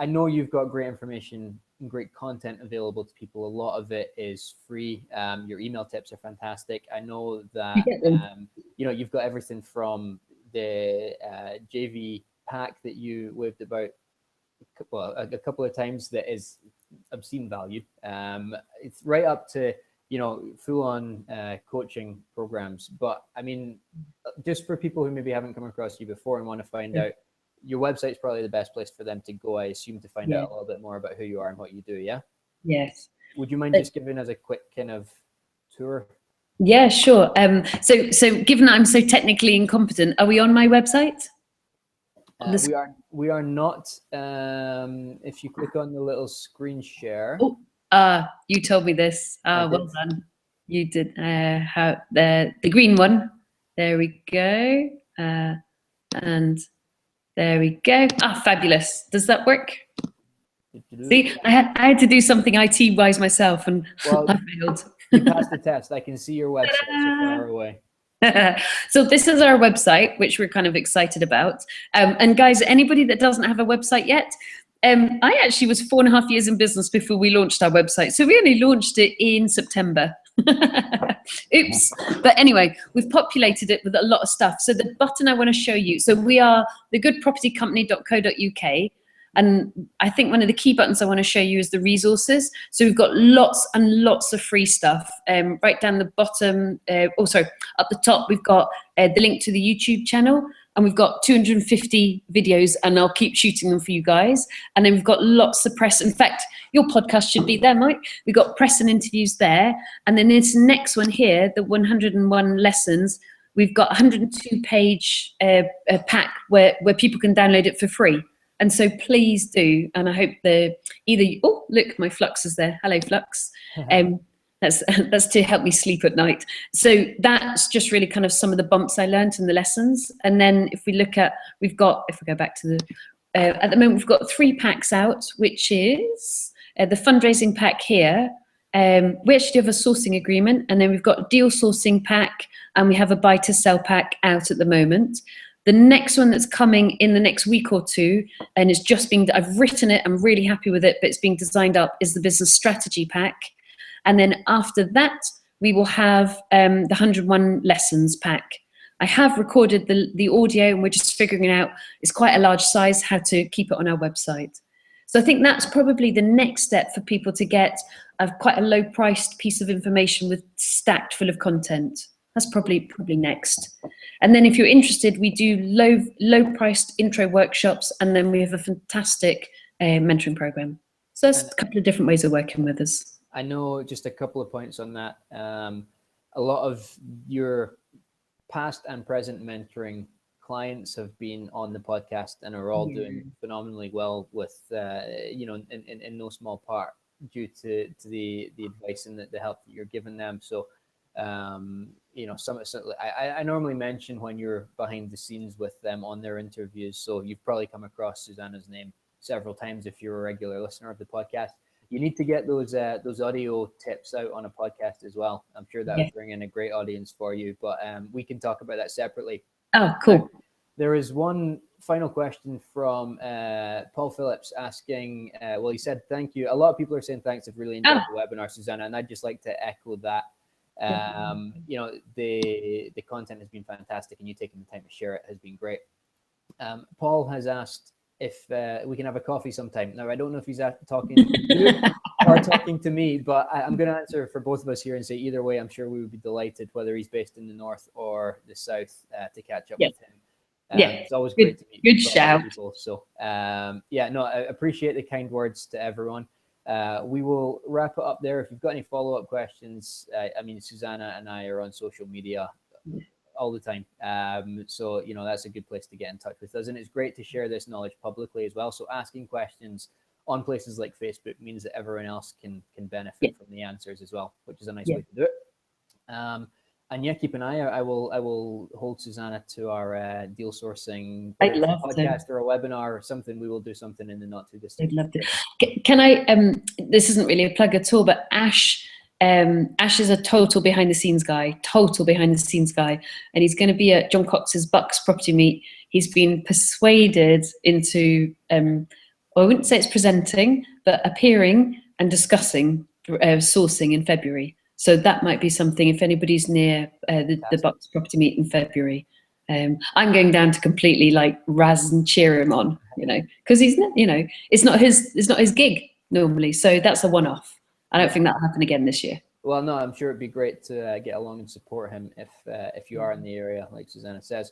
know you've got great information and great content available to people. A lot of it is free. Your email tips are fantastic. I know that, you've got everything from the JV pack that you waved about a couple of times that is obscene value. It's right up to full-on coaching programs. But I mean, just for people who maybe haven't come across you before and want to find out, your website's probably the best place for them to go, I assume, to find out a little bit more about who you are and what you do. Yes. Would you mind just giving us a quick kind of tour? Yeah, sure. So given that I'm so technically incompetent, are we on my website? We are not. If you click on the little screen share. You told me this. Well done. You did. How the green one? There we go. And there we go. Fabulous. Does that work? See, I had to do something IT wise myself, and I failed. You passed the test. I can see your website so far away. So this is our website, which we're kind of excited about. And guys, anybody that doesn't have a website yet, I actually was 4.5 years in business before we launched our website. So we only launched it in September. Oops. But anyway, we've populated it with a lot of stuff. So the button I want to show you, so we are thegoodpropertycompany.co.uk. And I think one of the key buttons I want to show you is the resources. So we've got lots and lots of free stuff. Right down the bottom, up the top, we've got the link to the YouTube channel. And we've got 250 videos, and I'll keep shooting them for you guys. And then we've got lots of press. In fact, your podcast should be there, Mike. We've got press and interviews there. And then this next one here, the 101 lessons, we've got 102-page pack where people can download it for free. And so please do. And I hope look, my Flux is there. Hello, Flux. That's to help me sleep at night. So that's just really kind of some of the bumps I learned and the lessons. And then if we look at, if we go back to the, at the moment, we've got 3 packs out, which is the fundraising pack here. We actually have a sourcing agreement, and then we've got a deal sourcing pack, and we have a buy to sell pack out at the moment. The next one that's coming in the next week or two, and it's just being, I've written it, I'm really happy with it, but it's being designed up, is the business strategy pack. And then after that, we will have the 101 lessons pack. I have recorded the audio, and we're just figuring out, it's quite a large size, how to keep it on our website. So I think that's probably the next step for people to get quite a low priced piece of information with stacked full of content. That's probably next. And then if you're interested, we do low priced intro workshops, and then we have a fantastic mentoring program. So that's a couple of different ways of working with us. I know, just a couple of points on that. A lot of your past and present mentoring clients have been on the podcast and are all doing phenomenally well with, in no small part due to the advice and the help that you're giving them. So You know, I normally mention when you're behind the scenes with them on their interviews. So you've probably come across Susannah's name several times if you're a regular listener of the podcast. You need to get those audio tips out on a podcast as well. I'm sure that would bring in a great audience for you, but we can talk about that separately. Oh, cool. Now, there is one final question from Paul Phillips asking, well, he said, thank you. A lot of people are saying thanks. I've really enjoyed the webinar, Susannah, and I'd just like to echo that. You know, the content has been fantastic, and you taking the time to share it has been great. Paul has asked if we can have a coffee sometime. Now, I don't know if he's talking to you or talking to me, but I'm going to answer for both of us here and say either way, I'm sure we would be delighted, whether he's based in the north or the south, to catch up with him. It's always great to meet good shout. people. So yeah, no, I appreciate the kind words to everyone. We will wrap it up there. If you've got any follow-up questions, I mean, Susannah and I are on social media all the time. So, you know, that's a good place to get in touch with us. And it's great to share this knowledge publicly as well. So asking questions on places like Facebook means that everyone else can benefit from the answers as well, which is a nice way to do it. And yeah, keep an eye out. I will hold Susannah to our deal sourcing podcast or a webinar or something. We will do something in the not too distant. I'd love to. Can I? This isn't really a plug at all, but Ash is a total behind the scenes guy, and he's going to be at John Cox's Bucks property meet. He's been persuaded into, I wouldn't say it's presenting, but appearing and discussing sourcing in February. So that might be something if anybody's near the Bucks property meet in February. I'm going down to completely like razz and cheer him on, you know, because he's, you know, it's not his gig normally. So that's a one-off. I don't think that'll happen again this year. Well, no, I'm sure it'd be great to get along and support him if you are in the area, like Susannah says.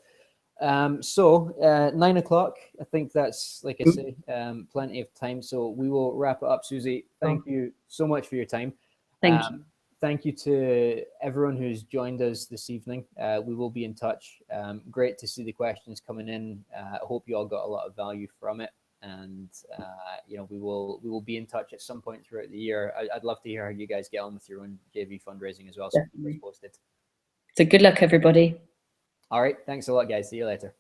So 9 o'clock, I think that's, like I say, plenty of time. So we will wrap it up. Susie, thank you so much for your time. Thank you. Thank you to everyone who's joined us this evening. We will be in touch. Great to see the questions coming in. I hope you all got a lot of value from it. And you know, we will be in touch at some point throughout the year. I'd love to hear how you guys get on with your own JV fundraising as well. So keep us posted. So good luck, everybody. All right. Thanks a lot, guys. See you later.